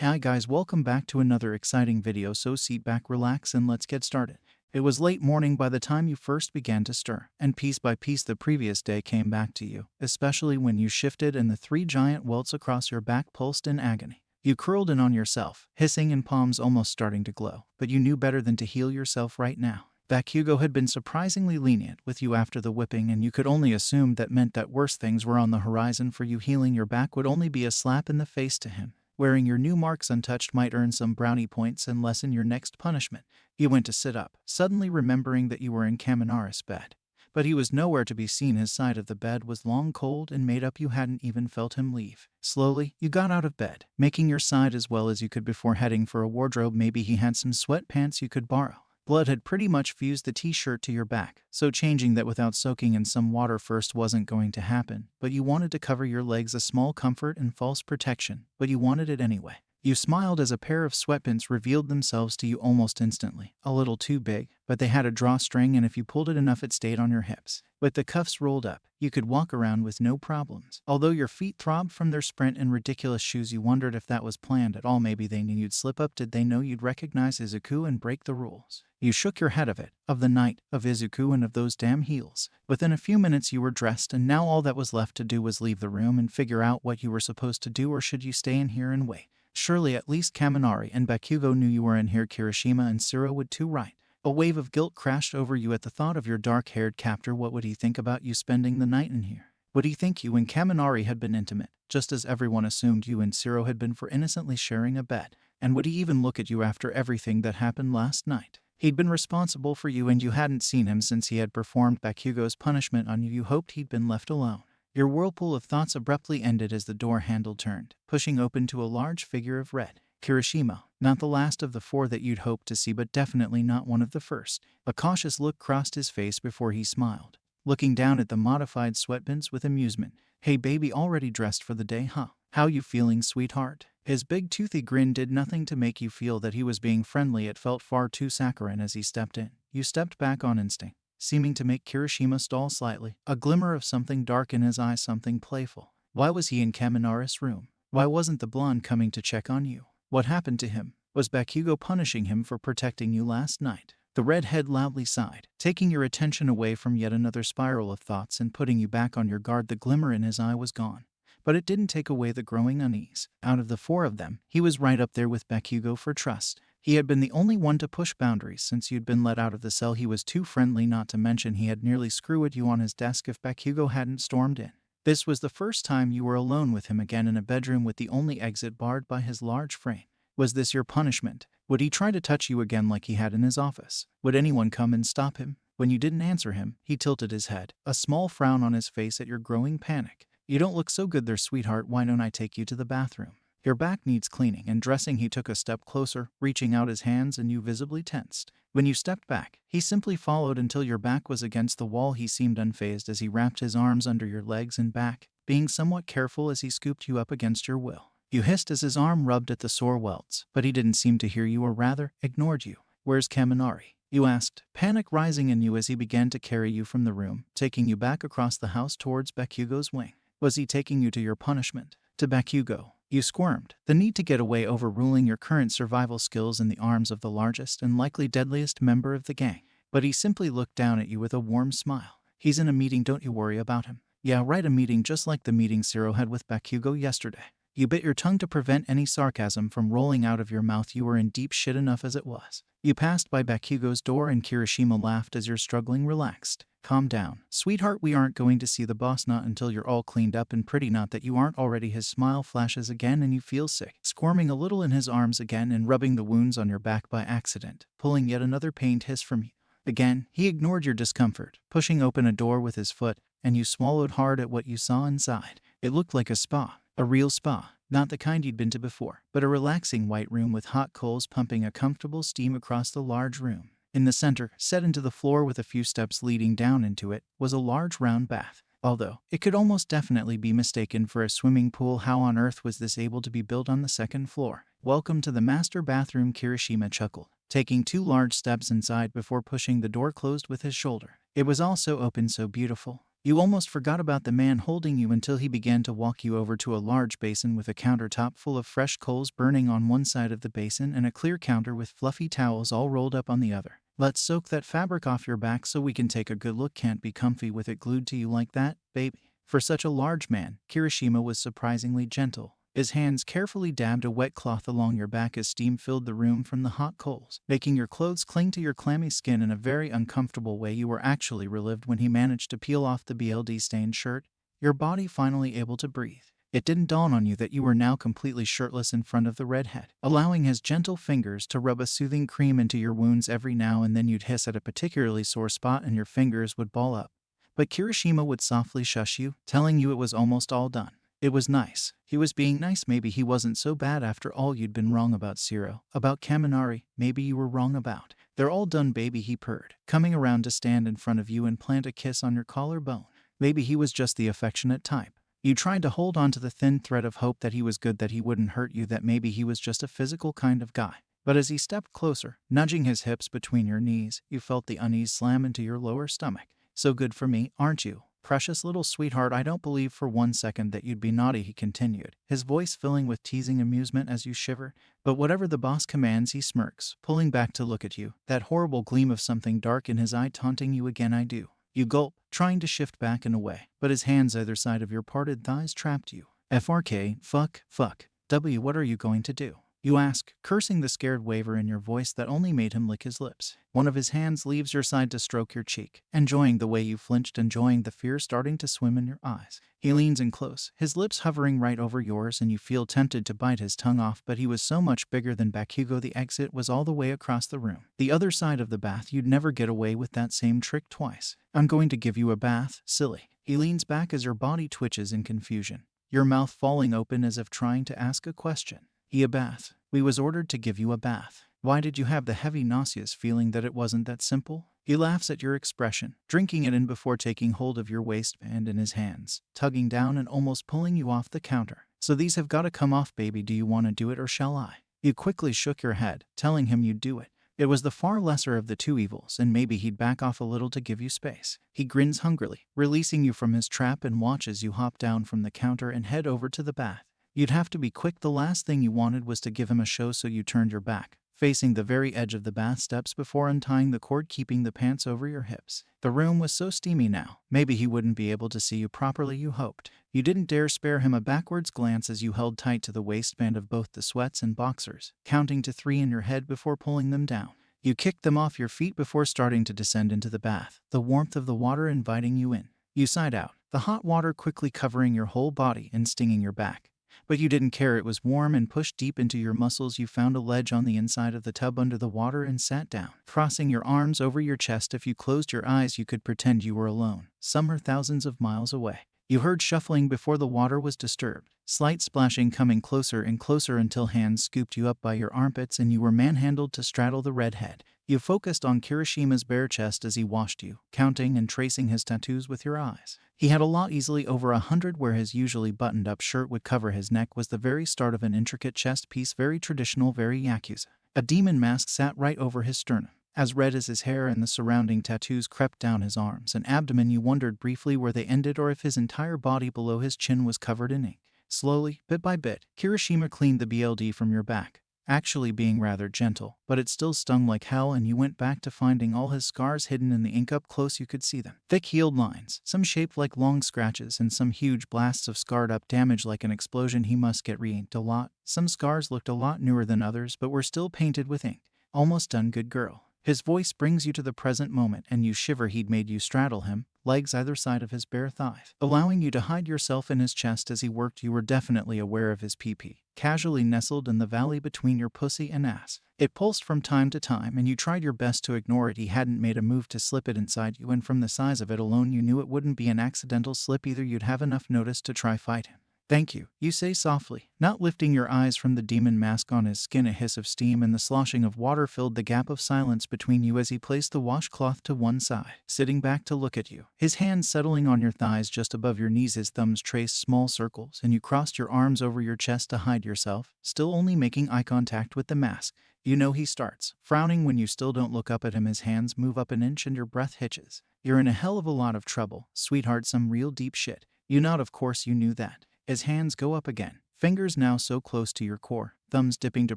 Hi guys, welcome back to another exciting video, so sit back, relax, and let's get started. It was late morning by the time you first began to stir, and piece by piece the previous day came back to you, especially when you shifted and the three giant welts across your back pulsed in agony. You curled in on yourself, hissing and palms almost starting to glow, but you knew better than to heal yourself right now. Bakugou had been surprisingly lenient with you after the whipping, and you could only assume that meant that worse things were on the horizon for you. Healing your back would only be a slap in the face to him. Wearing your new marks untouched might earn some brownie points and lessen your next punishment. You went to sit up, suddenly remembering that you were in Kaminari's bed. But he was nowhere to be seen. His side of the bed was long, cold, and made up. You hadn't even felt him leave. Slowly, you got out of bed, making your side as well as you could before heading for a wardrobe. Maybe he had some sweatpants you could borrow. Blood had pretty much fused the t-shirt to your back, so changing that without soaking in some water first wasn't going to happen, but you wanted to cover your legs, a small comfort and false protection, but you wanted it anyway. You smiled as a pair of sweatpants revealed themselves to you almost instantly. A little too big, but they had a drawstring, and if you pulled it enough it stayed on your hips. With the cuffs rolled up, you could walk around with no problems. Although your feet throbbed from their sprint in ridiculous shoes, you wondered if that was planned at all. Maybe they knew you'd slip up. Did they know you'd recognize Izuku and break the rules? You shook your head of the night, of Izuku, and of those damn heels. Within a few minutes you were dressed, and now all that was left to do was leave the room and figure out what you were supposed to do. Or should you stay in here and wait? Surely at least Kaminari and Bakugou knew you were in here. Kirishima and Siro would too, right? A wave of guilt crashed over you at the thought of your dark-haired captor. What would he think about you spending the night in here? Would he think you and Kaminari had been intimate, just as everyone assumed you and Siro had been for innocently sharing a bed? And would he even look at you after everything that happened last night? He'd been responsible for you, and you hadn't seen him since he had performed Bakugou's punishment on you. You hoped he'd been left alone. Your whirlpool of thoughts abruptly ended as the door handle turned, pushing open to a large figure of red. Kirishima, not the last of the four that you'd hoped to see, but definitely not one of the first. A cautious look crossed his face before he smiled, looking down at the modified sweatpants with amusement. Hey baby, already dressed for the day, huh? How you feeling, sweetheart? His big toothy grin did nothing to make you feel that he was being friendly. It felt far too saccharine as he stepped in. You stepped back on instinct, seeming to make Kirishima stall slightly, a glimmer of something dark in his eyes, something playful. Why was he in Kaminari's room? Why wasn't the blonde coming to check on you? What happened to him? Was Bakugou punishing him for protecting you last night? The redhead loudly sighed, taking your attention away from yet another spiral of thoughts and putting you back on your guard. The glimmer in his eye was gone, but it didn't take away the growing unease. Out of the four of them, he was right up there with Bakugou for trust. He had been the only one to push boundaries since you'd been let out of the cell. He was too friendly, not to mention he had nearly screwed you on his desk if Bakugou hadn't stormed in. This was the first time you were alone with him again in a bedroom with the only exit barred by his large frame. Was this your punishment? Would he try to touch you again like he had in his office? Would anyone come and stop him? When you didn't answer him, he tilted his head, a small frown on his face at your growing panic. You don't look so good there, sweetheart. Why don't I take you to the bathroom? Your back needs cleaning and dressing. He took a step closer, reaching out his hands, and you visibly tensed. When you stepped back, he simply followed until your back was against the wall. He seemed unfazed as he wrapped his arms under your legs and back, being somewhat careful as he scooped you up against your will. You hissed as his arm rubbed at the sore welts, but he didn't seem to hear you, or rather, ignored you. Where's Kaminari? You asked, panic rising in you as he began to carry you from the room, taking you back across the house towards Bakugou's wing. Was he taking you to your punishment? To Bakugou? You squirmed, the need to get away overruling your current survival skills in the arms of the largest and likely deadliest member of the gang. But he simply looked down at you with a warm smile. He's in a meeting, don't you worry about him. Yeah, right, a meeting just like the meeting Siro had with Bakugou yesterday. You bit your tongue to prevent any sarcasm from rolling out of your mouth. You were in deep shit enough as it was. You passed by Bakugou's door and Kirishima laughed as you're struggling. Relaxed. Calm down, sweetheart, we aren't going to see the boss, not until you're all cleaned up and pretty. Not that you aren't already. His smile flashes again and you feel sick, squirming a little in his arms again and rubbing the wounds on your back by accident, pulling yet another pained hiss from you. Again, he ignored your discomfort, pushing open a door with his foot, and you swallowed hard at what you saw inside. It looked like a spa, a real spa, not the kind you'd been to before, but a relaxing white room with hot coals pumping a comfortable steam across the large room. In the center, set into the floor with a few steps leading down into it, was a large round bath. Although it could almost definitely be mistaken for a swimming pool, how on earth was this able to be built on the second floor? Welcome to the master bathroom, Kirishima chuckled, taking 2 large steps inside before pushing the door closed with his shoulder. It was all so open, so beautiful. You almost forgot about the man holding you until he began to walk you over to a large basin with a countertop full of fresh coals burning on one side of the basin and a clear counter with fluffy towels all rolled up on the other. Let's soak that fabric off your back so we can take a good look. Can't be comfy with it glued to you like that, baby. For such a large man, Kirishima was surprisingly gentle. His hands carefully dabbed a wet cloth along your back as steam filled the room from the hot coals, making your clothes cling to your clammy skin in a very uncomfortable way. You were actually relieved when he managed to peel off the BLD-stained shirt, your body finally able to breathe. It didn't dawn on you that you were now completely shirtless in front of the redhead, allowing his gentle fingers to rub a soothing cream into your wounds every now and then. You'd hiss at a particularly sore spot and your fingers would ball up. But Kirishima would softly shush you, telling you it was almost all done. It was nice. He was being nice. Maybe he wasn't so bad after all. You'd been wrong about Zero, about Kaminari. Maybe you were wrong about. They're all done, baby, he purred, coming around to stand in front of you and plant a kiss on your collarbone. Maybe he was just the affectionate type. You tried to hold on to the thin thread of hope that he was good, that he wouldn't hurt you, that maybe he was just a physical kind of guy. But as he stepped closer, nudging his hips between your knees, you felt the unease slam into your lower stomach. So good for me, aren't you? Precious little sweetheart, I don't believe for one second that you'd be naughty, he continued, his voice filling with teasing amusement as you shiver. But whatever the boss commands, he smirks, pulling back to look at you, that horrible gleam of something dark in his eye taunting you again. I do. You gulp, trying to shift back and away, but his hands either side of your parted thighs trapped you. FRK, fuck, W, what are you going to do? You ask, cursing the scared waver in your voice that only made him lick his lips. One of his hands leaves your side to stroke your cheek, enjoying the way you flinched, enjoying the fear starting to swim in your eyes. He leans in close, his lips hovering right over yours, and you feel tempted to bite his tongue off, but he was so much bigger than Bakugou. The exit was all the way across the room, the other side of the bath. You'd never get away with that same trick twice. I'm going to give you a bath, silly. He leans back as your body twitches in confusion, your mouth falling open as if trying to ask a question. A bath. We was ordered to give you a bath. Why did you have the heavy nauseous feeling that it wasn't that simple? He laughs at your expression, drinking it in before taking hold of your waistband in his hands, tugging down and almost pulling you off the counter. So these have got to come off, baby. Do you want to do it or shall I? You quickly shook your head, telling him you'd do it. It was the far lesser of the two evils, and maybe he'd back off a little to give you space. He grins hungrily, releasing you from his trap, and watches you hop down from the counter and head over to the bath. You'd have to be quick. The last thing you wanted was to give him a show, so you turned your back, facing the very edge of the bath steps before untying the cord, keeping the pants over your hips. The room was so steamy now, maybe he wouldn't be able to see you properly, you hoped. You didn't dare spare him a backwards glance as you held tight to the waistband of both the sweats and boxers, counting to 3 in your head before pulling them down. You kicked them off your feet before starting to descend into the bath, the warmth of the water inviting you in. You sighed out, the hot water quickly covering your whole body and stinging your back. But you didn't care. It was warm and pushed deep into your muscles. You found a ledge on the inside of the tub under the water and sat down, crossing your arms over your chest. If you closed your eyes, you could pretend you were alone, somewhere thousands of miles away. You heard shuffling before the water was disturbed, slight splashing coming closer and closer until hands scooped you up by your armpits and you were manhandled to straddle the redhead. You focused on Kirishima's bare chest as he washed you, counting and tracing his tattoos with your eyes. He had a lot, easily over 100. Where his usually buttoned-up shirt would cover his neck was the very start of an intricate chest piece, very traditional, very Yakuza. A demon mask sat right over his sternum, as red as his hair, and the surrounding tattoos crept down his arms and abdomen. You wondered briefly where they ended or if his entire body below his chin was covered in ink. Slowly, bit by bit, Kirishima cleaned the BLD from your back, actually being rather gentle, but it still stung like hell, and you went back to finding all his scars hidden in the ink. Up close you could see them. Thick healed lines, some shaped like long scratches, and some huge blasts of scarred up damage like an explosion. He must get re-inked a lot. Some scars looked a lot newer than others, but were still painted with ink. Almost done, good girl. His voice brings you to the present moment, and you shiver. He'd made you straddle him, legs either side of his bare thighs, allowing you to hide yourself in his chest as he worked. You were definitely aware of his pee-pee, casually nestled in the valley between your pussy and ass. It pulsed from time to time, and you tried your best to ignore it. He hadn't made a move to slip it inside you, and from the size of it alone you knew it wouldn't be an accidental slip either. You'd have enough notice to try fight him. Thank you, you say softly, not lifting your eyes from the demon mask on his skin. A hiss of steam and the sloshing of water filled the gap of silence between you as he placed the washcloth to one side, sitting back to look at you, his hands settling on your thighs just above your knees. His thumbs traced small circles, and you crossed your arms over your chest to hide yourself, still only making eye contact with the mask. You know he starts frowning when you still don't look up at him. His hands move up an inch and your breath hitches. You're in a hell of a lot of trouble, sweetheart, some real deep shit. You nod, of course you knew that. His hands go up again, fingers now so close to your core, thumbs dipping to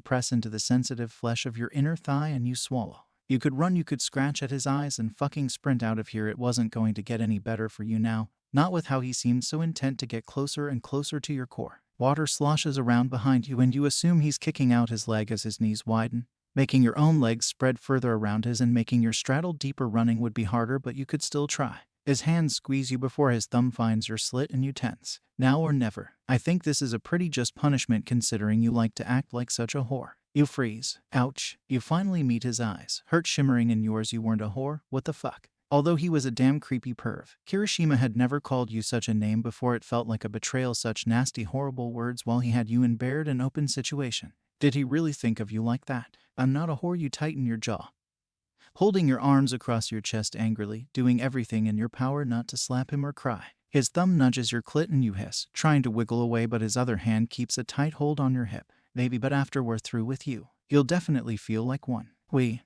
press into the sensitive flesh of your inner thigh, and you swallow. You could run, you could scratch at his eyes and fucking sprint out of here. It wasn't going to get any better for you now, not with how he seemed so intent to get closer and closer to your core. Water sloshes around behind you and you assume he's kicking out his leg as his knees widen, making your own legs spread further around his and making your straddle deeper. Running would be harder, but you could still try. His hands squeeze you before his thumb finds your slit and you tense. Now or never. I think this is a pretty just punishment considering you like to act like such a whore. You freeze. Ouch. You finally meet his eyes, hurt shimmering in yours. You weren't a whore? What the fuck? Although he was a damn creepy perv, Kirishima had never called you such a name before. It felt like a betrayal, such nasty horrible words while he had you in bared and open situation. Did he really think of you like that? I'm not a whore. You tighten your jaw, holding your arms across your chest angrily, doing everything in your power not to slap him or cry. His thumb nudges your clit and you hiss, trying to wiggle away, but his other hand keeps a tight hold on your hip. Maybe, but after we're through with you, you'll definitely feel like one.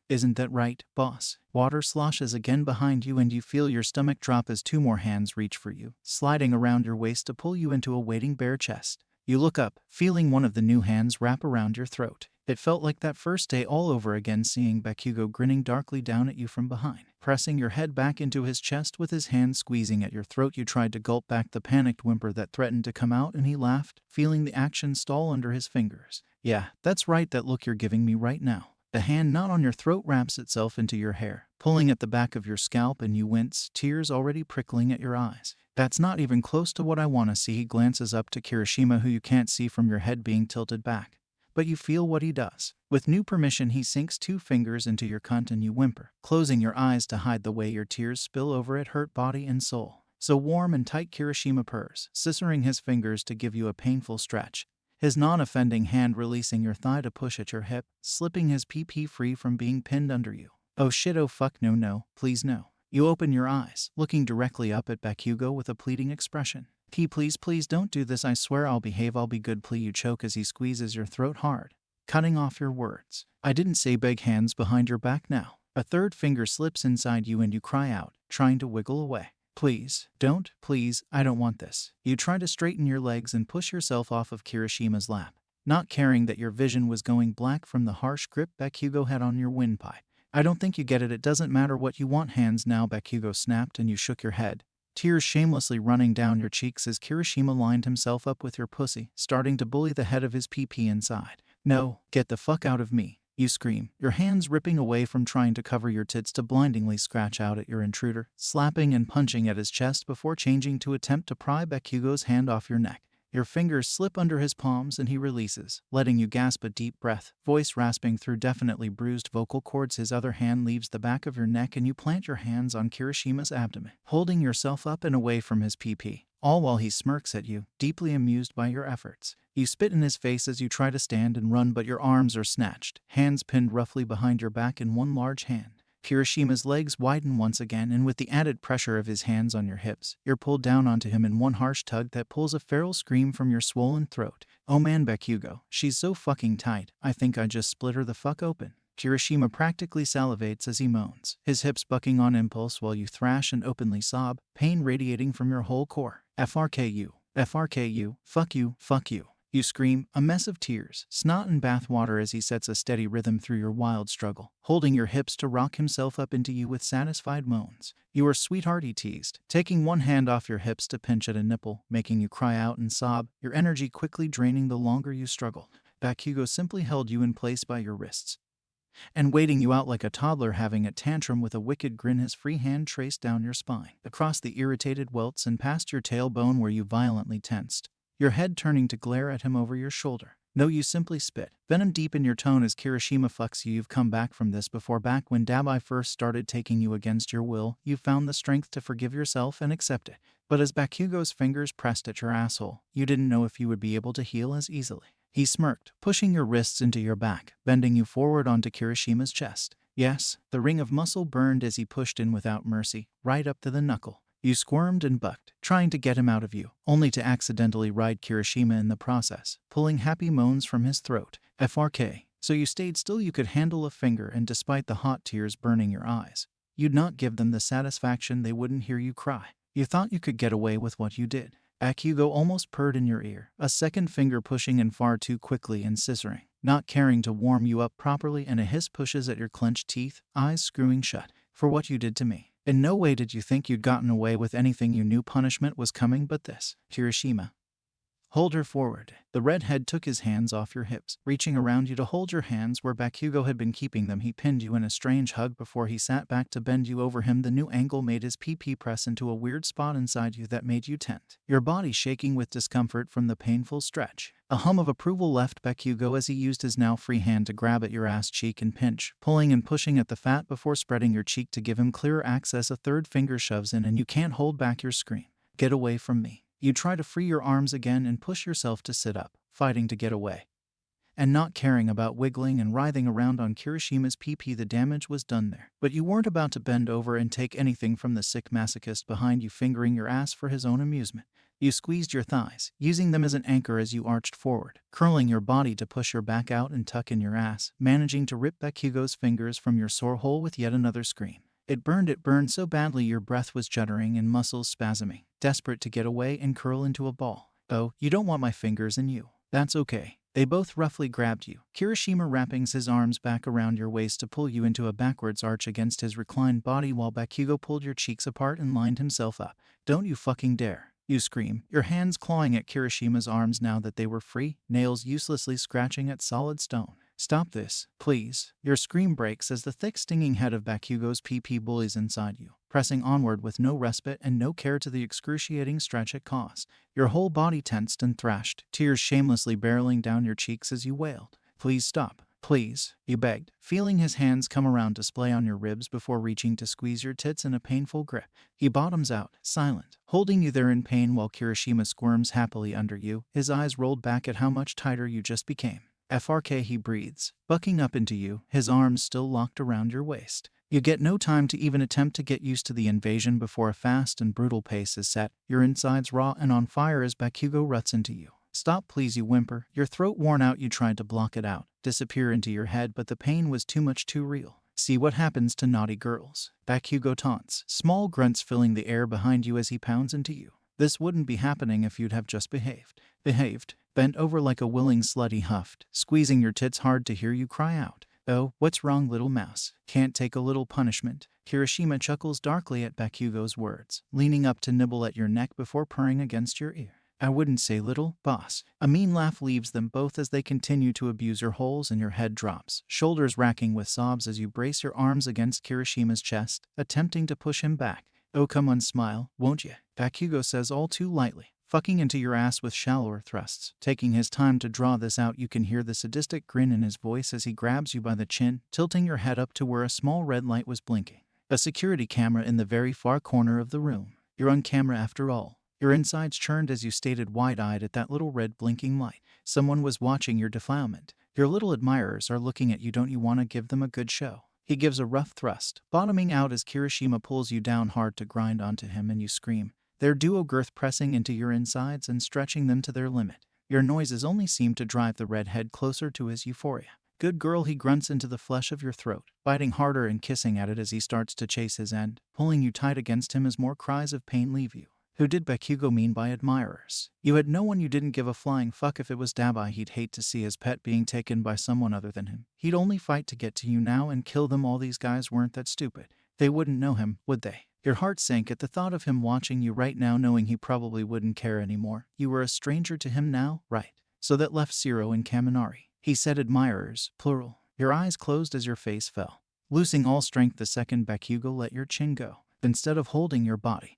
Isn't that right, boss? Water sloshes again behind you and you feel your stomach drop as two more hands reach for you, sliding around your waist to pull you into a waiting bare chest. You look up, feeling one of the new hands wrap around your throat. It felt like that first day all over again, seeing Bakugou grinning darkly down at you from behind. Pressing your head back into his chest with his hand squeezing at your throat, you tried to gulp back the panicked whimper that threatened to come out, and he laughed, feeling the action stall under his fingers. Yeah, that's right, that look you're giving me right now. The hand not on your throat wraps itself into your hair, pulling at the back of your scalp, and you wince, tears already prickling at your eyes. That's not even close to what I want to see. He glances up to Kirishima, who you can't see from your head being tilted back, but you feel what he does. With new permission, he sinks two fingers into your cunt and you whimper, closing your eyes to hide the way your tears spill over it, hurt body and soul. So warm and tight, Kirishima purrs, scissoring his fingers to give you a painful stretch, his non-offending hand releasing your thigh to push at your hip, slipping his PP free from being pinned under you. Oh shit, oh fuck, no, please no. You open your eyes, looking directly up at Bakugou with a pleading expression. Please don't do this. I swear I'll behave, I'll be good. Please. You choke as he squeezes your throat hard, cutting off your words. I didn't say beg. Hands behind your back now. A third finger slips inside you and you cry out, trying to wiggle away. Please, don't, please, I don't want this. You try to straighten your legs and push yourself off of Kirishima's lap, not caring that your vision was going black from the harsh grip Bakugou had on your windpipe. I don't think you get it. It doesn't matter what you want. Hands now, Bakugou snapped, and you shook your head, tears shamelessly running down your cheeks as Kirishima lined himself up with your pussy, starting to bully the head of his PP inside. No, get the fuck out of me. You scream, your hands ripping away from trying to cover your tits to blindingly scratch out at your intruder, slapping and punching at his chest before changing to attempt to pry Bakugou's hand off your neck. Your fingers slip under his palms and he releases, letting you gasp a deep breath, voice rasping through definitely bruised vocal cords. His other hand leaves the back of your neck and you plant your hands on Kirishima's abdomen, holding yourself up and away from his PP, all while he smirks at you, deeply amused by your efforts. You spit in his face as you try to stand and run, but your arms are snatched, hands pinned roughly behind your back in one large hand. Kirishima's legs widen once again, and with the added pressure of his hands on your hips, you're pulled down onto him in one harsh tug that pulls a feral scream from your swollen throat. Oh man, Bakugou, she's so fucking tight, I think I just split her the fuck open. Kirishima practically salivates as he moans, his hips bucking on impulse while you thrash and openly sob, pain radiating from your whole core. FRKU, fuck you. You scream, a mess of tears, snot and bathwater as he sets a steady rhythm through your wild struggle, holding your hips to rock himself up into you with satisfied moans. You are sweetheart, he teased, taking one hand off your hips to pinch at a nipple, making you cry out and sob, your energy quickly draining the longer you struggled. Bakugou simply held you in place by your wrists and waiting you out like a toddler having a tantrum with a wicked grin, his free hand traced down your spine, across the irritated welts and past your tailbone where you violently tensed, your head turning to glare at him over your shoulder. No, you simply spit, venom deep in your tone as Kirishima fucks you. You've come back from this before. Back when Dabai first started taking you against your will, you found the strength to forgive yourself and accept it. But as Bakugou's fingers pressed at your asshole, you didn't know if you would be able to heal as easily. He smirked, pushing your wrists into your back, bending you forward onto Kirishima's chest. Yes, the ring of muscle burned as he pushed in without mercy, right up to the knuckle. You squirmed and bucked, trying to get him out of you, only to accidentally ride Kirishima in the process, pulling happy moans from his throat. FRK. So you stayed still. You could handle a finger, and despite the hot tears burning your eyes, you'd not give them the satisfaction they wouldn't hear you cry. You thought you could get away with what you did. Bakugou almost purred in your ear, a second finger pushing in far too quickly and scissoring, not caring to warm you up properly, and a hiss pushes at your clenched teeth, eyes screwing shut. For what you did to me. In no way did you think you'd gotten away with anything. You knew punishment was coming but this. Kirishima. Hold her forward. The redhead took his hands off your hips, reaching around you to hold your hands where Bakugou had been keeping them. He pinned you in a strange hug before he sat back to bend you over him. The new angle made his PP press into a weird spot inside you that made you tense, your body shaking with discomfort from the painful stretch. A hum of approval left Bakugou as he used his now free hand to grab at your ass cheek and pinch, pulling and pushing at the fat before spreading your cheek to give him clearer access. A third finger shoves in and you can't hold back your scream. Get away from me. You try to free your arms again and push yourself to sit up, fighting to get away. And not caring about wiggling and writhing around on Kirishima's PP. The damage was done there. But you weren't about to bend over and take anything from the sick masochist behind you fingering your ass for his own amusement. You squeezed your thighs, using them as an anchor as you arched forward, curling your body to push your back out and tuck in your ass, managing to rip Bakugou's fingers from your sore hole with yet another scream. It burned so badly your breath was juddering and muscles spasming, desperate to get away and curl into a ball. Oh, you don't want my fingers in you. That's okay. They both roughly grabbed you, Kirishima wrapping his arms back around your waist to pull you into a backwards arch against his reclined body while Bakugou pulled your cheeks apart and lined himself up. Don't you fucking dare. You scream, your hands clawing at Kirishima's arms now that they were free, nails uselessly scratching at solid stone. Stop this, please. Your scream breaks as the thick stinging head of Bakugou's PP bullies inside you, pressing onward with no respite and no care to the excruciating stretch it caused. Your whole body tensed and thrashed, tears shamelessly barreling down your cheeks as you wailed. Please stop. Please, you begged, feeling his hands come around to splay on your ribs before reaching to squeeze your tits in a painful grip. He bottoms out, silent, holding you there in pain while Kirishima squirms happily under you, his eyes rolled back at how much tighter you just became. FRK, he breathes, bucking up into you, his arms still locked around your waist. You get no time to even attempt to get used to the invasion before a fast and brutal pace is set, your insides raw and on fire as Bakugou ruts into you. Stop please, you whimper, your throat worn out. You tried to block it out, disappear into your head, but the pain was too much, too real. See what happens to naughty girls. Bakugou taunts, small grunts filling the air behind you as he pounds into you. This wouldn't be happening if you'd have just behaved. Bent over like a willing slut, he huffed, squeezing your tits hard to hear you cry out. Oh, what's wrong, little mouse? Can't take a little punishment? Kirishima chuckles darkly at Bakugou's words, leaning up to nibble at your neck before purring against your ear. I wouldn't say little, boss. A mean laugh leaves them both as they continue to abuse your holes and your head drops, shoulders racking with sobs as you brace your arms against Kirishima's chest, attempting to push him back. Oh, come on, smile, won't you? Bakugou says all too lightly, fucking into your ass with shallower thrusts. Taking his time to draw this out, you can hear the sadistic grin in his voice as he grabs you by the chin, tilting your head up to where a small red light was blinking. A security camera in the very far corner of the room. You're on camera after all. Your insides churned as you stared wide-eyed at that little red blinking light. Someone was watching your defilement. Your little admirers are looking at you. Don't you want to give them a good show? He gives a rough thrust, bottoming out as Kirishima pulls you down hard to grind onto him, and you scream, their duo girth pressing into your insides and stretching them to their limit. Your noises only seem to drive the redhead closer to his euphoria. Good girl, he grunts into the flesh of your throat, biting harder and kissing at it as he starts to chase his end, pulling you tight against him as more cries of pain leave you. Who did Bakugou mean by admirers? You had no one. You didn't give a flying fuck if it was Dabai. He'd hate to see his pet being taken by someone other than him. He'd only fight to get to you now and kill them. All these guys weren't that stupid. They wouldn't know him, would they? Your heart sank at the thought of him watching you right now, knowing he probably wouldn't care anymore. You were a stranger to him now, right? So that left Zero and Kaminari. He said admirers, plural. Your eyes closed as your face fell. Losing all strength the second Bakugou let your chin go. Instead of holding your body,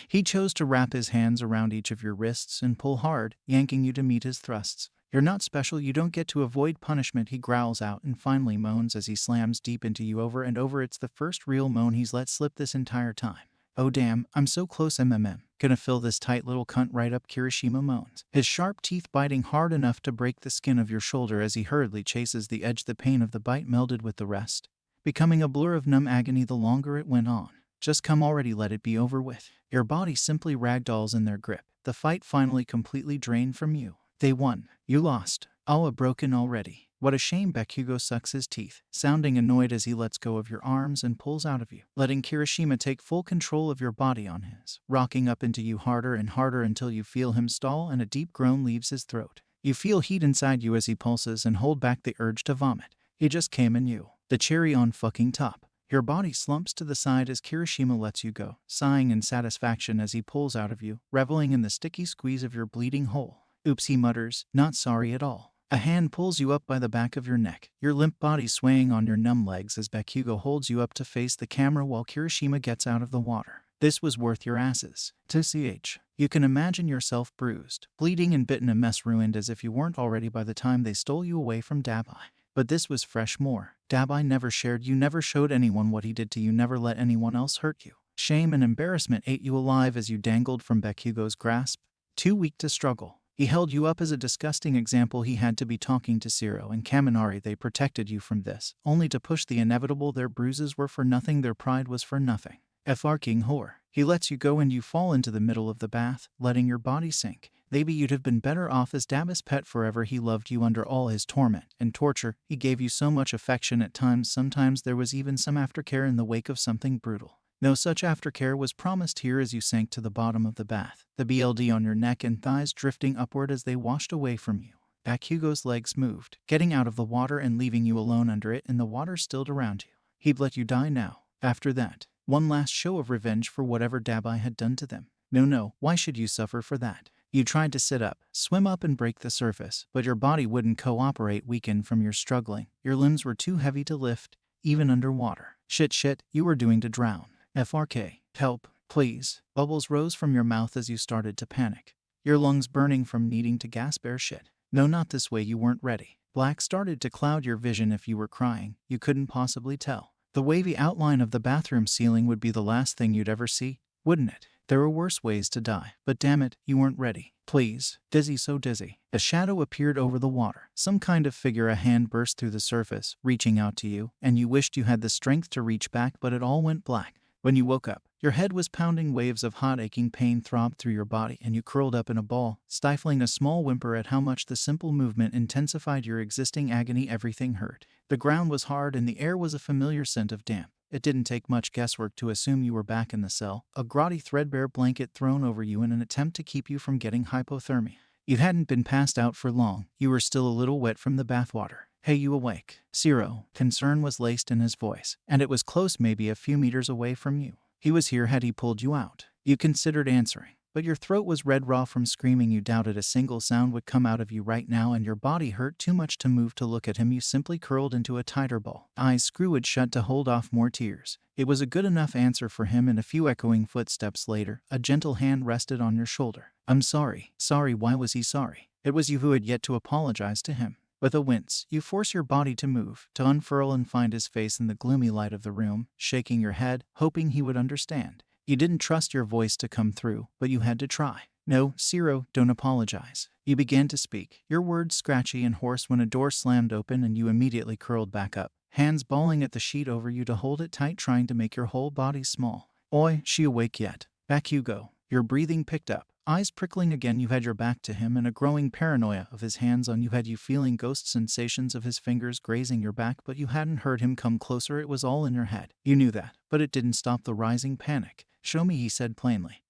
he chose to wrap his hands around each of your wrists and pull hard, yanking you to meet his thrusts. You're not special. You don't get to avoid punishment, he growls out and finally moans as he slams deep into you over and over. It's the first real moan he's let slip this entire time. Oh damn, I'm so close, Gonna fill this tight little cunt right up, Kirishima moans, his sharp teeth biting hard enough to break the skin of your shoulder as he hurriedly chases the edge. The pain of the bite melded with the rest, becoming a blur of numb agony the longer it went on. Just come already, let it be over with. Your body simply ragdolls in their grip, the fight finally completely drained from you. They won. You lost. Awa broken already. What a shame. Bakugou sucks his teeth, sounding annoyed as he lets go of your arms and pulls out of you, letting Kirishima take full control of your body on his, rocking up into you harder and harder until you feel him stall and a deep groan leaves his throat. You feel heat inside you as he pulses and hold back the urge to vomit. He just came in you. The cherry on fucking top. Your body slumps to the side as Kirishima lets you go, sighing in satisfaction as he pulls out of you, reveling in the sticky squeeze of your bleeding hole. Oops, he mutters, not sorry at all. A hand pulls you up by the back of your neck, your limp body swaying on your numb legs as Bakugou holds you up to face the camera while Kirishima gets out of the water. This was worth your asses. To ch. You can imagine yourself bruised, bleeding and bitten, a mess ruined as if you weren't already by the time they stole you away from Dabai. But this was fresh more. Dabai never shared, you never showed anyone what he did to you, never let anyone else hurt you. Shame and embarrassment ate you alive as you dangled from Bakugou's grasp, too weak to struggle. He held you up as a disgusting example. He had to be talking to Zero and Kaminari. They protected you from this, only to push the inevitable. Their bruises were for nothing, their pride was for nothing. Fucking whore. He lets you go and you fall into the middle of the bath, letting your body sink. Maybe you'd have been better off as Daba's pet forever. He loved you under all his torment and torture. He gave you so much affection at times. Sometimes there was even some aftercare in the wake of something brutal. No such aftercare was promised here as you sank to the bottom of the bath, the BLD on your neck and thighs drifting upward as they washed away from you. Bakugou's legs moved, getting out of the water and leaving you alone under it, and the water stilled around you. He'd let you die now. After that, one last show of revenge for whatever Dabai had done to them. No, why should you suffer for that? You tried to sit up, swim up and break the surface, but your body wouldn't cooperate, weakened from your struggling. Your limbs were too heavy to lift, even underwater. Shit, you were doomed to drown. FRK. Help, please. Bubbles rose from your mouth as you started to panic, your lungs burning from needing to gasp air. Shit. No, not this way, you weren't ready. Black started to cloud your vision. If you were crying, you couldn't possibly tell. The wavy outline of the bathroom ceiling would be the last thing you'd ever see, wouldn't it? There were worse ways to die, but damn it, you weren't ready. Please. Dizzy, so dizzy. A shadow appeared over the water, some kind of figure. A hand burst through the surface, reaching out to you, and you wished you had the strength to reach back, but it all went black. When you woke up, your head was pounding. Waves of hot aching pain throbbed through your body and you curled up in a ball, stifling a small whimper at how much the simple movement intensified your existing agony. Everything hurt. The ground was hard and the air was a familiar scent of damp. It didn't take much guesswork to assume you were back in the cell, a grotty threadbare blanket thrown over you in an attempt to keep you from getting hypothermia. You hadn't been passed out for long. You were still a little wet from the bathwater. Hey, you awake? Zero. Concern was laced in his voice, and it was close, maybe a few meters away from you. He was here had he pulled you out. You considered answering, but your throat was red raw from screaming. You doubted a single sound would come out of you right now, and your body hurt too much to move to look at him. You simply curled into a tighter ball, eyes screwed shut to hold off more tears. It was a good enough answer for him, and a few echoing footsteps later, a gentle hand rested on your shoulder. I'm sorry. Sorry? Why was he sorry? It was you who had yet to apologize to him. With a wince, you force your body to move, to unfurl and find his face in the gloomy light of the room, shaking your head, hoping he would understand. You didn't trust your voice to come through, but you had to try. No, Zero, don't apologize. You began to speak, your words scratchy and hoarse when a door slammed open and you immediately curled back up, hands balling at the sheet over you to hold it tight, trying to make your whole body small. Oi, she awake yet? Bakugou. Your breathing picked up, eyes prickling again. You had your back to him, and a growing paranoia of his hands on you had you feeling ghost sensations of his fingers grazing your back, but you hadn't heard him come closer. It was all in your head. You knew that, but it didn't stop the rising panic. Show me, he said plainly,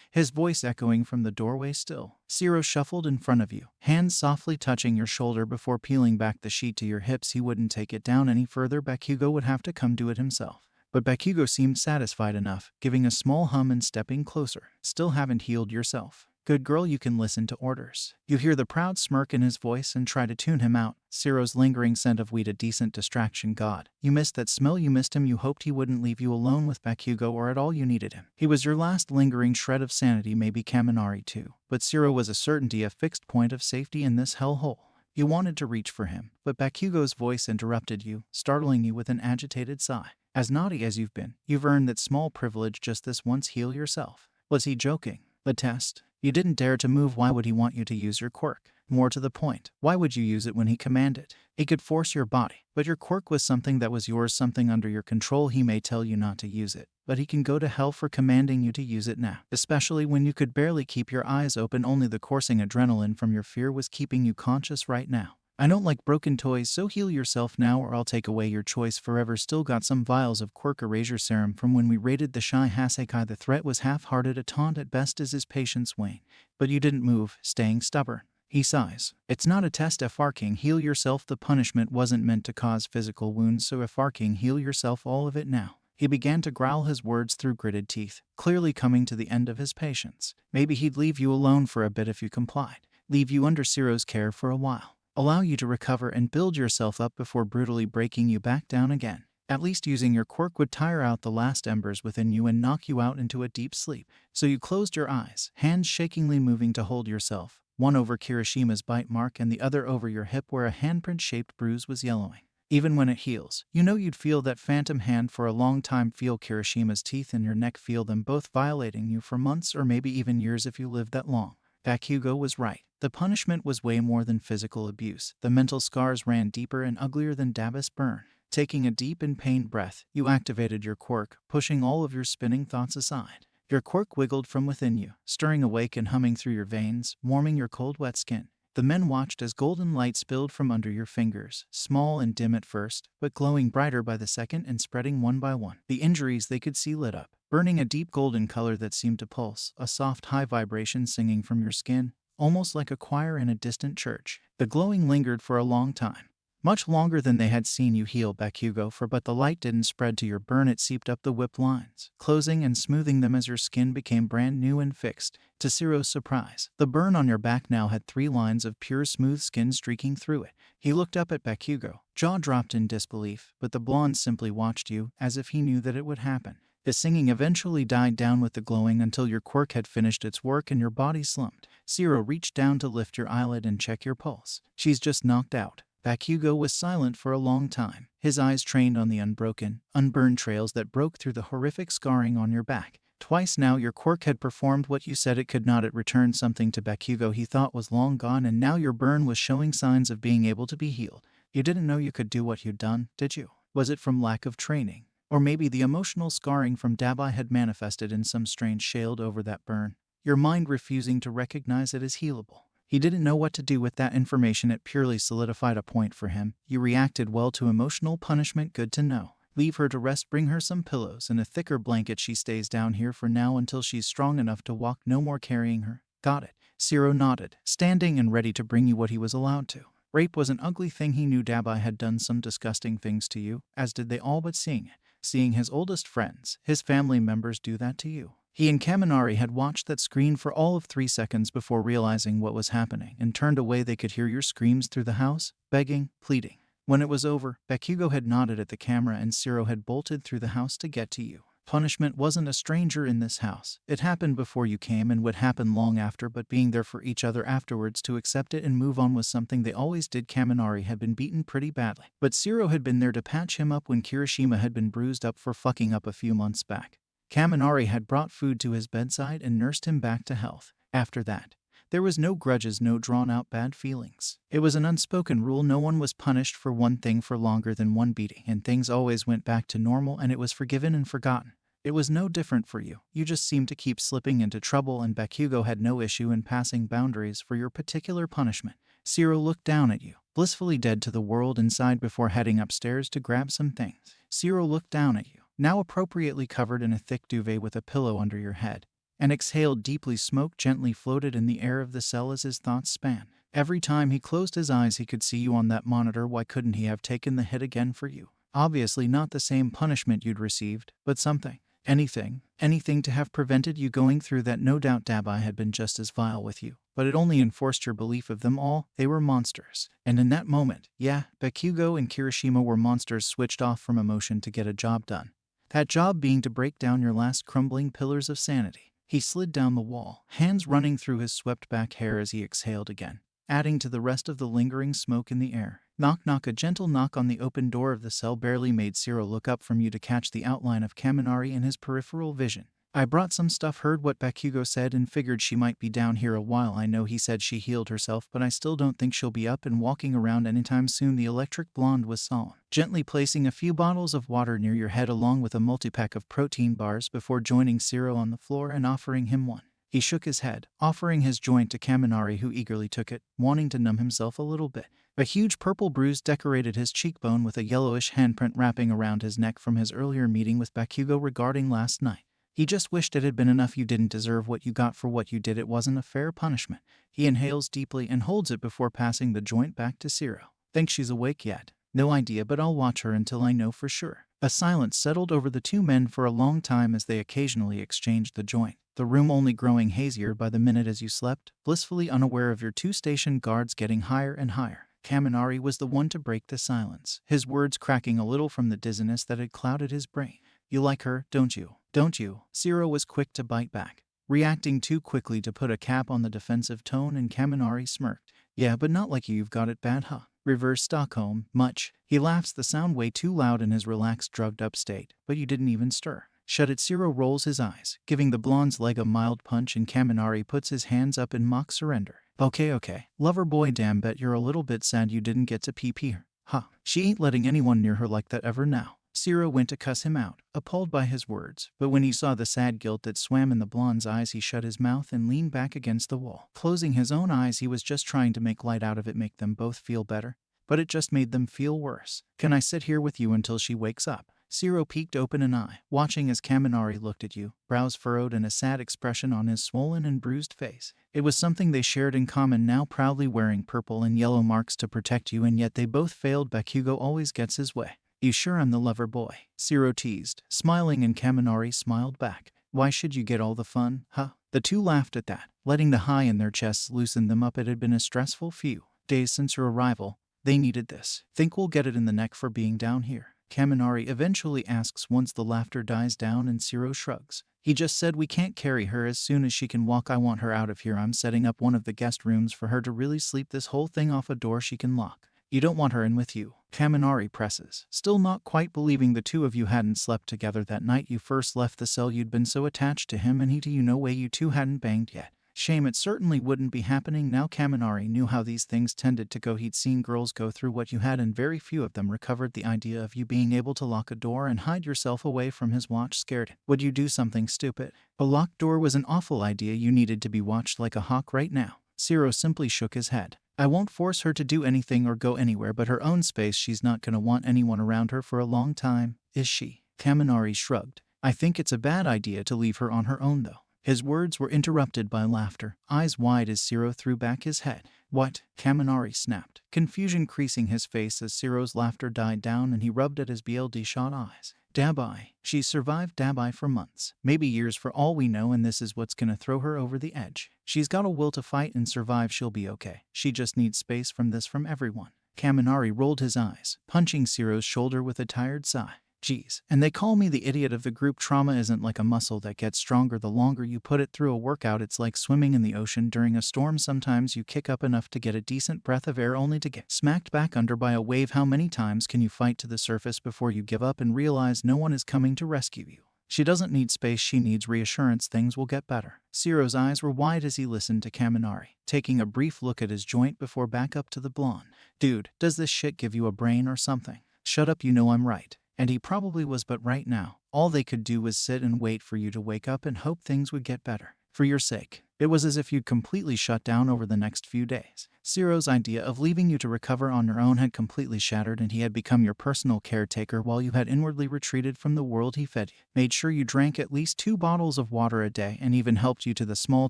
his voice echoing from the doorway still. Zero shuffled in front of you, hands softly touching your shoulder before peeling back the sheet to your hips. He wouldn't take it down any further. Bakugou would have to come do it himself. But Bakugou seemed satisfied enough, giving a small hum and stepping closer. Still haven't healed yourself. Good girl, you can listen to orders. You hear the proud smirk in his voice and try to tune him out. Zero's lingering scent of weed, a decent distraction. God, you missed that smell. You missed him. You hoped he wouldn't leave you alone with Bakugou, or at all you needed him. He was your last lingering shred of sanity, maybe Kaminari too. But Zero was a certainty, a fixed point of safety in this hellhole. You wanted to reach for him, but Bakugou's voice interrupted you, startling you with an agitated sigh. As naughty as you've been, you've earned that small privilege just this once. Heal yourself. Was he joking? A test? You didn't dare to move. Why would he want you to use your quirk? More to the point, why would you use it when he commanded? He could force your body, but your quirk was something that was yours, something under your control. He may tell you not to use it, but he can go to hell for commanding you to use it now, especially when you could barely keep your eyes open. Only the coursing adrenaline from your fear was keeping you conscious right now. I don't like broken toys, so heal yourself now or I'll take away your choice forever. Still got some vials of quirk erasure serum from when we raided the Shy Hasekai. The threat was half-hearted, a taunt at best as his patience waned. But you didn't move, staying stubborn. He sighs. It's not a test, FR King. Heal yourself. The punishment wasn't meant to cause physical wounds, so FR King, heal yourself, all of it now. He began to growl his words through gritted teeth, clearly coming to the end of his patience. Maybe he'd leave you alone for a bit if you complied. Leave you under Zero's care for a while. Allow you to recover and build yourself up before brutally breaking you back down again. At least using your quirk would tire out the last embers within you and knock you out into a deep sleep. So you closed your eyes, hands shakingly moving to hold yourself, one over Kirishima's bite mark and the other over your hip where a handprint-shaped bruise was yellowing. Even when it heals, you know you'd feel that phantom hand for a long time. Feel Kirishima's teeth in your neck, feel them both violating you for months or maybe even years if you lived that long. Bakugou was right. The punishment was way more than physical abuse. The mental scars ran deeper and uglier than Davis burn. Taking a deep and pained breath, you activated your quirk, pushing all of your spinning thoughts aside. Your quirk wiggled from within you, stirring awake and humming through your veins, warming your cold, wet skin. The men watched as golden light spilled from under your fingers, small and dim at first, but glowing brighter by the second and spreading one by one. The injuries they could see lit up, burning a deep golden color that seemed to pulse, a soft high vibration singing from your skin, almost like a choir in a distant church. The glowing lingered for a long time. Much longer than they had seen you heal, Bakugou, but the light didn't spread to your burn. It seeped up the whipped lines, closing and smoothing them as your skin became brand new and fixed. To Zero's surprise, the burn on your back now had 3 lines of pure smooth skin streaking through it. He looked up at Bakugou, jaw dropped in disbelief, but the blonde simply watched you, as if he knew that it would happen. The singing eventually died down with the glowing until your quirk had finished its work and your body slumped. Zero reached down to lift your eyelid and check your pulse. She's just knocked out. Bakugou was silent for a long time, his eyes trained on the unbroken, unburned trails that broke through the horrific scarring on your back. Twice now your quirk had performed what you said it could not. It returned something to Bakugou he thought was long gone, and now your burn was showing signs of being able to be healed. You didn't know you could do what you'd done, did you? Was it from lack of training? Or maybe the emotional scarring from Dabai had manifested in some strange shade over that burn, your mind refusing to recognize it as healable. He didn't know what to do with that information. It purely solidified a point for him. You reacted well to emotional punishment, good to know. Leave her to rest, bring her some pillows and a thicker blanket. She stays down here for now until she's strong enough to walk, no more carrying her. Got it. Zero nodded, standing and ready to bring you what he was allowed to. Rape was an ugly thing. He knew Dabai had done some disgusting things to you, as did they all, but seeing his oldest friends, his family members do that to you. He and Kaminari had watched that screen for all of 3 seconds before realizing what was happening and turned away. They could hear your screams through the house, begging, pleading. When it was over, Bakugou had nodded at the camera and Zero had bolted through the house to get to you. Punishment wasn't a stranger in this house. It happened before you came and would happen long after, but being there for each other afterwards to accept it and move on was something they always did. Kaminari had been beaten pretty badly, but Zero had been there to patch him up when Kirishima had been bruised up for fucking up a few months back. Kaminari had brought food to his bedside and nursed him back to health. After that, there was no grudges, no drawn-out bad feelings. It was an unspoken rule. No one was punished for one thing for longer than one beating, and things always went back to normal and it was forgiven and forgotten. It was no different for you. You just seemed to keep slipping into trouble, and Bakugou had no issue in passing boundaries for your particular punishment. Zero looked down at you, blissfully dead to the world inside before heading upstairs to grab some things. Zero looked down at you, now appropriately covered in a thick duvet with a pillow under your head, and exhaled deeply. Smoke gently floated in the air of the cell as his thoughts span. Every time he closed his eyes he could see you on that monitor. Why couldn't he have taken the hit again for you? Obviously not the same punishment you'd received, but something. Anything to have prevented you going through that. No doubt Dabai had been just as vile with you, but it only enforced your belief of them all. They were monsters. And in that moment, yeah, Bakugou and Kirishima were monsters switched off from emotion to get a job done. That job being to break down your last crumbling pillars of sanity. He slid down the wall, hands running through his swept back hair as he exhaled again, adding to the rest of the lingering smoke in the air. Knock knock. A gentle knock on the open door of the cell barely made Zero look up from you to catch the outline of Kaminari in his peripheral vision. I brought some stuff. Heard what Bakugou said and figured she might be down here a while. I know he said she healed herself, but I still don't think she'll be up and walking around anytime soon. The electric blonde was solemn, gently placing a few bottles of water near your head along with a multi-pack of protein bars before joining Zero on the floor and offering him one. He shook his head, offering his joint to Kaminari, who eagerly took it, wanting to numb himself a little bit. A huge purple bruise decorated his cheekbone with a yellowish handprint wrapping around his neck from his earlier meeting with bakugou regarding last night. He just wished it had been enough. You didn't deserve what you got for what you did. It wasn't a fair punishment. He inhales deeply and holds it before passing the joint back to Zero. Think she's awake yet? No idea, but I'll watch her until I know for sure. A silence settled over the two men for a long time as they occasionally exchanged the joint, the room only growing hazier by the minute as you slept, blissfully unaware of your two station guards getting higher and higher. Kaminari was the one to break the silence, his words cracking a little from the dizziness that had clouded his brain. You like her, don't you? Don't you? Zero was quick to bite back, reacting too quickly to put a cap on the defensive tone, and Kaminari smirked. Yeah, but not like you've got it bad, huh? Reverse Stockholm, much. He laughs, the sound way too loud in his relaxed, drugged-up state. But you didn't even stir. Shut it. Zero rolls his eyes, giving the blonde's leg a mild punch, and Kaminari puts his hands up in mock surrender. Okay. Lover boy, damn, bet you're a little bit sad you didn't get to pee her. Huh. She ain't letting anyone near her like that ever now. Zero went to cuss him out, appalled by his words, but when he saw the sad guilt that swam in the blonde's eyes, he shut his mouth and leaned back against the wall. Closing his own eyes, he was just trying to make light out of it, make them both feel better, but it just made them feel worse. Can I sit here with you until she wakes up? Zero peeked open an eye, watching as Kaminari looked at you, brows furrowed and a sad expression on his swollen and bruised face. It was something they shared in common, now proudly wearing purple and yellow marks to protect you, and yet they both failed. Bakugou always gets his way. You sure I'm the lover boy? Zero teased, smiling, and Kaminari smiled back. Why should you get all the fun, huh? The two laughed at that, letting the high in their chests loosen them up. It had been a stressful few days since your arrival. They needed this. Think we'll get it in the neck for being down here? Kaminari eventually asks once the laughter dies down, and Zero shrugs. He just said we can't carry her as soon as she can walk. I want her out of here. I'm setting up one of the guest rooms for her to really sleep this whole thing off, a door she can lock. You don't want her in with you? Kaminari presses, still not quite believing the two of you hadn't slept together that night you first left the cell. You'd been so attached to him, and he to you. No way you two hadn't banged yet. Shame, it certainly wouldn't be happening now. Kaminari knew how these things tended to go. He'd seen girls go through what you had, and very few of them recovered. The idea of you being able to lock a door and hide yourself away from his watch scared him. Would you do something stupid? A locked door was an awful idea. You needed to be watched like a hawk right now. Zero simply shook his head. I won't force her to do anything or go anywhere but her own space. She's not gonna want anyone around her for a long time, is she? Kaminari shrugged. I think it's a bad idea to leave her on her own, though. His words were interrupted by laughter, eyes wide as Zero threw back his head. What? Kaminari snapped, confusion creasing his face as Zero's laughter died down, and he rubbed at his BLD-shot eyes. Dabai. She's survived Dabai for months, maybe years for all we know, and this is what's gonna throw her over the edge. She's got a will to fight and survive. She'll be okay. She just needs space from everyone. Kaminari rolled his eyes, punching Zero's shoulder with a tired sigh. Geez, and they call me the idiot of the group. Trauma isn't like a muscle that gets stronger the longer you put it through a workout. It's like swimming in the ocean during a storm. Sometimes you kick up enough to get a decent breath of air only to get smacked back under by a wave. How many times can you fight to the surface before you give up and realize no one is coming to rescue you? She doesn't need space, she needs reassurance. Things will get better. Zero's eyes were wide as he listened to Kaminari, taking a brief look at his joint before back up to the blonde. Dude, does this shit give you a brain or something? Shut up, you know I'm right. And he probably was, but right now, all they could do was sit and wait for you to wake up and hope things would get better. For your sake. It was as if you'd completely shut down over the next few days. Zero's idea of leaving you to recover on your own had completely shattered, and he had become your personal caretaker while you had inwardly retreated from the world he fed you. Made sure you drank at least 2 bottles of water a day, and even helped you to the small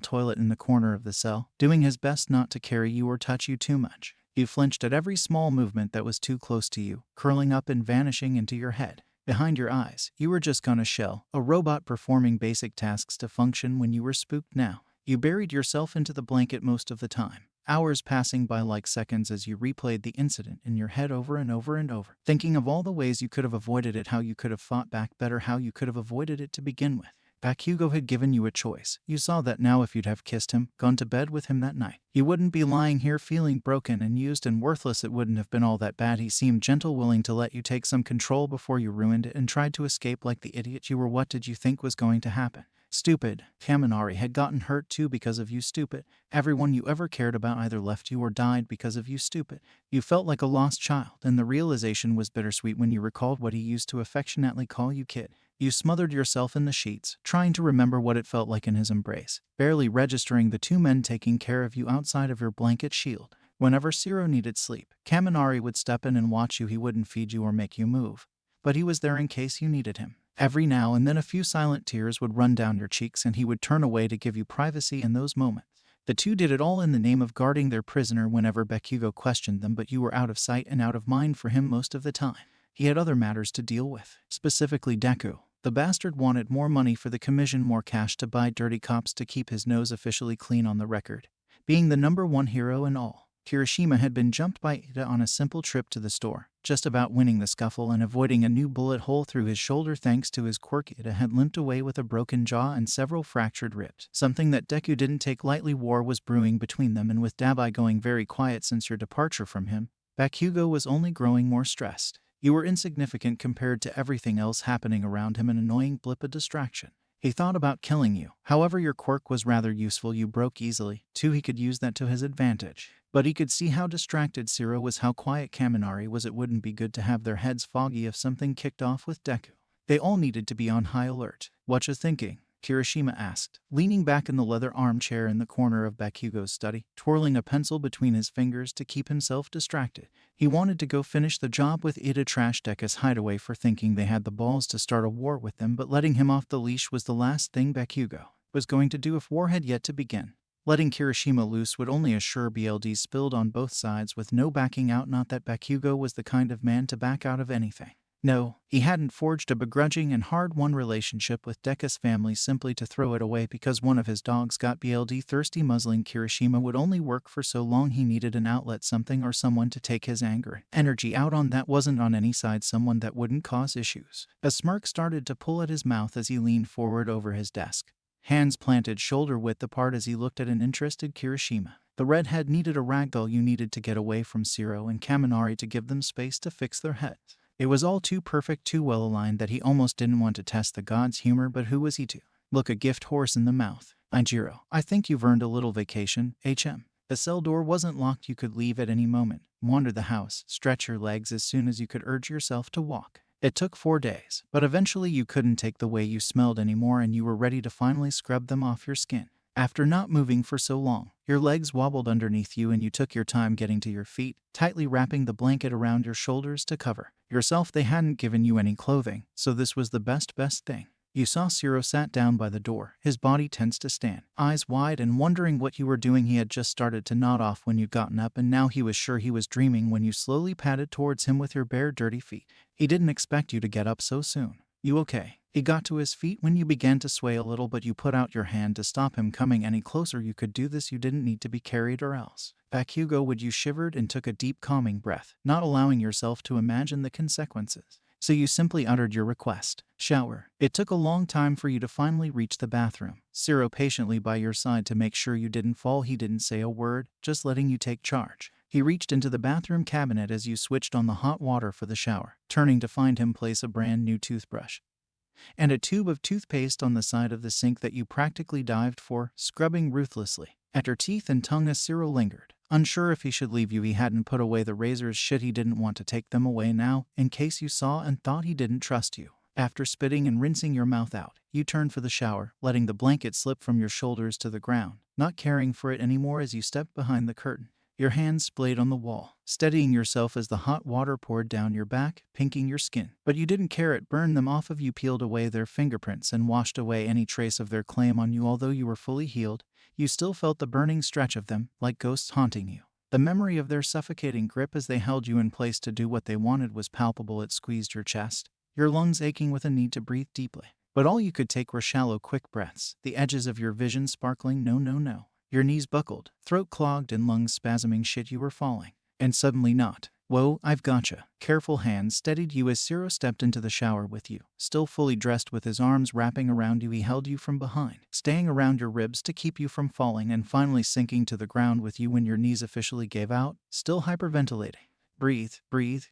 toilet in the corner of the cell, doing his best not to carry you or touch you too much. You flinched at every small movement that was too close to you, curling up and vanishing into your head. Behind your eyes, you were just gonna shell, a robot performing basic tasks to function when you were spooked. Now, you buried yourself into the blanket most of the time, hours passing by like seconds as you replayed the incident in your head over and over and over, thinking of all the ways you could have avoided it, how you could have fought back better, how you could have avoided it to begin with. Bakugou had given you a choice. You saw that now. If you'd have kissed him, gone to bed with him that night, you wouldn't be lying here feeling broken and used and worthless. It wouldn't have been all that bad. He seemed gentle, willing to let you take some control before you ruined it and tried to escape like the idiot you were. What did you think was going to happen? Stupid. Kaminari had gotten hurt too because of you, stupid. Everyone you ever cared about either left you or died because of you, stupid. You felt like a lost child, and the realization was bittersweet when you recalled what he used to affectionately call you, kid. You smothered yourself in the sheets, trying to remember what it felt like in his embrace, barely registering the 2 men taking care of you outside of your blanket shield. Whenever Shiro needed sleep, Kaminari would step in and watch you. He wouldn't feed you or make you move, but he was there in case you needed him. Every now and then a few silent tears would run down your cheeks and he would turn away to give you privacy in those moments. The two did it all in the name of guarding their prisoner whenever Bakugou questioned them, but you were out of sight and out of mind for him most of the time. He had other matters to deal with, specifically Deku. The bastard wanted more money for the commission, more cash to buy dirty cops to keep his nose officially clean on the record, being the #1 hero in all. Kirishima had been jumped by Ida on a simple trip to the store, just about winning the scuffle and avoiding a new bullet hole through his shoulder thanks to his quirk. Ida had limped away with a broken jaw and several fractured ribs. Something that Deku didn't take lightly. War was brewing between them, and with Dabai going very quiet since your departure from him, Bakugou was only growing more stressed. You were insignificant compared to everything else happening around him, an annoying blip, a distraction. He thought about killing you. However, your quirk was rather useful. You broke easily, too. He could use that to his advantage. But he could see how distracted Shiro was, how quiet Kaminari was. It wouldn't be good to have their heads foggy if something kicked off with Deku. They all needed to be on high alert. "Whatcha thinking?" Kirishima asked, leaning back in the leather armchair in the corner of Bakugou's study, twirling a pencil between his fingers to keep himself distracted. He wanted to go finish the job with Ida, trash Deku's hideaway for thinking they had the balls to start a war with them, but letting him off the leash was the last thing Bakugou was going to do if war had yet to begin. Letting Kirishima loose would only assure BLDs spilled on both sides with no backing out. Not that Bakugou was the kind of man to back out of anything. No, he hadn't forged a begrudging and hard-won relationship with Deku's family simply to throw it away because one of his dogs got BLD thirsty. Muzzling Kirishima would only work for so long. He needed an outlet, something or someone to take his anger, energy out on that wasn't on any side, someone that wouldn't cause issues. A smirk started to pull at his mouth as he leaned forward over his desk, hands planted shoulder-width apart as he looked at an interested Kirishima. The redhead needed a ragdoll. You needed to get away from Shiro and Kaminari to give them space to fix their heads. It was all too perfect, too well aligned that he almost didn't want to test the god's humor, but who was he to look a gift horse in the mouth? "Ijiro, I think you've earned a little vacation, HM. The cell door wasn't locked. You could leave at any moment. Wander the house, stretch your legs as soon as you could urge yourself to walk. It took 4 days, but eventually you couldn't take the way you smelled anymore and you were ready to finally scrub them off your skin. After not moving for so long, your legs wobbled underneath you and you took your time getting to your feet, tightly wrapping the blanket around your shoulders to cover yourself. They hadn't given you any clothing, so this was the best thing. You saw Shiro sat down by the door, his body tense to stand, eyes wide and wondering what you were doing. He had just started to nod off when you'd gotten up, and now he was sure he was dreaming when you slowly padded towards him with your bare, dirty feet. He didn't expect you to get up so soon. "You okay?" He got to his feet when you began to sway a little, but you put out your hand to stop him coming any closer. You could do this. You didn't need to be carried or else. "Bakugou, would you?" shivered and took a deep calming breath, not allowing yourself to imagine the consequences. So you simply uttered your request. "Shower." It took a long time for you to finally reach the bathroom, Shiro patiently by your side to make sure you didn't fall. He didn't say a word, just letting you take charge. He reached into the bathroom cabinet as you switched on the hot water for the shower, turning to find him place a brand new toothbrush and a tube of toothpaste on the side of the sink that you practically dived for, scrubbing ruthlessly at your teeth and tongue as Shiro lingered. Unsure if he should leave you, he hadn't put away the razors. Shit, he didn't want to take them away now, in case you saw and thought he didn't trust you. After spitting and rinsing your mouth out, you turned for the shower, letting the blanket slip from your shoulders to the ground, not caring for it anymore as you stepped behind the curtain. Your hands splayed on the wall, steadying yourself as the hot water poured down your back, pinking your skin. But you didn't care. It burned them off of you, peeled away their fingerprints and washed away any trace of their claim on you. Although you were fully healed, you still felt the burning stretch of them, like ghosts haunting you. The memory of their suffocating grip as they held you in place to do what they wanted was palpable. It squeezed your chest, your lungs aching with a need to breathe deeply. But all you could take were shallow, quick breaths, the edges of your vision sparkling. No. Your knees buckled, throat clogged and lungs spasming. Shit, you were falling. And suddenly not. "Whoa, I've gotcha." Careful hands steadied you as Shiro stepped into the shower with you. Still fully dressed with his arms wrapping around you, he held you from behind, staying around your ribs to keep you from falling and finally sinking to the ground with you when your knees officially gave out, still hyperventilating. Breathe.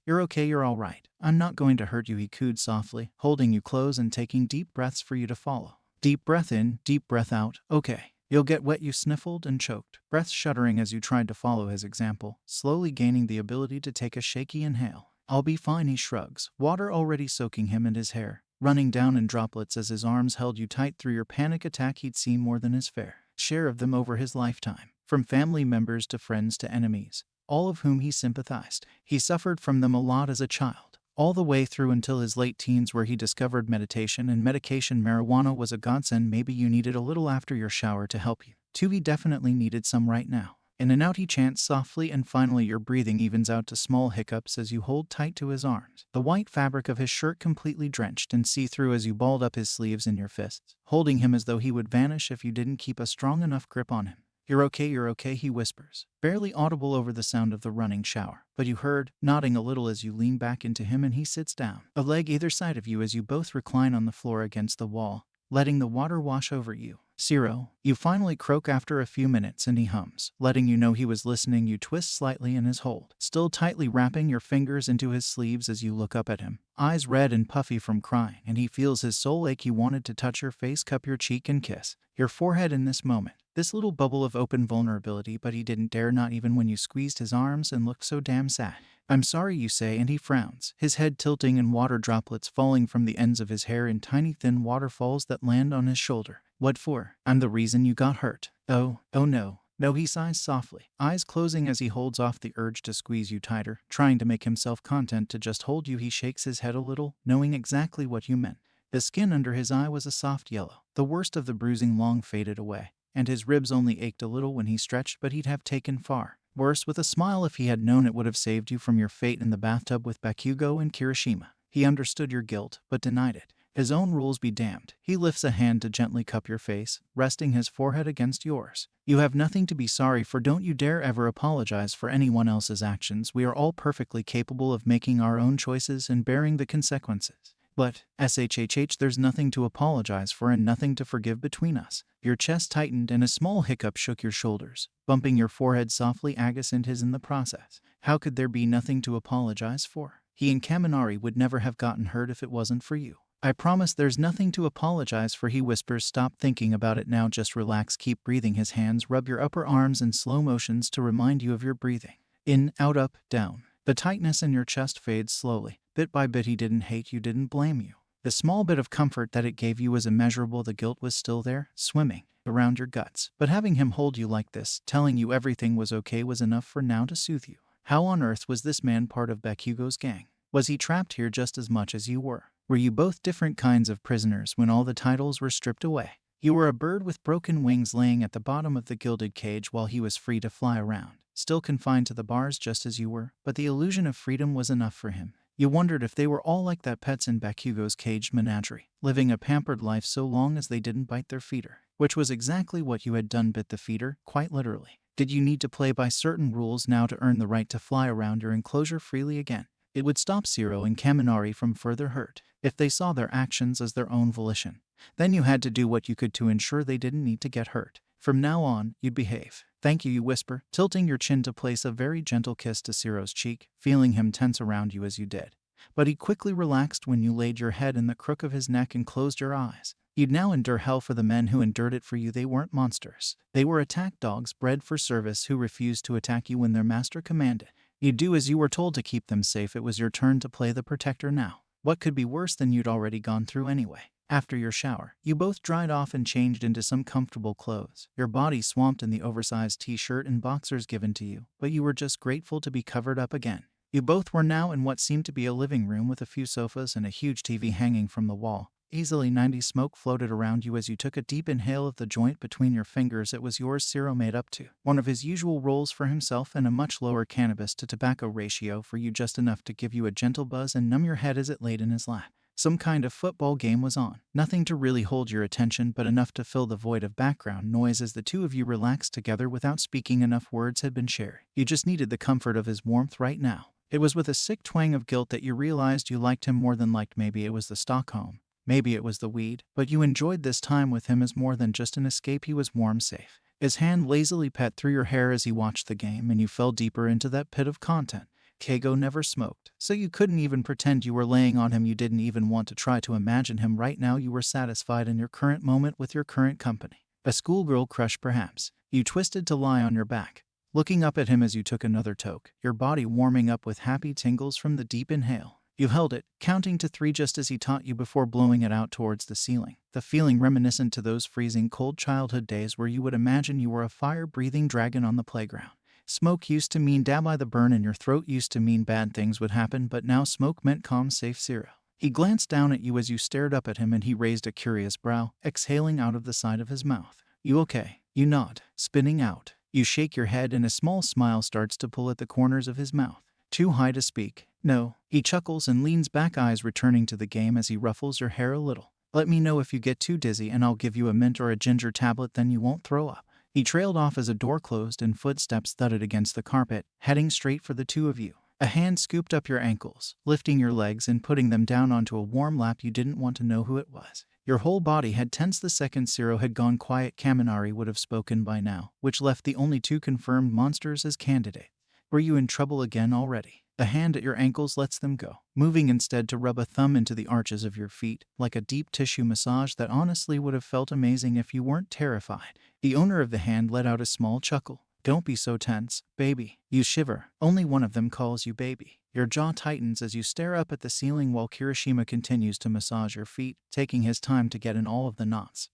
You're okay, you're all right. I'm not going to hurt you," he cooed softly, holding you close and taking deep breaths for you to follow. Deep breath in, deep breath out. "Okay. You'll get wet," you sniffled and choked, breath shuddering as you tried to follow his example, slowly gaining the ability to take a shaky inhale. "I'll be fine," he shrugs, water already soaking him and his hair, running down in droplets as his arms held you tight through your panic attack. He'd seen more than his fair share of them over his lifetime, from family members to friends to enemies. all of whom he sympathized. He suffered from them a lot as a child, all the way through until his late teens, where he discovered meditation and medication. Marijuana was a godsend. Maybe you needed a little after your shower to help you. 2. He definitely needed some right now. In and out he chants softly, and finally your breathing evens out to small hiccups as you hold tight to his arms, the white fabric of his shirt completely drenched and see-through as you balled up his sleeves in your fists, holding him as though he would vanish if you didn't keep a strong enough grip on him. You're okay, he whispers, barely audible over the sound of the running shower, but you heard, nodding a little as you lean back into him and he sits down, a leg either side of you as you both recline on the floor against the wall, letting the water wash over you. Zero, you finally croak after a few minutes, and he hums, letting you know he was listening. You twist slightly in his hold, still tightly wrapping your fingers into his sleeves as you look up at him, eyes red and puffy from crying, and he feels his soul ache. He wanted to touch your face, cup your cheek, and kiss your forehead in this moment, this little bubble of open vulnerability, but he didn't dare, not even when you squeezed his arms and looked so damn sad. I'm sorry, you say, and he frowns, his head tilting and water droplets falling from the ends of his hair in tiny thin waterfalls that land on his shoulder. What for? I'm the reason you got hurt. Oh no. No, he sighs softly, eyes closing as he holds off the urge to squeeze you tighter, trying to make himself content to just hold you. He shakes his head a little, knowing exactly what you meant. The skin under his eye was a soft yellow, the worst of the bruising long faded away, and his ribs only ached a little when he stretched, but he'd have taken far worse with a smile if he had known it would have saved you from your fate in the bathtub with Bakugou and Kirishima. He understood your guilt, but denied it. His own rules be damned. He lifts a hand to gently cup your face, resting his forehead against yours. You have nothing to be sorry for. Don't you dare ever apologize for anyone else's actions. We are all perfectly capable of making our own choices and bearing the consequences. But, there's nothing to apologize for and nothing to forgive between us. Your chest tightened and a small hiccup shook your shoulders, bumping your forehead softly. Agus and his in the process. How could there be nothing to apologize for? He and Kaminari would never have gotten hurt if it wasn't for you. I promise there's nothing to apologize for, he whispers. Stop thinking about it now, just relax, keep breathing. His hands rub your upper arms in slow motions to remind you of your breathing. In, out, up, down. The tightness in your chest fades slowly. Bit by bit. He didn't hate you, didn't blame you. The small bit of comfort that it gave you was immeasurable. The guilt was still there, swimming around your guts. But having him hold you like this, telling you everything was okay, was enough for now to soothe you. How on earth was this man part of Bakugou's gang? Was he trapped here just as much as you were? Were you both different kinds of prisoners when all the titles were stripped away? You were a bird with broken wings laying at the bottom of the gilded cage while he was free to fly around, still confined to the bars just as you were, but the illusion of freedom was enough for him. You wondered if they were all like that, pets in Bakugou's caged menagerie, living a pampered life so long as they didn't bite their feeder, which was exactly what you had done, bit the feeder, quite literally. Did you need to play by certain rules now to earn the right to fly around your enclosure freely again? It would stop Zero and Kaminari from further hurt if they saw their actions as their own volition. Then you had to do what you could to ensure they didn't need to get hurt. From now on, you'd behave. Thank you, you whisper, tilting your chin to place a very gentle kiss to Zero's cheek, feeling him tense around you as you did. But he quickly relaxed when you laid your head in the crook of his neck and closed your eyes. You'd now endure hell for the men who endured it for you. They weren't monsters. They were attack dogs bred for service who refused to attack you when their master commanded. You'd do as you were told to keep them safe. It was your turn to play the protector now. What could be worse than you'd already gone through anyway? After your shower, you both dried off and changed into some comfortable clothes, your body swamped in the oversized t-shirt and boxers given to you, but you were just grateful to be covered up again. You both were now in what seemed to be a living room with a few sofas and a huge TV hanging from the wall. Easily 90 smoke floated around you as you took a deep inhale of the joint between your fingers. It was yours. Zero made up to one of his usual rolls for himself and a much lower cannabis to tobacco ratio for you, just enough to give you a gentle buzz and numb your head as it laid in his lap. Some kind of football game was on. Nothing to really hold your attention, but enough to fill the void of background noise as the two of you relaxed together without speaking. Enough words had been shared. You just needed the comfort of his warmth right now. It was with a sick twang of guilt that you realized you liked him more than liked. Maybe it was the Stockholm. Maybe it was the weed, but you enjoyed this time with him as more than just an escape. He was warm, safe. His hand lazily pet through your hair as he watched the game, and you fell deeper into that pit of content. Kago never smoked, so you couldn't even pretend you were laying on him. You didn't even want to try to imagine him right now. You were satisfied in your current moment with your current company. A schoolgirl crush, perhaps. You twisted to lie on your back, looking up at him as you took another toke, your body warming up with happy tingles from the deep inhale. You held it, counting to 3 just as he taught you before blowing it out towards the ceiling, the feeling reminiscent to those freezing cold childhood days where you would imagine you were a fire-breathing dragon on the playground. Smoke used to mean Dabai. The burn in your throat used to mean bad things would happen, but now smoke meant calm, safe Zero. He glanced down at you as you stared up at him, and he raised a curious brow, exhaling out of the side of his mouth. You okay? You nod, spinning out. You shake your head and a small smile starts to pull at the corners of his mouth. Too high to speak. No. He chuckles and leans back, eyes returning to the game as he ruffles your hair a little. Let me know if you get too dizzy and I'll give you a mint or a ginger tablet, then you won't throw up. He trailed off as a door closed and footsteps thudded against the carpet, heading straight for the two of you. A hand scooped up your ankles, lifting your legs and putting them down onto a warm lap. You didn't want to know who it was. Your whole body had tensed the second Zero had gone quiet. Kaminari would have spoken by now, which left the only two confirmed monsters as candidates. Were you in trouble again already? The hand at your ankles lets them go, moving instead to rub a thumb into the arches of your feet, like a deep tissue massage that honestly would have felt amazing if you weren't terrified. The owner of the hand let out a small chuckle. Don't be so tense, baby. You shiver. Only one of them calls you baby. Your jaw tightens as you stare up at the ceiling while Kirishima continues to massage your feet, taking his time to get in all of the knots,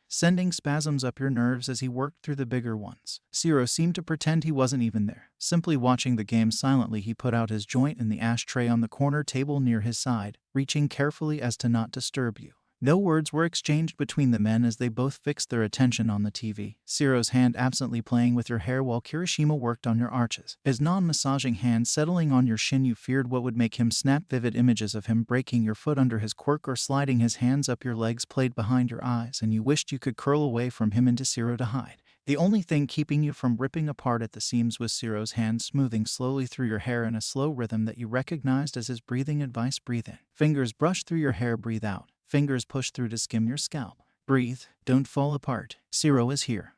sending spasms up your nerves as he worked through the bigger ones. Zero seemed to pretend he wasn't even there, simply watching the game silently. He put out his joint in the ashtray on the corner table near his side, reaching carefully as to not disturb you. No words were exchanged between the men as they both fixed their attention on the TV, Zero's hand absently playing with your hair while Kirishima worked on your arches. His non-massaging hand settling on your shin, you feared what would make him snap. Vivid images of him breaking your foot under his quirk or sliding his hands up your legs played behind your eyes, and you wished you could curl away from him into Zero to hide. The only thing keeping you from ripping apart at the seams was Zero's hand smoothing slowly through your hair in a slow rhythm that you recognized as his breathing advice. Breathe in. Fingers brush through your hair. Breathe out. Fingers push through to skim your scalp. Breathe. Don't fall apart. Zero is here.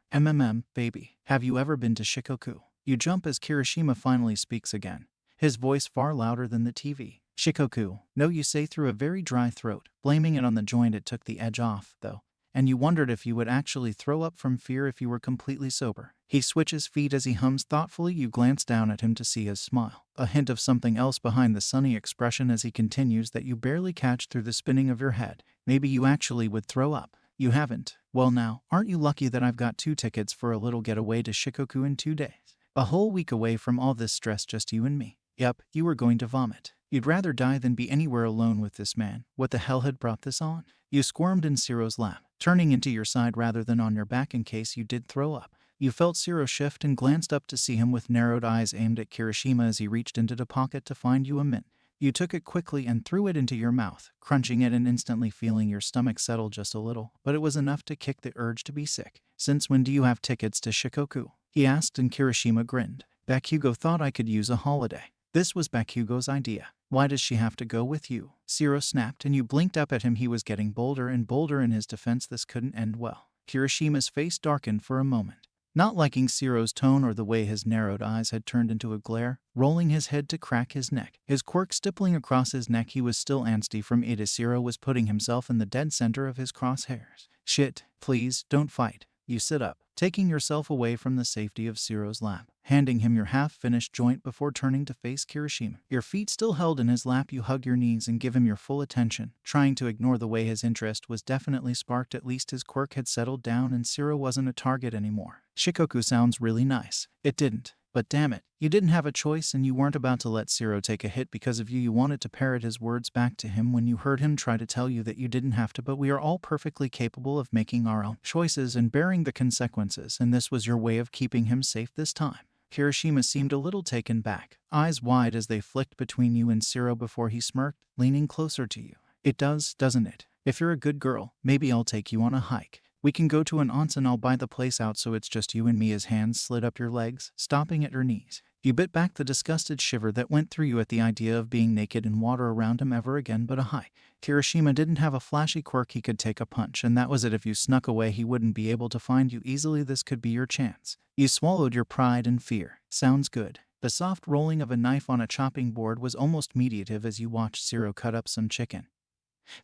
Baby. Have you ever been to Shikoku? You jump as Kirishima finally speaks again, his voice far louder than the TV. Shikoku. No, you say through a very dry throat, blaming it on the joint. It took the edge off, though, and you wondered if you would actually throw up from fear if you were completely sober. He switches feet as he hums thoughtfully. You glance down at him to see his smile, a hint of something else behind the sunny expression as he continues that you barely catch through the spinning of your head. Maybe you actually would throw up. You haven't. Well now, aren't you lucky that I've got 2 tickets for a little getaway to Shikoku in 2 days? A whole week away from all this stress, just you and me. Yep, you were going to vomit. You'd rather die than be anywhere alone with this man. What the hell had brought this on? You squirmed in Zero's lap, turning into your side rather than on your back in case you did throw up. You felt Zero shift and glanced up to see him with narrowed eyes aimed at Kirishima as he reached into the pocket to find you a mint. You took it quickly and threw it into your mouth, crunching it and instantly feeling your stomach settle just a little, but it was enough to kick the urge to be sick. Since when do you have tickets to Shikoku? He asked, and Kirishima grinned. Bakugou thought I could use a holiday. This was Bakugou's idea. Why does she have to go with you? Zero snapped, and you blinked up at him. He was getting bolder and bolder in his defense. This couldn't end well. Kirishima's face darkened for a moment, not liking Zero's tone or the way his narrowed eyes had turned into a glare, rolling his head to crack his neck. His quirk stippling across his neck. He was still antsy from it as Zero was putting himself in the dead center of his crosshairs. Shit, please, don't fight. You sit up, taking yourself away from the safety of Zero's lap, handing him your half-finished joint before turning to face Kirishima. Your feet still held in his lap, you hug your knees and give him your full attention, trying to ignore the way his interest was definitely sparked. At least his quirk had settled down and Zero wasn't a target anymore. Shikoku sounds really nice. It didn't. But damn it, you didn't have a choice and you weren't about to let Zero take a hit because of you. You wanted to parrot his words back to him when you heard him try to tell you that you didn't have to, but we are all perfectly capable of making our own choices and bearing the consequences, and this was your way of keeping him safe this time. Kirishima seemed a little taken back, eyes wide as they flicked between you and Zero before he smirked, leaning closer to you. It does, doesn't it? If you're a good girl, maybe I'll take you on a hike. We can go to an onsen. I'll buy the place out so it's just you and me. His hands slid up your legs, stopping at your knees. You bit back the disgusted shiver that went through you at the idea of being naked in water around him ever again, but a high. Kirishima didn't have a flashy quirk. He could take a punch, and that was it. If you snuck away, he wouldn't be able to find you easily. This could be your chance. You swallowed your pride and fear. Sounds good. The soft rolling of a knife on a chopping board was almost meditative as you watched Zero cut up some chicken,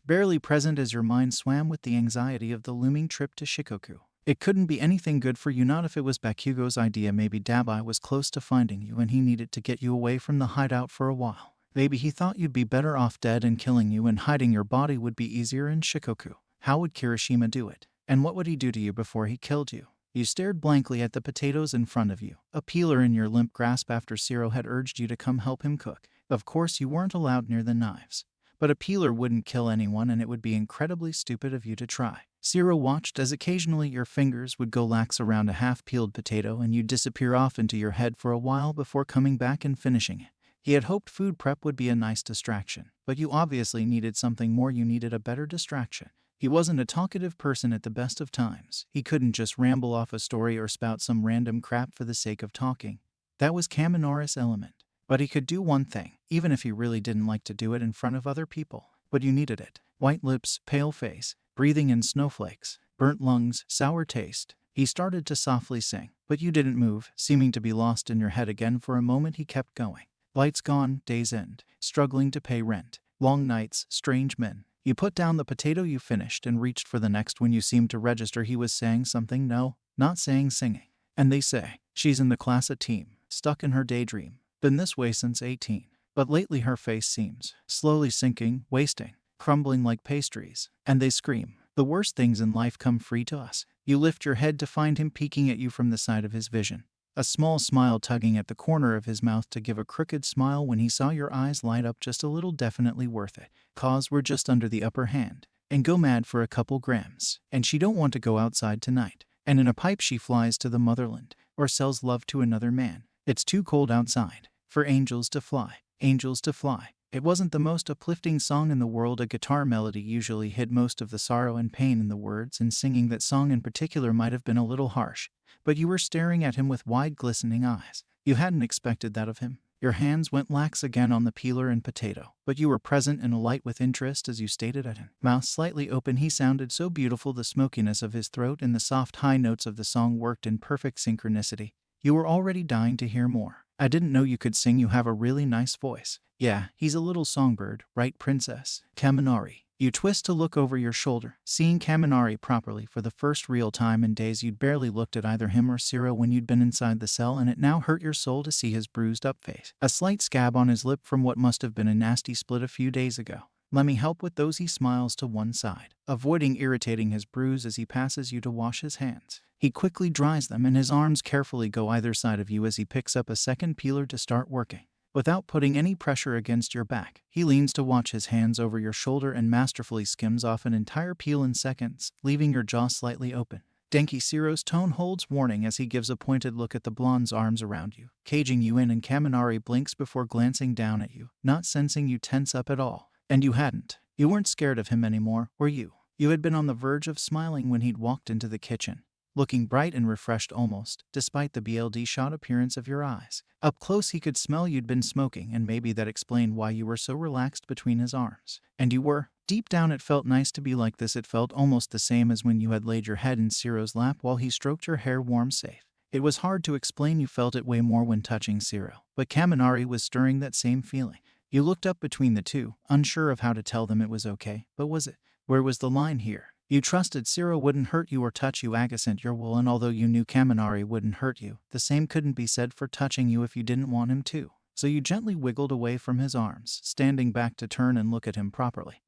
barely present as your mind swam with the anxiety of the looming trip to Shikoku. It couldn't be anything good for you, not if it was Bakugou's idea. Maybe Dabai was close to finding you and he needed to get you away from the hideout for a while. Maybe he thought you'd be better off dead and killing you, and hiding your body would be easier in Shikoku. How would Kirishima do it? And what would he do to you before he killed you? You stared blankly at the potatoes in front of you, a peeler in your limp grasp after Ciro had urged you to come help him cook. Of course, you weren't allowed near the knives. But a peeler wouldn't kill anyone, and it would be incredibly stupid of you to try. Ciro watched as occasionally your fingers would go lax around a half-peeled potato and you'd disappear off into your head for a while before coming back and finishing it. He had hoped food prep would be a nice distraction, but you obviously needed something more. You needed a better distraction. He wasn't a talkative person at the best of times. He couldn't just ramble off a story or spout some random crap for the sake of talking. That was Kaminari's element. But he could do one thing, even if he really didn't like to do it in front of other people. But you needed it. White lips, pale face, breathing in snowflakes, burnt lungs, sour taste. He started to softly sing, but you didn't move, seeming to be lost in your head again. For a moment he kept going. Lights gone, days end, struggling to pay rent, long nights, strange men. You put down the potato you finished and reached for the next when you seemed to register he was saying something. No, not saying, singing. And they say, she's in the class at team, stuck in her daydream. Been this way since 18. But lately her face seems slowly sinking, wasting, crumbling like pastries. And they scream, the worst things in life come free to us. You lift your head to find him peeking at you from the side of his vision. A small smile tugging at the corner of his mouth to give a crooked smile when he saw your eyes light up just a little. Definitely worth it. Cause we're just under the upper hand. And go mad for a couple grams. And she don't want to go outside tonight. And in a pipe she flies to the motherland. Or sells love to another man. It's too cold outside for angels to fly. Angels to fly. It wasn't the most uplifting song in the world. A guitar melody usually hid most of the sorrow and pain in the words, and singing that song in particular might have been a little harsh. But you were staring at him with wide glistening eyes. You hadn't expected that of him. Your hands went lax again on the peeler and potato, but you were present and alight with interest as you stared at him. Mouth slightly open, he sounded so beautiful. The smokiness of his throat and the soft high notes of the song worked in perfect synchronicity. You were already dying to hear more. I didn't know you could sing. You have a really nice voice. Yeah, he's a little songbird, right, Princess? Kaminari. You twist to look over your shoulder, seeing Kaminari properly for the first real time in days. You'd barely looked at either him or Ciro when you'd been inside the cell, and it now hurt your soul to see his bruised up face. A slight scab on his lip from what must have been a nasty split a few days ago. Let me help with those. He smiles to one side, avoiding irritating his bruise as he passes you to wash his hands. He quickly dries them and his arms carefully go either side of you as he picks up a second peeler to start working. Without putting any pressure against your back, he leans to watch his hands over your shoulder and masterfully skims off an entire peel in seconds, leaving your jaw slightly open. Denki. Ciro's tone holds warning as he gives a pointed look at the blonde's arms around you, caging you in, and Kaminari blinks before glancing down at you, not sensing you tense up at all. And you hadn't. You weren't scared of him anymore, were you? You had been on the verge of smiling when he'd walked into the kitchen, looking bright and refreshed almost, despite the BLD-shot appearance of your eyes. Up close he could smell you'd been smoking, and maybe that explained why you were so relaxed between his arms. And you were. Deep down it felt nice to be like this. It felt almost the same as when you had laid your head in Ciro's lap while he stroked your hair, warm, safe. It was hard to explain. You felt it way more when touching Ciro, but Kaminari was stirring that same feeling. You looked up between the two, unsure of how to tell them it was okay, but was it? Where was the line here? You trusted Ciro wouldn't hurt you or touch you, accent your wool, and although you knew Kaminari wouldn't hurt you, the same couldn't be said for touching you if you didn't want him to. So you gently wiggled away from his arms, standing back to turn and look at him properly,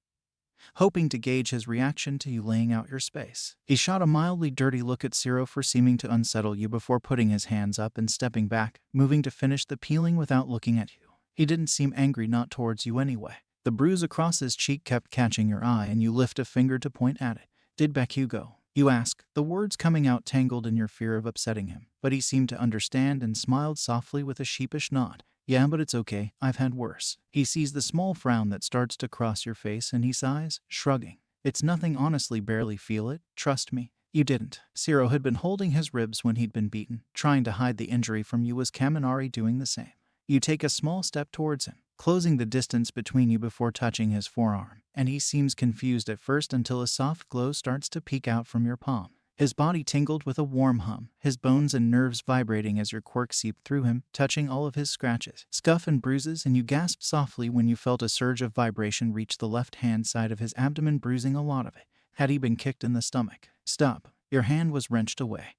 hoping to gauge his reaction to you laying out your space. He shot a mildly dirty look at Ciro for seeming to unsettle you before putting his hands up and stepping back, moving to finish the peeling without looking at you. He didn't seem angry, not towards you anyway. The bruise across his cheek kept catching your eye, and you lift a finger to point at it. Did bakugou? You ask, the words coming out tangled in your fear of upsetting him. But he seemed to understand and smiled softly with a sheepish nod. Yeah, but it's okay, I've had worse. He sees the small frown that starts to cross your face and he sighs, shrugging. It's nothing, honestly, barely feel it, trust me. You didn't. Ciro had been holding his ribs when he'd been beaten, trying to hide the injury from you. Was Kaminari doing the same? You take a small step towards him, closing the distance between you before touching his forearm, and he seems confused at first until a soft glow starts to peek out from your palm. His body tingled with a warm hum, his bones and nerves vibrating as your quirk seeped through him, touching all of his scratches, scuff and bruises, and you gasped softly when you felt a surge of vibration reach the left-hand side of his abdomen, bruising a lot of it. Had he been kicked in the stomach? Stop. Your hand was wrenched away,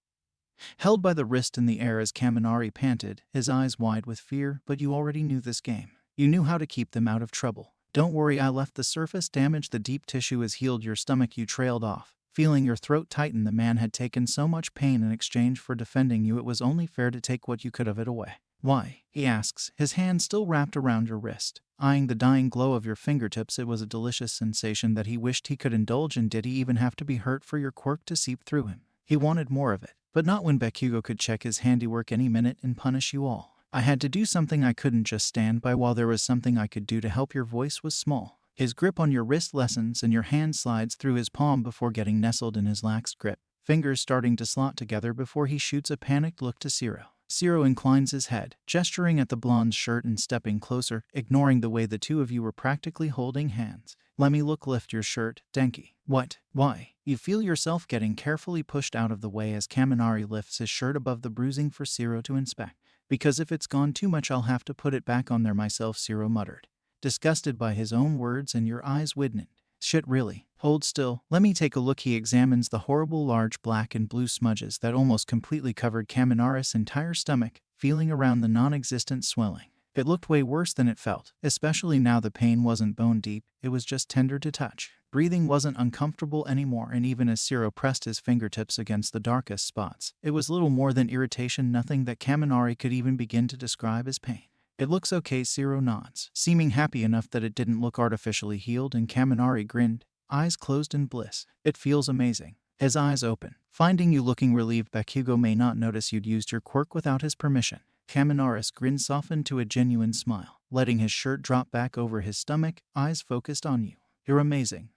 held by the wrist in the air as Kaminari panted, his eyes wide with fear. But you already knew this game. You knew how to keep them out of trouble. Don't worry, I left the surface damage. The deep tissue has healed. Your stomach. You trailed off, Feeling your throat tighten, the man had taken so much pain in exchange for defending you, it was only fair to take what you could of it away. Why? He asks, his hand still wrapped around your wrist. Eyeing the dying glow of your fingertips, it was a delicious sensation that he wished he could indulge in. Did he even have to be hurt for your quirk to seep through him? He wanted more of it, but not when Bakugou could check his handiwork any minute and punish you all. I had to do something. I couldn't just stand by while there was something I could do to help. Your voice was small. His grip on your wrist lessens and your hand slides through his palm before getting nestled in his lax grip, fingers starting to slot together before he shoots a panicked look to Zero. Zero inclines his head, gesturing at the blonde's shirt and stepping closer, ignoring the way the two of you were practically holding hands. Let me look. Lift your shirt, Denki. What? Why? You feel yourself getting carefully pushed out of the way as Kaminari lifts his shirt above the bruising for Zero to inspect. Because if it's gone too much, I'll have to put it back on there myself, Zero muttered, disgusted by his own words, and your eyes widened. Shit, really? Hold still. Let me take a look. He examines the horrible large black and blue smudges that almost completely covered Kaminari's entire stomach, feeling around the non-existent swelling. It looked way worse than it felt, especially now. The pain wasn't bone deep, it was just tender to touch. Breathing wasn't uncomfortable anymore, and even as Zero pressed his fingertips against the darkest spots, it was little more than irritation, nothing that Kaminari could even begin to describe as pain. It looks okay, Zero nods, seeming happy enough that it didn't look artificially healed, and Kaminari grinned, eyes closed in bliss. It feels amazing. His eyes open, finding you looking relieved. Bakugou may not notice you'd used your quirk without his permission. Kaminari's grin softened to a genuine smile, letting his shirt drop back over his stomach, eyes focused on you. You're amazing.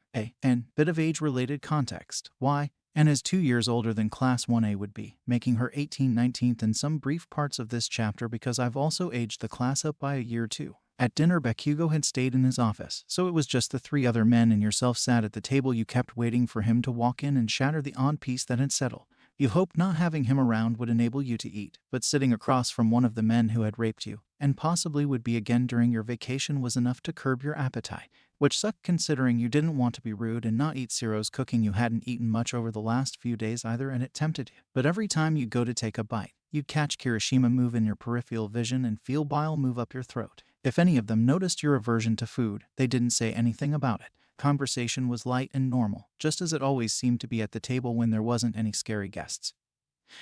Bit of age-related context. Why? Anne is 2 years older than Class 1A would be, making her 19th in some brief parts of this chapter because I've also aged the class up by a year too. At dinner, Bakugou had stayed in his office, so it was just the 3 other men and yourself sat at the table. You kept waiting for him to walk in and shatter the odd peace that had settled. You hoped not having him around would enable you to eat, but sitting across from one of the men who had raped you, and possibly would be again during your vacation, was enough to curb your appetite, which sucked considering you didn't want to be rude and not eat Zero's cooking. You hadn't eaten much over the last few days either, and it tempted you. But every time you go to take a bite, you'd catch Kirishima move in your peripheral vision and feel bile move up your throat. If any of them noticed your aversion to food, they didn't say anything about it. Conversation was light and normal, just as it always seemed to be at the table when there wasn't any scary guests.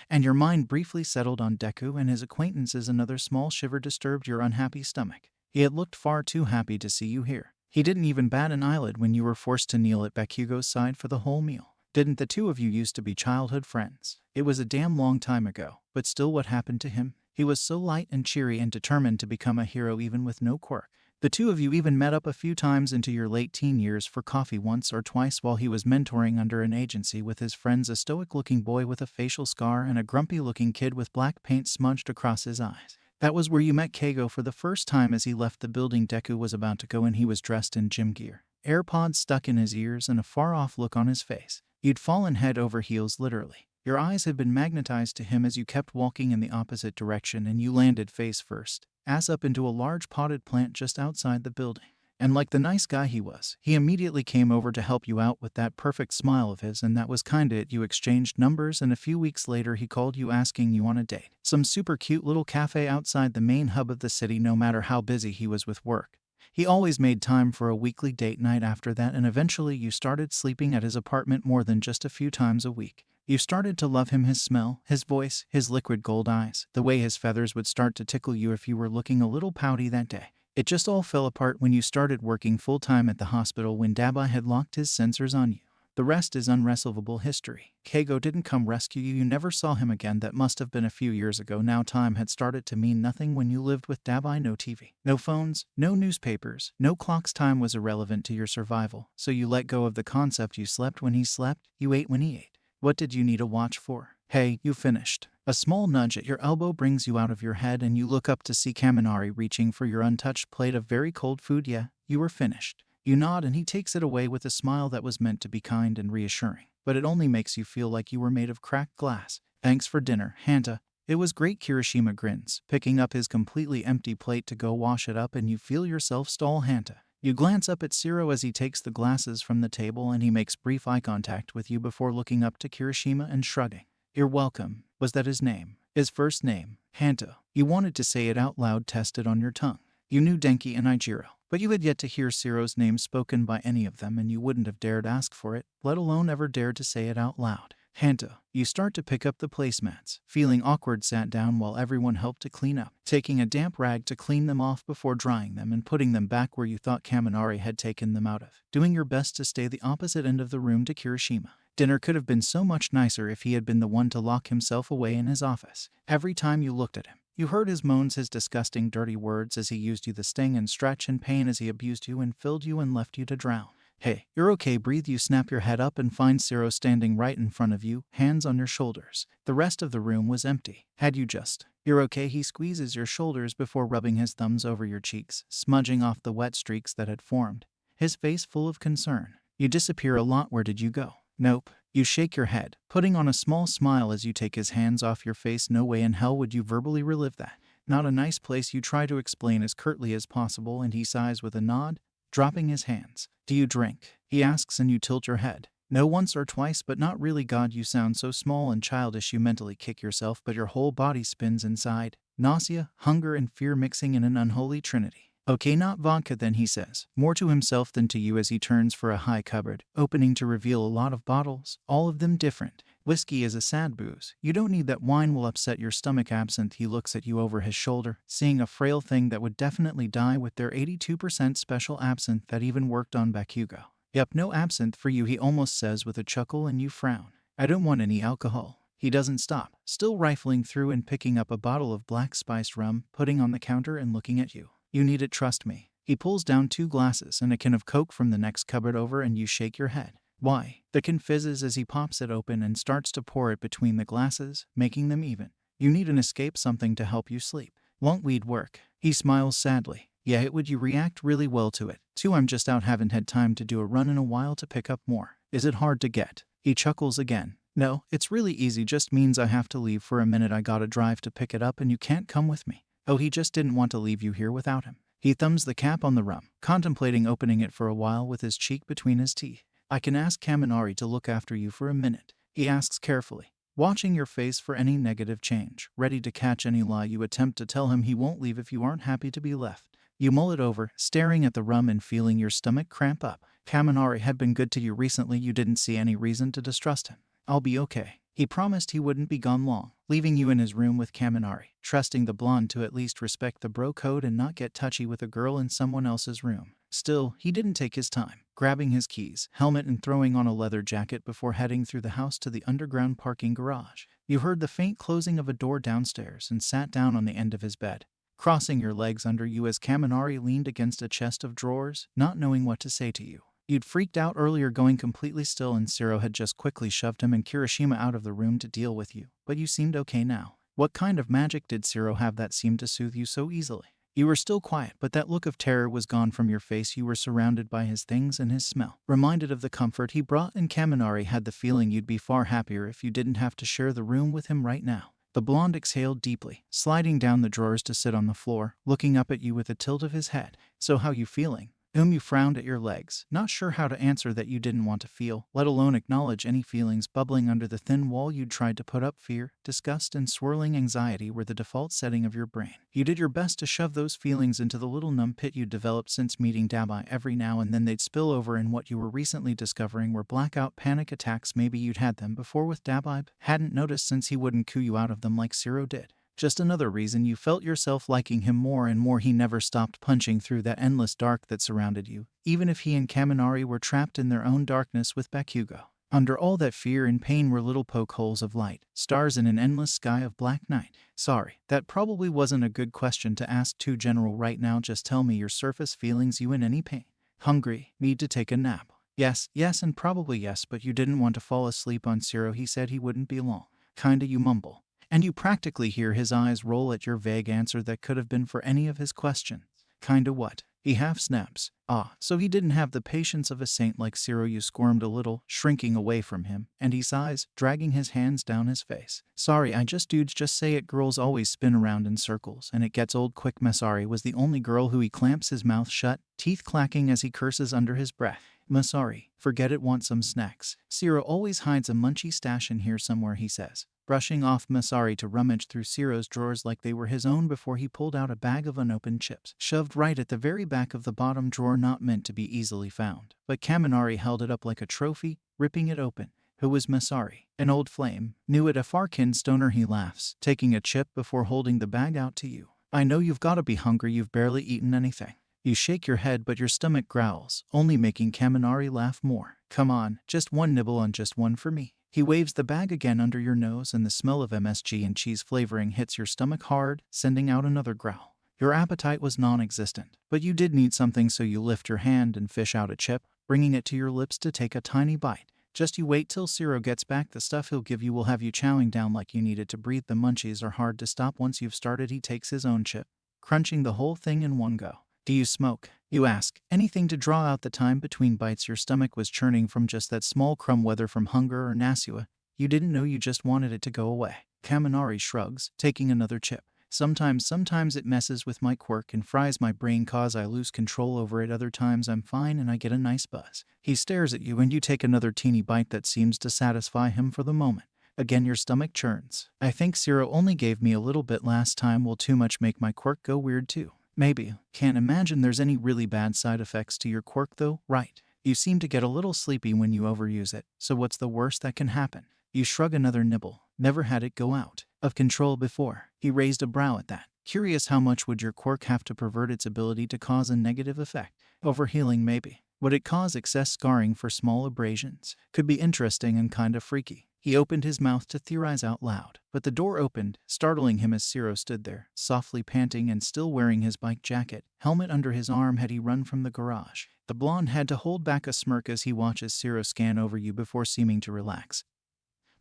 And your mind briefly settled on Deku and his acquaintances. Another small shiver disturbed your unhappy stomach. He had looked far too happy to see you here. He didn't even bat an eyelid when you were forced to kneel at Bakugou's side for the whole meal. Didn't the two of you used to be childhood friends? It was a damn long time ago, but still, what happened to him? He was so light and cheery and determined to become a hero even with no quirk. The two of you even met up a few times into your late teen years for coffee once or twice while he was mentoring under an agency with his friends, a stoic-looking boy with a facial scar and a grumpy-looking kid with black paint smudged across his eyes. That was where you met Keigo for the first time as he left the building. Deku was about to go in. He was dressed in gym gear, AirPods stuck in his ears, and a far-off look on his face. You'd fallen head over heels, literally. Your eyes had been magnetized to him as you kept walking in the opposite direction, and you landed face first, ass up, into a large potted plant just outside the building. And like the nice guy he was, he immediately came over to help you out with that perfect smile of his, and that was kinda it. You exchanged numbers, and a few weeks later he called you asking you on a date. Some super cute little cafe outside the main hub of the city. No matter how busy he was with work, he always made time for a weekly date night after that, and eventually you started sleeping at his apartment more than just a few times a week. You started to love him, his smell, his voice, his liquid gold eyes, the way his feathers would start to tickle you if you were looking a little pouty that day. It just all fell apart when you started working full-time at the hospital when Dabai had locked his sensors on you. The rest is unresolvable history. Keigo didn't come rescue you. You never saw him again. That must have been a few years ago now. Time had started to mean nothing when you lived with Dabai. No TV, no phones, no newspapers, no clocks. Time was irrelevant to your survival, so you let go of the concept. You slept when he slept, you ate when he ate. What did you need a watch for? Hey, you finished. A small nudge at your elbow brings you out of your head, and you look up to see Kaminari reaching for your untouched plate of very cold food. Yeah, you were finished. You nod, and he takes it away with a smile that was meant to be kind and reassuring, but it only makes you feel like you were made of cracked glass. Thanks for dinner, Hanta. It was great. Kirishima grins, picking up his completely empty plate to go wash it up, and you feel yourself stall. Hanta. You glance up at Zero as he takes the glasses from the table, and he makes brief eye contact with you before looking up to Kirishima and shrugging. You're welcome. Was that his name? His first name? Hanta. You wanted to say it out loud, tested on your tongue. You knew Denki and Ijiro, But you had yet to hear Ciro's name spoken by any of them, and you wouldn't have dared ask for it, let alone ever dared to say it out loud. Hanto, you start to pick up the placemats. Feeling awkward, sat down while everyone helped to clean up, taking a damp rag to clean them off before drying them and putting them back where you thought Kaminari had taken them out of, doing your best to stay the opposite end of the room to Kirishima. Dinner could have been so much nicer if he had been the one to lock himself away in his office. Every time you looked at him, you heard his moans, his disgusting dirty words as he used you, the sting and stretch and pain as he abused you and filled you and left you to drown. Hey, you're okay, breathe. You snap your head up and find Ciro standing right in front of you, hands on your shoulders. The rest of the room was empty. Had you just... You're okay, he squeezes your shoulders before rubbing his thumbs over your cheeks, smudging off the wet streaks that had formed, his face full of concern. You disappear a lot, where did you go? Nope. You shake your head, putting on a small smile as you take his hands off your face. No way in hell would you verbally relive that. Not a nice place, you try to explain as curtly as possible, and he sighs with a nod, dropping his hands. Do you drink? He asks, and you tilt your head. No, once or twice, but not really. God, you sound so small and childish. You mentally kick yourself, but your whole body spins inside. Nausea, hunger, and fear mixing in an unholy trinity. Okay, not vodka then, he says, more to himself than to you as he turns for a high cupboard, opening to reveal a lot of bottles, all of them different. Whiskey is a sad booze. You don't need that, wine will upset your stomach. Absinthe, he looks at you over his shoulder, seeing a frail thing that would definitely die with their 82% special absinthe that even worked on bakugou. Yep, no absinthe for you, he almost says with a chuckle, and you frown. I don't want any alcohol. He doesn't stop, still rifling through and picking up a bottle of black spiced rum, putting on the counter and looking at you. You need it, trust me. He pulls down 2 glasses and a can of Coke from the next cupboard over, and you shake your head. Why? The can fizzes as he pops it open and starts to pour it between the glasses, making them even. You need an escape, something to help you sleep. Won't weed work? He smiles sadly. Yeah, it would. You react really well to it. Too, I'm just out, haven't had time to do a run in a while to pick up more. Is it hard to get? He chuckles again. No, it's really easy, just means I have to leave for a minute. I gotta drive to pick it up and you can't come with me. Oh, he just didn't want to leave you here without him. He thumbs the cap on the rum, contemplating opening it for a while with his cheek between his teeth. I can ask Kaminari to look after you for a minute, he asks carefully, watching your face for any negative change, ready to catch any lie you attempt to tell him. He won't leave if you aren't happy to be left. You mull it over, staring at the rum and feeling your stomach cramp up. Kaminari had been good to you recently. You didn't see any reason to distrust him. I'll be okay. He promised he wouldn't be gone long, leaving you in his room with Kaminari, trusting the blonde to at least respect the bro code and not get touchy with a girl in someone else's room. Still, he didn't take his time, grabbing his keys, helmet, and throwing on a leather jacket before heading through the house to the underground parking garage. You heard the faint closing of a door downstairs and sat down on the end of his bed, crossing your legs under you as Kaminari leaned against a chest of drawers, not knowing what to say to you. You'd freaked out earlier, going completely still, and Ciro had just quickly shoved him and Kirishima out of the room to deal with you, but you seemed okay now. What kind of magic did Ciro have that seemed to soothe you so easily? You were still quiet, but that look of terror was gone from your face. You were surrounded by his things and his smell, reminded of the comfort he brought, and Kaminari had the feeling you'd be far happier if you didn't have to share the room with him right now. The blonde exhaled deeply, sliding down the drawers to sit on the floor, looking up at you with a tilt of his head. So how you feeling? You frowned at your legs, not sure how to answer that you didn't want to feel, let alone acknowledge any feelings bubbling under the thin wall you'd tried to put up. Fear, disgust, and swirling anxiety were the default setting of your brain. You did your best to shove those feelings into the little numb pit you'd developed since meeting Dabai. Every now and then they'd spill over, and what you were recently discovering were blackout panic attacks. Maybe you'd had them before with Dabai, hadn't noticed since he wouldn't coo you out of them like Ciro did. Just another reason you felt yourself liking him more and more. He never stopped punching through that endless dark that surrounded you, even if he and Kaminari were trapped in their own darkness with bakugou. Under all that fear and pain were little poke holes of light, stars in an endless sky of black night. Sorry, that probably wasn't a good question to ask too general right now. Just tell me your surface feelings. You in any pain? Hungry? Need to take a nap? Yes, and probably yes, but you didn't want to fall asleep on Ciro. He said he wouldn't be long. Kinda, you mumble. And you practically hear his eyes roll at your vague answer that could have been for any of his questions. Kinda what? He half snaps. So he didn't have the patience of a saint like Ciro. You squirmed a little, shrinking away from him, and he sighs, dragging his hands down his face. Sorry, dudes just say it. Girls always spin around in circles, and it gets old quick. Masari was the only girl who. He clamps his mouth shut, teeth clacking as he curses under his breath. Masari, forget it, want some snacks. Ciro always hides a munchy stash in here somewhere, he says. brushing off Masari to rummage through Ciro's drawers like they were his own before he pulled out a bag of unopened chips, shoved right at the very back of the bottom drawer, not meant to be easily found. But Kaminari held it up like a trophy, ripping it open. Who was Masari? An old flame. Knew it, a Farkin stoner, he laughs, taking a chip before holding the bag out to you. I know you've gotta be hungry, you've barely eaten anything. You shake your head, but your stomach growls, only making Kaminari laugh more. Come on, just one nibble on just one for me. He waves the bag again under your nose, and the smell of MSG and cheese flavoring hits your stomach hard, sending out another growl. Your appetite was non-existent, but you did need something, so you lift your hand and fish out a chip, bringing it to your lips to take a tiny bite. Just you wait till Ciro gets back. The stuff he'll give you will have you chowing down like you needed to breathe. The munchies are hard to stop once you've started. He takes his own chip, crunching the whole thing in one go. Do you smoke? You ask. Anything to draw out the time between bites. Your stomach was churning from just that small crumb, whether from hunger or nausea. You didn't know, you just wanted it to go away. Kaminari shrugs, taking another chip. Sometimes it messes with my quirk and fries my brain cause I lose control over it. Other times I'm fine and I get a nice buzz. He stares at you and you take another teeny bite that seems to satisfy him for the moment. Again your stomach churns. I think Ciro only gave me a little bit last time. Will too much make my quirk go weird too? Maybe. Can't imagine there's any really bad side effects to your quirk though, right? You seem to get a little sleepy when you overuse it, so what's the worst that can happen? You shrug another nibble. Never had it go out of control before. He raised a brow at that. Curious, how much would your quirk have to pervert its ability to cause a negative effect? Overhealing maybe. Would it cause excess scarring for small abrasions? Could be interesting and kind of freaky. He opened his mouth to theorize out loud, but the door opened, startling him as Ciro stood there, softly panting and still wearing his bike jacket, helmet under his arm. Had he run from the garage? The blonde had to hold back a smirk as he watches Ciro scan over you before seeming to relax,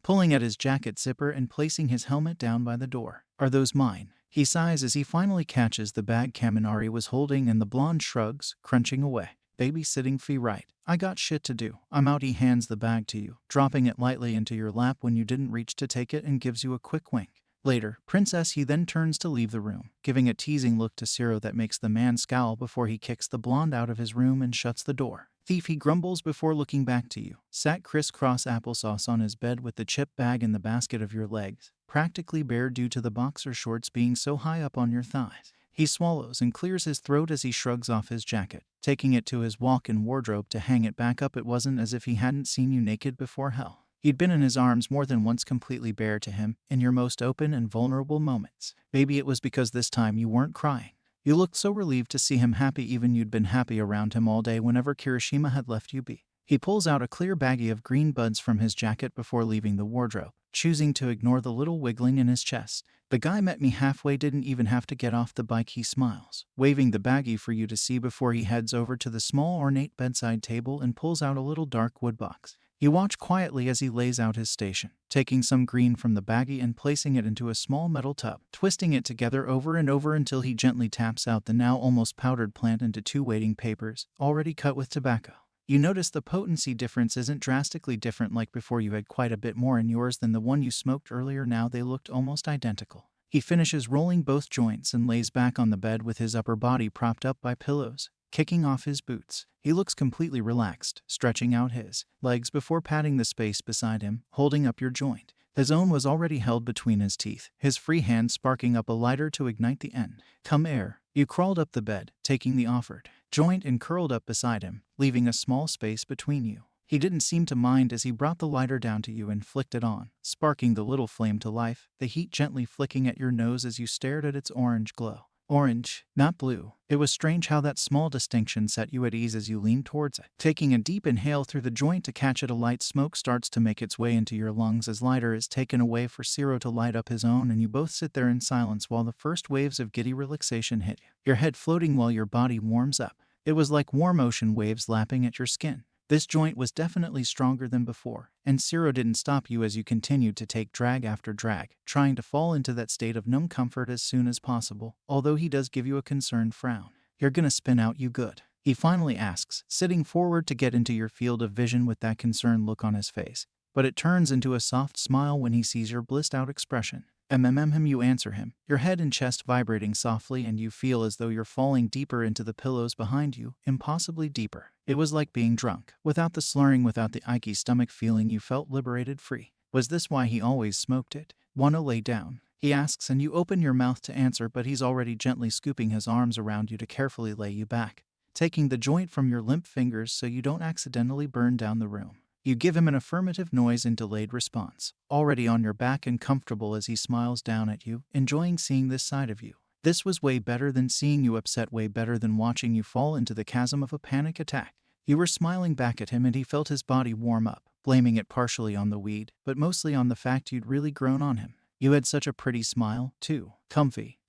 pulling at his jacket zipper and placing his helmet down by the door. Are those mine? He sighs as he finally catches the bag Kaminari was holding, and the blonde shrugs, crunching away. Babysitting fee, right? I got shit to do. I'm out. He hands the bag to you, dropping it lightly into your lap when you didn't reach to take it, and gives you a quick wink. Later, princess. He then turns to leave the room, giving a teasing look to Ciro that makes the man scowl before he kicks the blonde out of his room and shuts the door. Thief, he grumbles before looking back to you, sat crisscross applesauce on his bed with the chip bag in the basket of your legs, practically bare due to the boxer shorts being so high up on your thighs. He swallows and clears his throat as he shrugs off his jacket, taking it to his walk-in wardrobe to hang it back up. It wasn't as if he hadn't seen you naked before. Hell, you'd been in his arms more than once, completely bare to him, in your most open and vulnerable moments. Maybe it was because this time you weren't crying. You looked so relieved to see him happy, even you'd been happy around him all day whenever Kirishima had left you be. He pulls out a clear baggie of green buds from his jacket before leaving the wardrobe, choosing to ignore the little wiggling in his chest. The guy met me halfway, didn't even have to get off the bike. He smiles, waving the baggie for you to see before he heads over to the small ornate bedside table and pulls out a little dark wood box. You watch quietly as he lays out his station, taking some green from the baggie and placing it into a small metal tub, twisting it together over and over until he gently taps out the now almost powdered plant into 2 waiting papers, already cut with tobacco. You notice the potency difference isn't drastically different like before. You had quite a bit more in yours than the one you smoked earlier. Now they looked almost identical. He finishes rolling both joints and lays back on the bed with his upper body propped up by pillows, kicking off his boots. He looks completely relaxed, stretching out his legs before patting the space beside him, holding up your joint. His own was already held between his teeth, his free hand sparking up a lighter to ignite the end. Come air. You crawled up the bed, taking the offered joint and curled up beside him, leaving a small space between you. He didn't seem to mind as he brought the lighter down to you and flicked it on, sparking the little flame to life, the heat gently flicking at your nose as you stared at its orange glow. Orange, not blue. It was strange how that small distinction set you at ease as you leaned towards it. Taking a deep inhale through the joint to catch it, a light smoke starts to make its way into your lungs as lighter is taken away for Ciro to light up his own, and you both sit there in silence while the first waves of giddy relaxation hit you, your head floating while your body warms up. It was like warm ocean waves lapping at your skin. This joint was definitely stronger than before, and Ciro didn't stop you as you continued to take drag after drag, trying to fall into that state of numb comfort as soon as possible, although he does give you a concerned frown. You're gonna spin out, you good? He finally asks, sitting forward to get into your field of vision with that concerned look on his face, but it turns into a soft smile when he sees your blissed out expression. Him, you answer him, your head and chest vibrating softly, and you feel as though you're falling deeper into the pillows behind you, impossibly deeper. It was like being drunk. Without the slurring, without the icky stomach feeling, you felt liberated, free. Was this why he always smoked it? Wanna lay down? He asks and you open your mouth to answer, but he's already gently scooping his arms around you to carefully lay you back, taking the joint from your limp fingers so you don't accidentally burn down the room. You give him an affirmative noise in delayed response, already on your back and comfortable as he smiles down at you, enjoying seeing this side of you. This was way better than seeing you upset, way better than watching you fall into the chasm of a panic attack. You were smiling back at him and he felt his body warm up, blaming it partially on the weed, but mostly on the fact you'd really grown on him. You had such a pretty smile, too. Comfy.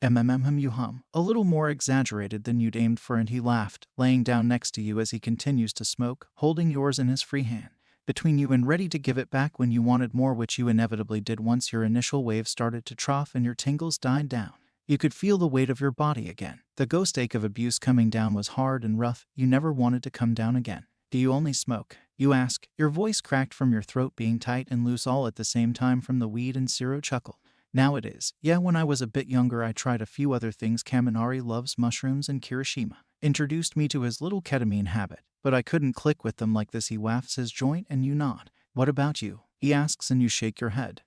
You hum. A little more exaggerated than you'd aimed for, and he laughed, laying down next to you as he continues to smoke, holding yours in his free hand. Between you and ready to give it back when you wanted more, which you inevitably did once your initial wave started to trough and your tingles died down. You could feel the weight of your body again. The ghost ache of abuse coming down was hard and rough. You never wanted to come down again. Do you only smoke? You ask, your voice cracked from your throat being tight and loose all at the same time from the weed and Ciro chuckle. Now it is. Yeah, when I was a bit younger I tried a few other things. Kaminari loves mushrooms and Kirishima introduced me to his little ketamine habit, but I couldn't click with them like this. He wafts his joint and you nod. What about you? He asks and you shake your head.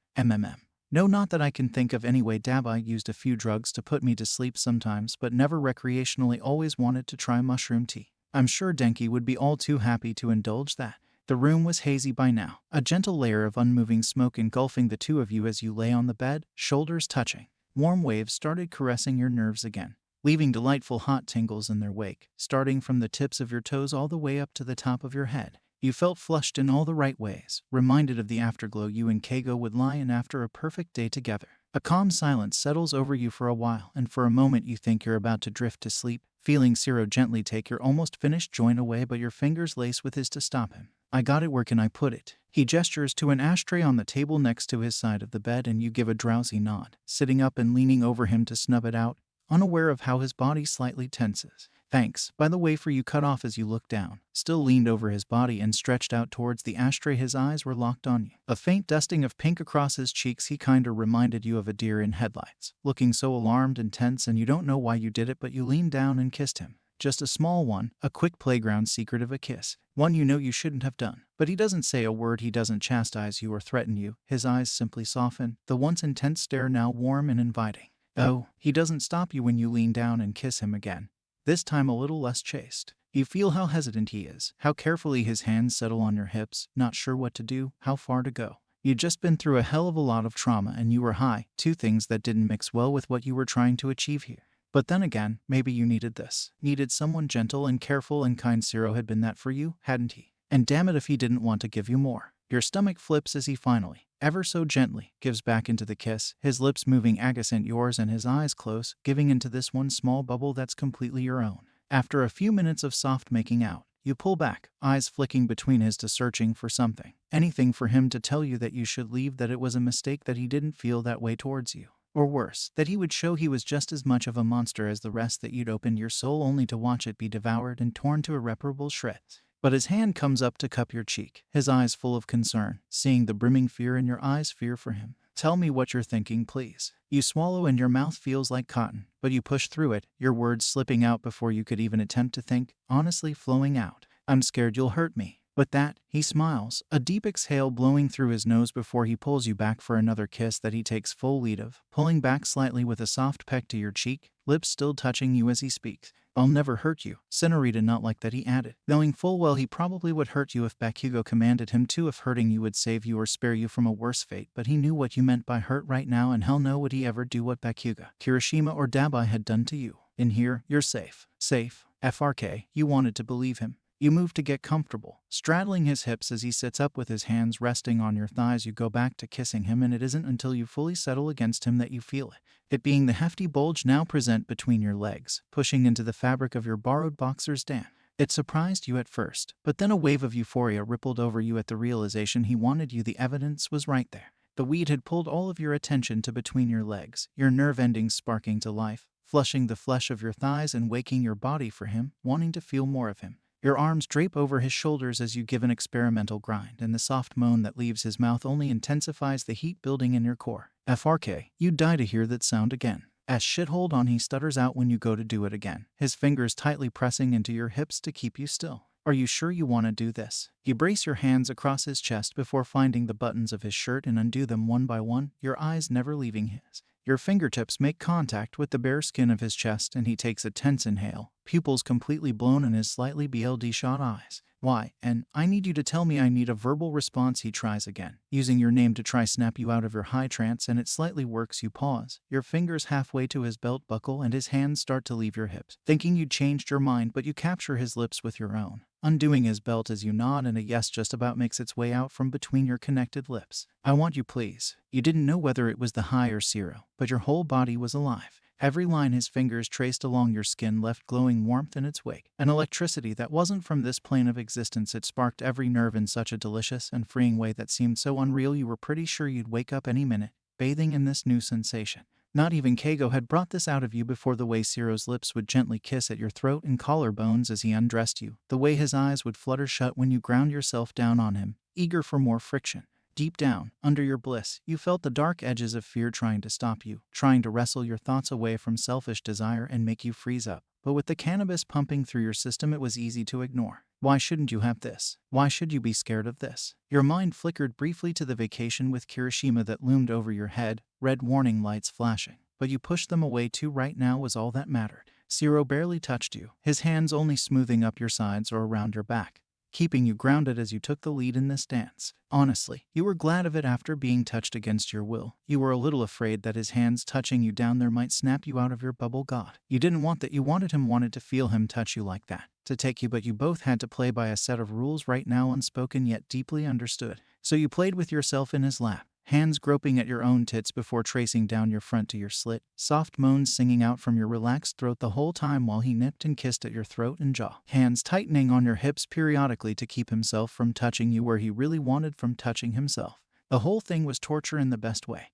No, not that I can think of anyway. Dab, I used a few drugs to put me to sleep sometimes, but never recreationally. Always wanted to try mushroom tea. I'm sure Denki would be all too happy to indulge that. The room was hazy by now, a gentle layer of unmoving smoke engulfing the two of you as you lay on the bed, shoulders touching. Warm waves started caressing your nerves again, leaving delightful hot tingles in their wake, starting from the tips of your toes all the way up to the top of your head. You felt flushed in all the right ways, reminded of the afterglow you and Keigo would lie in after a perfect day together. A calm silence settles over you for a while, and for a moment you think you're about to drift to sleep, feeling Ciro gently take your almost finished joint away, but your fingers lace with his to stop him. I got it, where can I put it? He gestures to an ashtray on the table next to his side of the bed and you give a drowsy nod, sitting up and leaning over him to snub it out, unaware of how his body slightly tenses. Thanks, by the way, for you cut off as you looked down, still leaned over his body and stretched out towards the ashtray. His eyes were locked on you. A faint dusting of pink across his cheeks. He kinda reminded you of a deer in headlights, looking so alarmed and tense, and you don't know why you did it, but you leaned down and kissed him. Just a small one, a quick playground secret of a kiss. One you know you shouldn't have done. But he doesn't say a word, he doesn't chastise you or threaten you. His eyes simply soften, the once intense stare now warm and inviting. Oh, he doesn't stop you when you lean down and kiss him again. This time a little less chaste. You feel how hesitant he is, how carefully his hands settle on your hips, not sure what to do, how far to go. You'd just been through a hell of a lot of trauma and you were high, two things that didn't mix well with what you were trying to achieve here. But then again, maybe you needed this. Needed someone gentle and careful and kind. Ciro had been that for you, hadn't he? And damn it if he didn't want to give you more. Your stomach flips as he finally, ever so gently, gives back into the kiss, his lips moving against yours and his eyes close, giving into this one small bubble that's completely your own. After a few minutes of soft making out, you pull back, eyes flicking between his to searching for something. Anything for him to tell you that you should leave, that it was a mistake, that he didn't feel that way towards you. Or worse, that he would show he was just as much of a monster as the rest, that you'd opened your soul only to watch it be devoured and torn to irreparable shreds. But his hand comes up to cup your cheek, his eyes full of concern, seeing the brimming fear in your eyes, fear for him. Tell me what you're thinking, please. You swallow and your mouth feels like cotton, but you push through it, your words slipping out before you could even attempt to think, honestly flowing out. I'm scared you'll hurt me. But that, he smiles, a deep exhale blowing through his nose before he pulls you back for another kiss that he takes full lead of, pulling back slightly with a soft peck to your cheek, lips still touching you as he speaks. I'll never hurt you, Senorita, not like that, he added, knowing full well he probably would hurt you if Bakugou commanded him to, if hurting you would save you or spare you from a worse fate, but he knew what you meant by hurt right now, and hell no would he ever do what Bakugou, Kirishima or Dabai had done to you. In here, you're safe. Safe. FRK, you wanted to believe him. You move to get comfortable, straddling his hips as he sits up with his hands resting on your thighs. You go back to kissing him, and it isn't until you fully settle against him that you feel it. It being the hefty bulge now present between your legs, pushing into the fabric of your borrowed boxers. Damn. It surprised you at first, but then a wave of euphoria rippled over you at the realization he wanted you. The evidence was right there. The weed had pulled all of your attention to between your legs, your nerve endings sparking to life, flushing the flesh of your thighs and waking your body for him, wanting to feel more of him. Your arms drape over his shoulders as you give an experimental grind, and the soft moan that leaves his mouth only intensifies the heat building in your core. FRK, you die to hear that sound again. As shit, hold on, he stutters out when you go to do it again, his fingers tightly pressing into your hips to keep you still. Are you sure you want to do this? You brace your hands across his chest before finding the buttons of his shirt and undo them one by one, your eyes never leaving his. Your fingertips make contact with the bare skin of his chest and he takes a tense inhale, pupils completely blown in his slightly BLD-shot eyes. Why? And I need you to tell me. I need a verbal response. He tries again, using your name to try snap you out of your high trance, and it slightly works. You pause, your fingers halfway to his belt buckle and his hands start to leave your hips. Thinking you'd changed your mind, but you capture his lips with your own, undoing his belt as you nod, and a yes just about makes its way out from between your connected lips. I want you, please. You didn't know whether it was the high or zero, but your whole body was alive. Every line his fingers traced along your skin left glowing warmth in its wake. An electricity that wasn't from this plane of existence. It sparked every nerve in such a delicious and freeing way that seemed so unreal you were pretty sure you'd wake up any minute, bathing in this new sensation. Not even Kago had brought this out of you before. The way Ciro's lips would gently kiss at your throat and collarbones as he undressed you. The way his eyes would flutter shut when you ground yourself down on him, eager for more friction. Deep down, under your bliss, you felt the dark edges of fear trying to stop you, trying to wrestle your thoughts away from selfish desire and make you freeze up. But with the cannabis pumping through your system, it was easy to ignore. Why shouldn't you have this? Why should you be scared of this? Your mind flickered briefly to the vacation with Kirishima that loomed over your head, red warning lights flashing. But you pushed them away too. Right now was all that mattered. Ciro barely touched you, his hands only smoothing up your sides or around your back, keeping you grounded as you took the lead in this dance. Honestly, you were glad of it after being touched against your will. You were a little afraid that his hands touching you down there might snap you out of your bubble. God, you didn't want that. You wanted to feel him touch you like that, to take you, but you both had to play by a set of rules right now, unspoken yet deeply understood. So you played with yourself in his lap, hands groping at your own tits before tracing down your front to your slit, soft moans singing out from your relaxed throat the whole time while he nipped and kissed at your throat and jaw, hands tightening on your hips periodically to keep himself from touching you where he really wanted from touching himself. The whole thing was torture in the best way.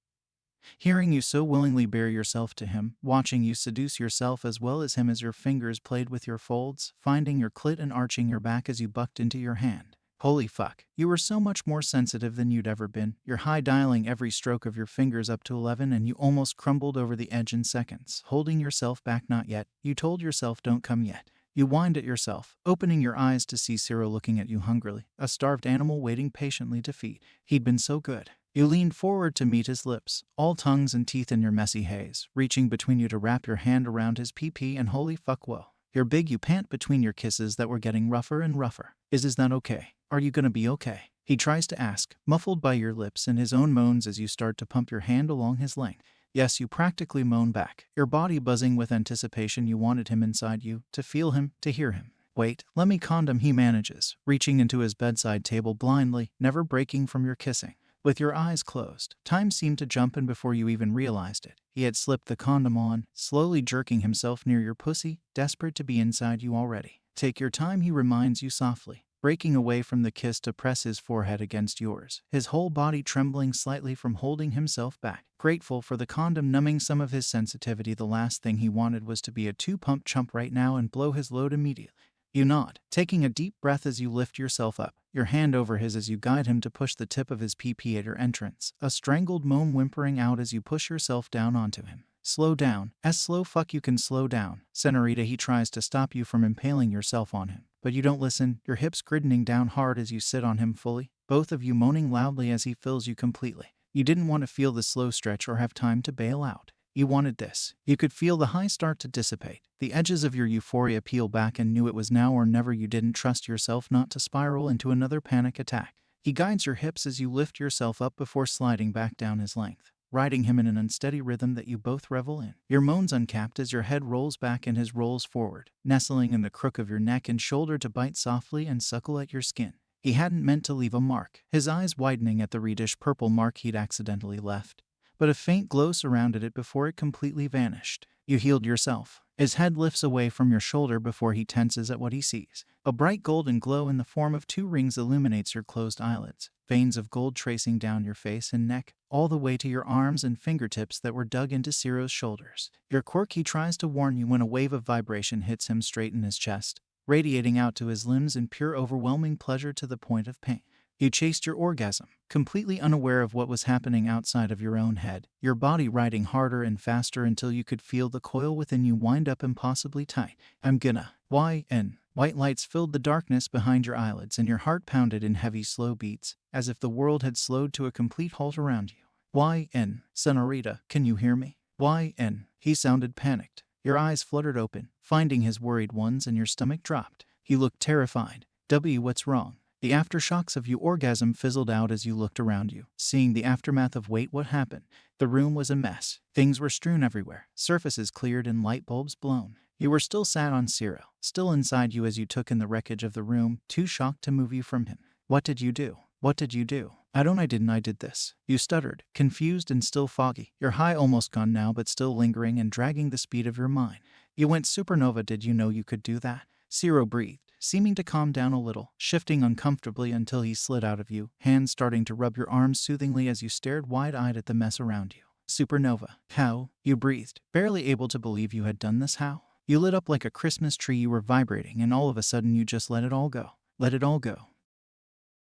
Hearing you so willingly bare yourself to him, watching you seduce yourself as well as him as your fingers played with your folds, finding your clit and arching your back as you bucked into your hand. Holy fuck, you were so much more sensitive than you'd ever been, your high dialing every stroke of your fingers up to 11, and you almost crumbled over the edge in seconds, holding yourself back. Not yet, you told yourself. Don't come yet. You whined at yourself, opening your eyes to see Ciro looking at you hungrily, a starved animal waiting patiently to feed. He'd been so good. You leaned forward to meet his lips, all tongues and teeth in your messy haze, reaching between you to wrap your hand around his pee-pee, and holy fuck, whoa. You're big. You pant between your kisses that were getting rougher and rougher. Is that okay? Are you gonna be okay? He tries to ask, muffled by your lips and his own moans as you start to pump your hand along his length. Yes, you practically moan back, your body buzzing with anticipation. You wanted him inside you, to feel him, to hear him. Wait, let me condom, he manages, reaching into his bedside table blindly, never breaking from your kissing. With your eyes closed, time seemed to jump, and before you even realized it, he had slipped the condom on, slowly jerking himself near your pussy, desperate to be inside you already. Take your time, he reminds you softly, breaking away from the kiss to press his forehead against yours, his whole body trembling slightly from holding himself back. Grateful for the condom numbing some of his sensitivity, the last thing he wanted was to be a two-pump chump right now and blow his load immediately. You nod, taking a deep breath as you lift yourself up, your hand over his as you guide him to push the tip of his pee-pee at your entrance, a strangled moan whimpering out as you push yourself down onto him. Slow down, as slow fuck you can slow down, Senorita. He tries to stop you from impaling yourself on him, but you don't listen, your hips griddening down hard as you sit on him fully, both of you moaning loudly as he fills you completely. You didn't want to feel the slow stretch or have time to bail out. You wanted this. You could feel the high start to dissipate, the edges of your euphoria peel back, and knew it was now or never. You didn't trust yourself not to spiral into another panic attack. He guides your hips as you lift yourself up before sliding back down his length, riding him in an unsteady rhythm that you both revel in. Your moans uncapped as your head rolls back and his rolls forward, nestling in the crook of your neck and shoulder to bite softly and suckle at your skin. He hadn't meant to leave a mark, his eyes widening at the reddish purple mark he'd accidentally left, but a faint glow surrounded it before it completely vanished. You healed yourself. His head lifts away from your shoulder before he tenses at what he sees. A bright golden glow in the form of 2 rings illuminates your closed eyelids, veins of gold tracing down your face and neck, all the way to your arms and fingertips that were dug into Ciro's shoulders. Your quirk, he tries to warn you when a wave of vibration hits him straight in his chest, radiating out to his limbs in pure overwhelming pleasure to the point of pain. You chased your orgasm, completely unaware of what was happening outside of your own head, your body riding harder and faster until you could feel the coil within you wind up impossibly tight. I'm gonna. Why? And White lights filled the darkness behind your eyelids and your heart pounded in heavy slow beats, as if the world had slowed to a complete halt around you. Why in, Senorita, can you hear me? Why in? He sounded panicked. Your eyes fluttered open, finding his worried ones, and your stomach dropped. He looked terrified. What's wrong? The aftershocks of your orgasm fizzled out as you looked around you, seeing the aftermath of wait, what happened? The room was a mess. Things were strewn everywhere, surfaces cleared and light bulbs blown. You were still sat on Ciro, still inside you as you took in the wreckage of the room, too shocked to move you from him. What did you do? What did you do? I did this. You stuttered, confused and still foggy, your high almost gone now but still lingering and dragging the speed of your mind. You went supernova. Did you know you could do that? Ciro breathed, seeming to calm down a little, shifting uncomfortably until he slid out of you, hands starting to rub your arms soothingly as you stared wide-eyed at the mess around you. Supernova. How? You breathed, barely able to believe you had done this. How? You lit up like a Christmas tree. You were vibrating and all of a sudden you just let it all go. Let it all go.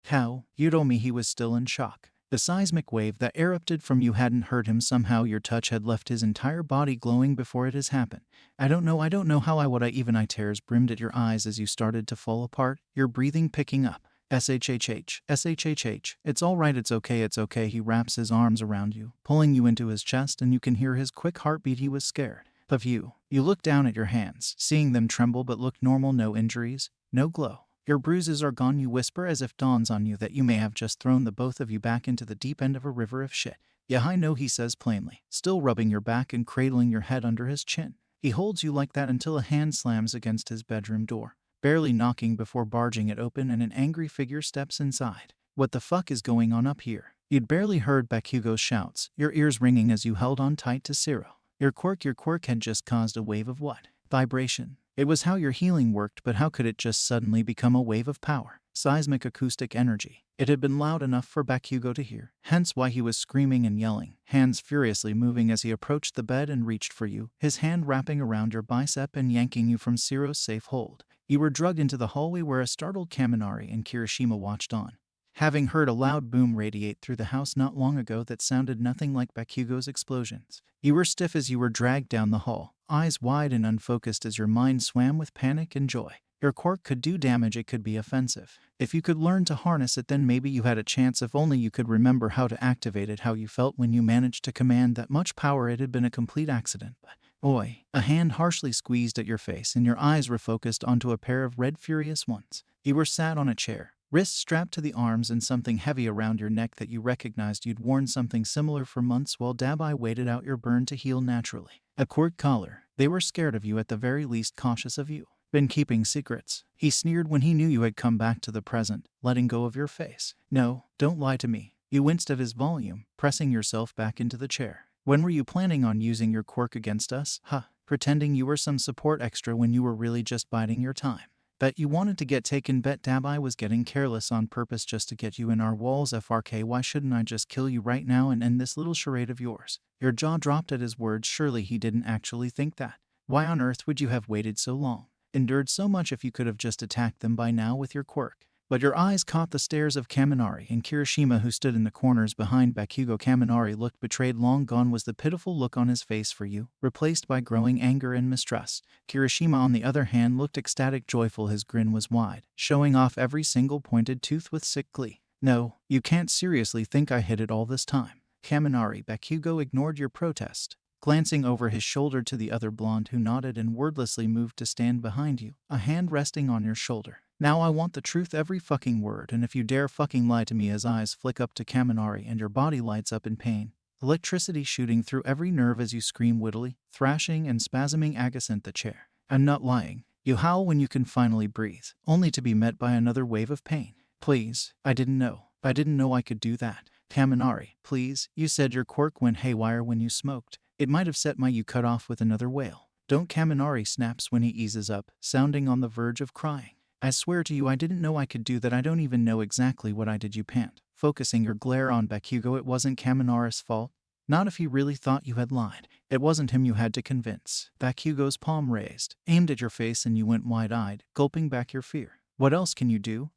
How? You told me. He was still in shock. The seismic wave that erupted from you hadn't hurt him. Somehow your touch had left his entire body glowing before it has happened. I don't know how I tears brimmed at your eyes as you started to fall apart, your breathing picking up. SHHH, SHHH, it's all right, it's okay. He wraps his arms around you, pulling you into his chest, and you can hear his quick heartbeat. He was scared of you. You look down at your hands, seeing them tremble but look normal. No injuries, no glow. Your bruises are gone. You whisper as if dawns on you that you may have just thrown the both of you back into the deep end of a river of shit. Yeah, I know, he says plainly, still rubbing your back and cradling your head under his chin. He holds you like that until a hand slams against his bedroom door, barely knocking before barging it open, and an angry figure steps inside. What the fuck is going on up here? You'd barely heard Bakugo's shouts, your ears ringing as you held on tight to Ciro. Your quirk had just caused a wave of what? Vibration. It was how your healing worked, but how could it just suddenly become a wave of power? Seismic acoustic energy. It had been loud enough for Bakugo to hear, hence why he was screaming and yelling, hands furiously moving as he approached the bed and reached for you, his hand wrapping around your bicep and yanking you from Ciro's safe hold. You were drugged into the hallway where a startled Kaminari and Kirishima watched on, having heard a loud boom radiate through the house not long ago that sounded nothing like Bakugo's explosions. You were stiff as you were dragged down the hall, eyes wide and unfocused as your mind swam with panic and joy. Your quirk could do damage, it could be offensive. If you could learn to harness it, then maybe you had a chance. If only you could remember how to activate it, how you felt when you managed to command that much power. It had been a complete accident, but oi. A hand harshly squeezed at your face and your eyes refocused onto a pair of red furious ones. You were sat on a chair, wrists strapped to the arms and something heavy around your neck that you recognized. You'd worn something similar for months while Dabai waited out your burn to heal naturally. A cord collar. They were scared of you, at the very least cautious of you. Been keeping secrets. He sneered when he knew you had come back to the present, letting go of your face. No, don't lie to me. You winced at his volume, pressing yourself back into the chair. When were you planning on using your quirk against us? Pretending you were some support extra when you were really just biding your time. Bet you wanted to get taken. Bet Dabai was getting careless on purpose just to get you in our walls. FRK, why shouldn't I just kill you right now and end this little charade of yours? Your jaw dropped at his words. Surely he didn't actually think that. Why on earth would you have waited so long? Endured so much if you could have just attacked them by now with your quirk. But your eyes caught the stares of Kaminari and Kirishima, who stood in the corners behind Bakugo. Kaminari looked betrayed. Long gone was the pitiful look on his face for you, replaced by growing anger and mistrust. Kirishima, on the other hand, looked ecstatic, joyful. His grin was wide, showing off every single pointed tooth with sick glee. No, you can't seriously think I hid it all this time. Kaminari. Bakugo ignored your protest, glancing over his shoulder to the other blonde, who nodded and wordlessly moved to stand behind you, a hand resting on your shoulder. Now I want the truth, every fucking word, and if you dare fucking lie to me. His eyes flick up to Kaminari and your body lights up in pain, electricity shooting through every nerve as you scream wittily, thrashing and spasming against the chair. I'm not lying. You howl when you can finally breathe, only to be met by another wave of pain. Please, I didn't know I could do that. Kaminari, please, you said your quirk went haywire when you smoked. It might have set my. You cut off with another wail. Don't. Kaminari snaps when he eases up, sounding on the verge of crying. I swear to you I didn't know I could do that. I don't even know exactly what I did. You pant, focusing your glare on Bakugo. It wasn't Kaminari's fault. Not if he really thought you had lied. It wasn't him you had to convince. Bakugo's palm raised, aimed at your face, and you went wide-eyed, gulping back your fear. What else can you do?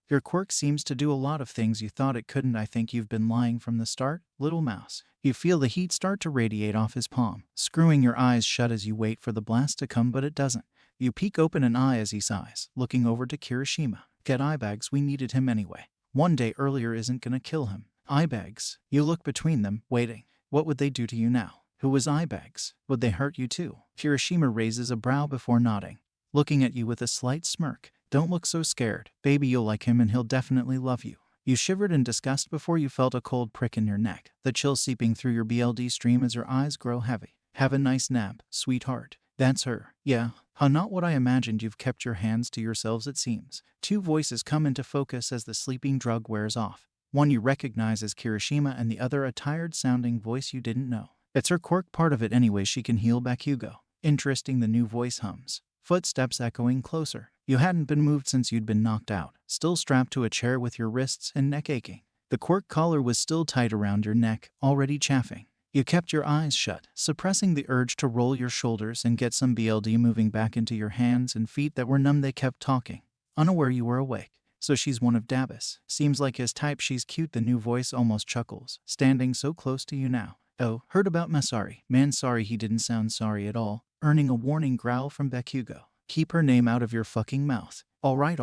Your quirk seems to do a lot of things you thought it couldn't. I think you've been lying from the start, little mouse. You feel the heat start to radiate off his palm, screwing your eyes shut as you wait for the blast to come, but it doesn't. You peek open an eye as he sighs, looking over to Kirishima. Get eyebags, we needed him anyway. One day earlier isn't gonna kill him. Eyebags. You look between them, waiting. What would they do to you now? Who was eyebags? Would they hurt you too? Kirishima raises a brow before nodding, looking at you with a slight smirk. Don't look so scared. Baby, you'll like him and he'll definitely love you. You shivered in disgust before you felt a cold prick in your neck, the chill seeping through your BLD stream as your eyes grow heavy. Have a nice nap, sweetheart. That's her. Yeah. Huh, not what I imagined. You've kept your hands to yourselves, it seems. Two voices come into focus as the sleeping drug wears off. One you recognize as Kirishima and the other a tired-sounding voice you didn't know. It's her quirk, part of it anyway. She can heal Bakugou. Interesting, the new voice hums. Footsteps echoing closer. You hadn't been moved since you'd been knocked out, still strapped to a chair with your wrists and neck aching. The quirk collar was still tight around your neck, already chafing. You kept your eyes shut, suppressing the urge to roll your shoulders and get some BLD moving back into your hands and feet that were numb. They kept talking, unaware you were awake. So she's one of Dabis. Seems like his type. She's cute. The new voice almost chuckles, standing so close to you now. Oh, heard about Masari. Man, sorry. He didn't sound sorry at all, earning a warning growl from Bakugou. Keep her name out of your fucking mouth. All right.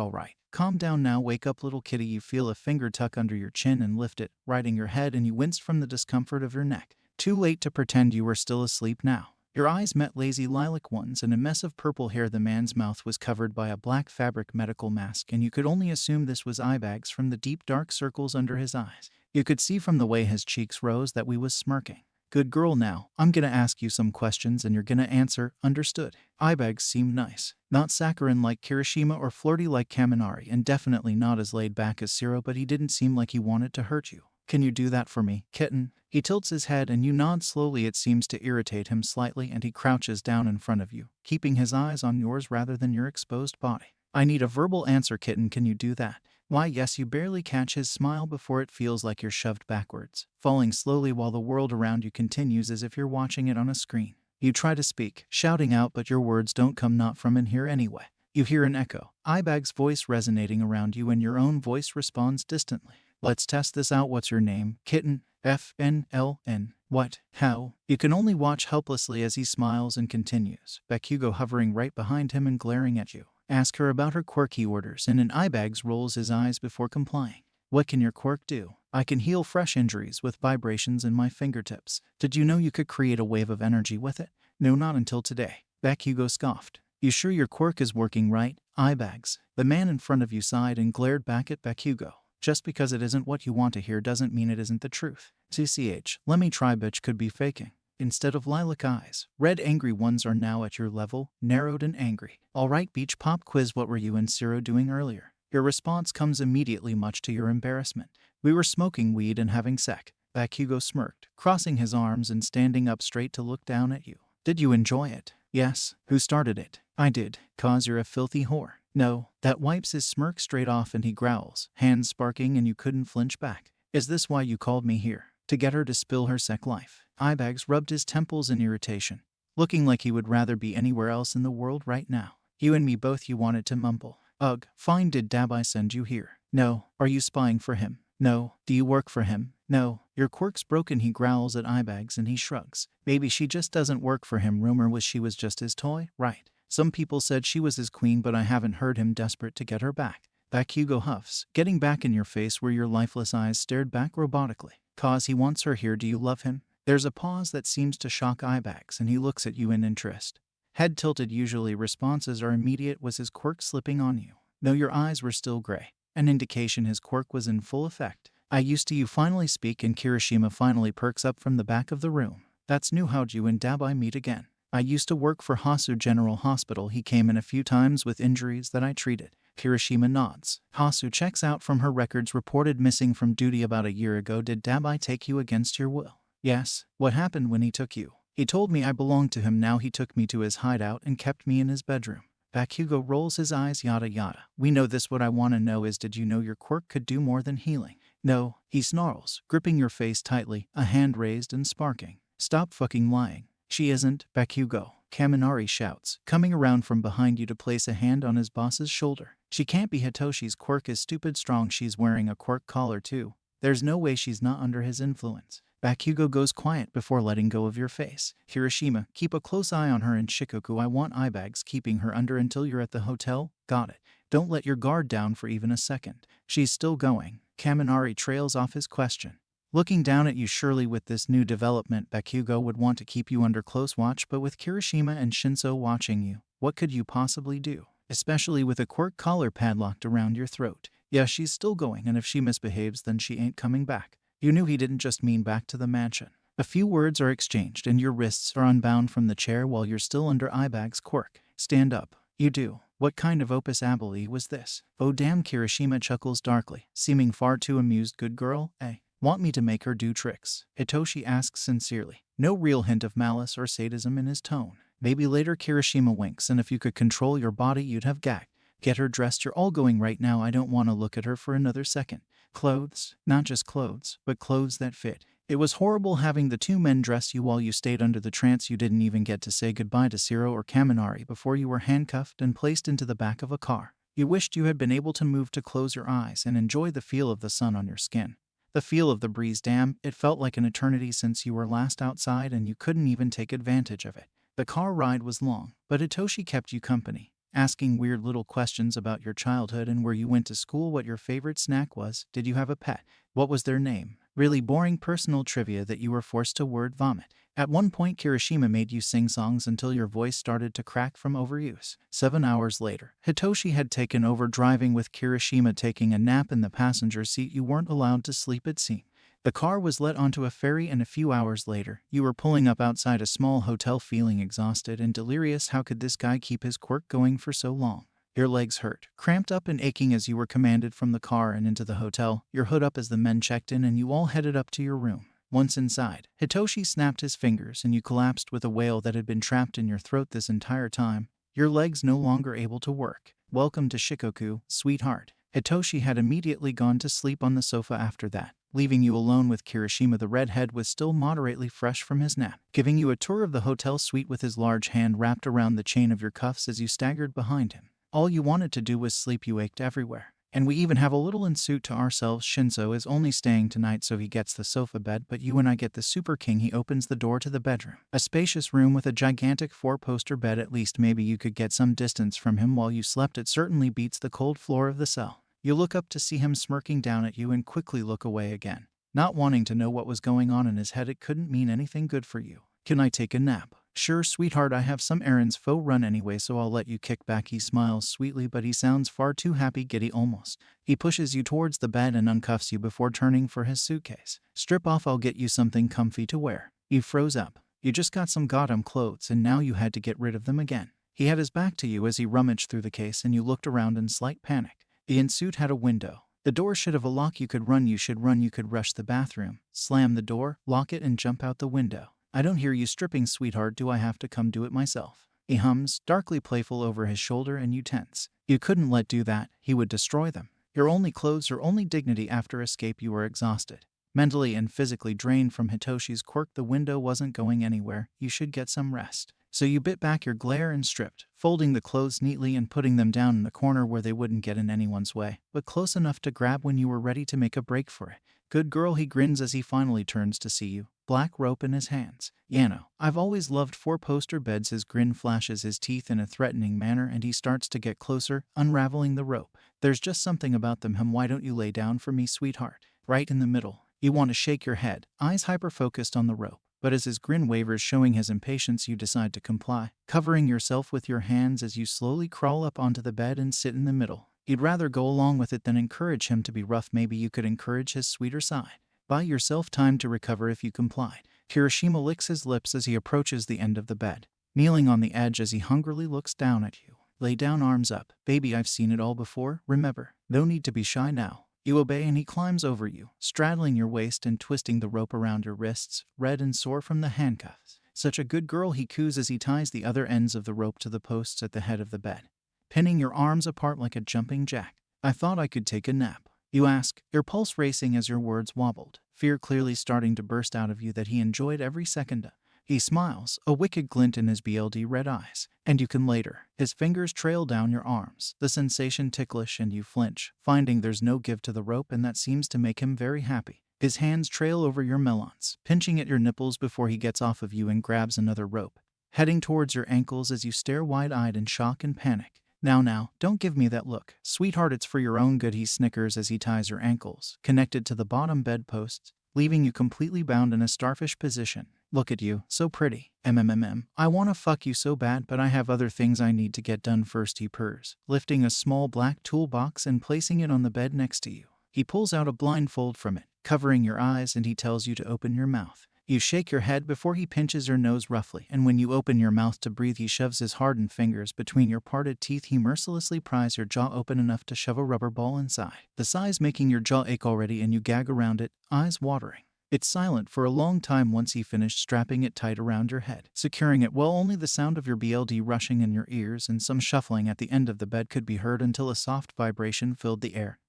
Calm down now. Wake up, little kitty. You feel a finger tuck under your chin and lift it, righting your head, and you winced from the discomfort of your neck. Too late to pretend you were still asleep now. Your eyes met lazy lilac ones and a mess of purple hair. The man's mouth was covered by a black fabric medical mask, and you could only assume this was eyebags from the deep dark circles under his eyes. You could see from the way his cheeks rose that we was smirking. Good girl now. I'm gonna ask you some questions and you're gonna answer. Understood? Eyebags seemed nice. Not saccharine like Kirishima or flirty like Kaminari, and definitely not as laid back as Zero, but he didn't seem like he wanted to hurt you. Can you do that for me, kitten? He tilts his head and you nod slowly. It seems to irritate him slightly, and he crouches down in front of you, keeping his eyes on yours rather than your exposed body. I need a verbal answer, kitten. Can you do that? Why, yes. You barely catch his smile before it feels like you're shoved backwards, falling slowly while the world around you continues as if you're watching it on a screen. You try to speak, shouting out, but your words don't come not from in here anyway. You hear an echo, Eyebag's voice resonating around you, and your own voice responds distantly. Let's test this out. What's your name, kitten? FNLN. What? How? You can only watch helplessly as he smiles and continues, Bakugou hovering right behind him and glaring at you. Ask her about her quirk, he orders, and an Eyebags rolls his eyes before complying. What can your quirk do? I can heal fresh injuries with vibrations in my fingertips. Did you know you could create a wave of energy with it? No, not until today. Bakugou scoffed. You sure your quirk is working right, Eyebags? The man in front of you sighed and glared back at Bakugou. Just because it isn't what you want to hear doesn't mean it isn't the truth. CCH, let me try. Bitch could be faking. Instead of lilac eyes, red angry ones are now at your level, narrowed and angry. Alright, beach pop quiz. What were you and Zero doing earlier? Your response comes immediately, much to your embarrassment. We were smoking weed and having sex. Bakugou smirked, crossing his arms and standing up straight to look down at you. Did you enjoy it? Yes. Who started it? I did. 'Cause you're a filthy whore. No. That wipes his smirk straight off and he growls, hands sparking, and you couldn't flinch back. Is this why you called me here? To get her to spill her sec life? Eyebags rubbed his temples in irritation, looking like he would rather be anywhere else in the world right now. You and me both, you wanted to mumble. Ugh, fine. Did Dabai send you here? No. Are you spying for him? No. Do you work for him? No. Your quirk's broken, he growls at Eyebags and he shrugs. Maybe she just doesn't work for him. Rumor was she was just his toy, right? Some people said she was his queen, but I haven't heard him desperate to get her back. Bakugou huffs, getting back in your face where your lifeless eyes stared back robotically. 'Cause he wants her here. Do you love him? There's a pause that seems to shock Eyebags, and he looks at you in interest. Head tilted. Usually responses are immediate. Was his quirk slipping on you? Though your eyes were still gray, an indication his quirk was in full effect. I used to. You finally speak, and Kirishima finally perks up from the back of the room. That's new. How'd you and Dabai meet again? I used to work for Hasu General Hospital. He came in a few times with injuries that I treated. Kirishima nods. Hasu checks out from her records. Reported missing from duty about a year ago. Did Dabai take you against your will? Yes. What happened when he took you? He told me I belonged to him. Now he took me to his hideout and kept me in his bedroom. Bakugou rolls his eyes. Yada yada. We know this. What I want to know is, did you know your quirk could do more than healing? No. He snarls, gripping your face tightly, a hand raised and sparking. Stop fucking lying. She isn't, Bakugou. Kaminari shouts, coming around from behind you to place a hand on his boss's shoulder. She can't be. Hitoshi's quirk is stupid strong. She's wearing a quirk collar too. There's no way she's not under his influence. Bakugou goes quiet before letting go of your face. Kirishima, keep a close eye on her, and Shikoku, I want eye bags keeping her under until you're at the hotel. Got it. Don't let your guard down for even a second. She's still going. Kaminari trails off his question. Looking down at you, surely with this new development, Bakugou would want to keep you under close watch, but with Kirishima and Shinso watching you, what could you possibly do? Especially with a quirk collar padlocked around your throat. Yeah, she's still going, and if she misbehaves, then she ain't coming back. You knew he didn't just mean back to the mansion. A few words are exchanged, and your wrists are unbound from the chair while you're still under Ibag's quirk. Stand up. You do. What kind of opus abili was this? Oh damn, Kirishima chuckles darkly, seeming far too amused. Good girl, eh? Want me to make her do tricks? Hitoshi asks sincerely. No real hint of malice or sadism in his tone. Maybe later. Kirishima winks, and if you could control your body, you'd have gagged. Get her dressed. You're all going right now. I don't want to look at her for another second. Clothes. Not just clothes, but clothes that fit. It was horrible having the two men dress you while you stayed under the trance. You didn't even get to say goodbye to Siro or Kaminari before you were handcuffed and placed into the back of a car. You wished you had been able to move to close your eyes and enjoy the feel of the sun on your skin. The feel of the breeze. Damn, it felt like an eternity since you were last outside, and you couldn't even take advantage of it. The car ride was long, but Hitoshi kept you company, asking weird little questions about your childhood and where you went to school, what your favorite snack was, did you have a pet, what was their name. Really boring personal trivia that you were forced to word vomit. At one point, Kirishima made you sing songs until your voice started to crack from overuse. 7 hours later, Hitoshi had taken over driving, with Kirishima taking a nap in the passenger seat. You weren't allowed to sleep, it seemed. The car was let onto a ferry, and a few hours later, you were pulling up outside a small hotel feeling exhausted and delirious. How could this guy keep his quirk going for so long? Your legs hurt, cramped up and aching as you were commanded from the car and into the hotel, your hood up as the men checked in, and you all headed up to your room. Once inside, Hitoshi snapped his fingers and you collapsed with a wail that had been trapped in your throat this entire time, your legs no longer able to work. Welcome to Shikoku, sweetheart. Hitoshi had immediately gone to sleep on the sofa after that, leaving you alone with Kirishima. The redhead was still moderately fresh from his nap, giving you a tour of the hotel suite with his large hand wrapped around the chain of your cuffs as you staggered behind him. All you wanted to do was sleep. You ached everywhere. And we even have a little in suit to ourselves. Shinso is only staying tonight, so he gets the sofa bed, but you and I get the Super King. He opens the door to the bedroom. A spacious room with a gigantic 4-poster bed. At least maybe you could get some distance from him while you slept. It certainly beats the cold floor of the cell. You look up to see him smirking down at you and quickly look away again, not wanting to know what was going on in his head. It couldn't mean anything good for you. Can I take a nap? Sure, sweetheart, I have some errands faux run anyway, so I'll let you kick back. He smiles sweetly, but he sounds far too happy. Giddy almost. He pushes you towards the bed and uncuffs you before turning for his suitcase. Strip off, I'll get you something comfy to wear. You froze up. You just got some goddamn clothes and now you had to get rid of them again. He had his back to you as he rummaged through the case, and you looked around in slight panic. The in-suit had a window. The door should have a lock. You could run, you should run, you could rush the bathroom, slam the door, lock it, and jump out the window. I don't hear you stripping, sweetheart. Do I have to come do it myself? He hums, darkly playful over his shoulder, and you tense. You couldn't let do that. He would destroy them. Your only clothes, your only dignity. After escape, you were exhausted, mentally and physically drained from Hitoshi's quirk. The window wasn't going anywhere. You should get some rest. So you bit back your glare and stripped, folding the clothes neatly and putting them down in the corner where they wouldn't get in anyone's way, but close enough to grab when you were ready to make a break for it. Good girl, he grins as he finally turns to see you, black rope in his hands. Yano, I've always loved 4-poster beds. His grin flashes his teeth in a threatening manner, and he starts to get closer, unraveling the rope. There's just something about them. Why don't you lay down for me, sweetheart? Right in the middle. You want to shake your head, eyes hyper-focused on the rope. But as his grin wavers, showing his impatience, you decide to comply, covering yourself with your hands as you slowly crawl up onto the bed and sit in the middle. You'd rather go along with it than encourage him to be rough. Maybe you could encourage his sweeter side. Buy yourself time to recover if you complied. Kirishima licks his lips as he approaches the end of the bed, kneeling on the edge as he hungrily looks down at you. Lay down, arms up. Baby, I've seen it all before, remember? No need to be shy now. You obey, and he climbs over you, straddling your waist and twisting the rope around your wrists, red and sore from the handcuffs. Such a good girl, he coos as he ties the other ends of the rope to the posts at the head of the bed, pinning your arms apart like a jumping jack. I thought I could take a nap. You ask, your pulse racing as your words wobbled, fear clearly starting to burst out of you that he enjoyed every second of. He smiles, a wicked glint in his BLD red eyes, and you can later. His fingers trail down your arms, the sensation ticklish, and you flinch, finding there's no give to the rope, and that seems to make him very happy. His hands trail over your melons, pinching at your nipples before he gets off of you and grabs another rope, heading towards your ankles as you stare wide-eyed in shock and panic. Now, don't give me that look. Sweetheart, it's for your own good, he snickers as he ties your ankles, connected to the bottom bedposts, leaving you completely bound in a starfish position. Look at you, so pretty. I wanna fuck you so bad, but I have other things I need to get done first, he purrs, lifting a small black toolbox and placing it on the bed next to you. He pulls out a blindfold from it, covering your eyes, and he tells you to open your mouth. You shake your head before he pinches your nose roughly, and when you open your mouth to breathe, he shoves his hardened fingers between your parted teeth. He mercilessly pries your jaw open enough to shove a rubber ball inside, the size making your jaw ache already, and you gag around it, eyes watering. It's silent for a long time once he finished strapping it tight around your head, securing it well. Only the sound of your BLD rushing in your ears and some shuffling at the end of the bed could be heard until a soft vibration filled the air,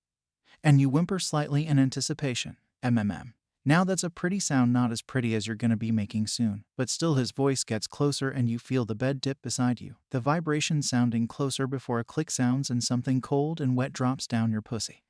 and you whimper slightly in anticipation. Now that's a pretty sound, not as pretty as you're gonna be making soon, but still. His voice gets closer and you feel the bed dip beside you, the vibration sounding closer before a click sounds and something cold and wet drops down your pussy.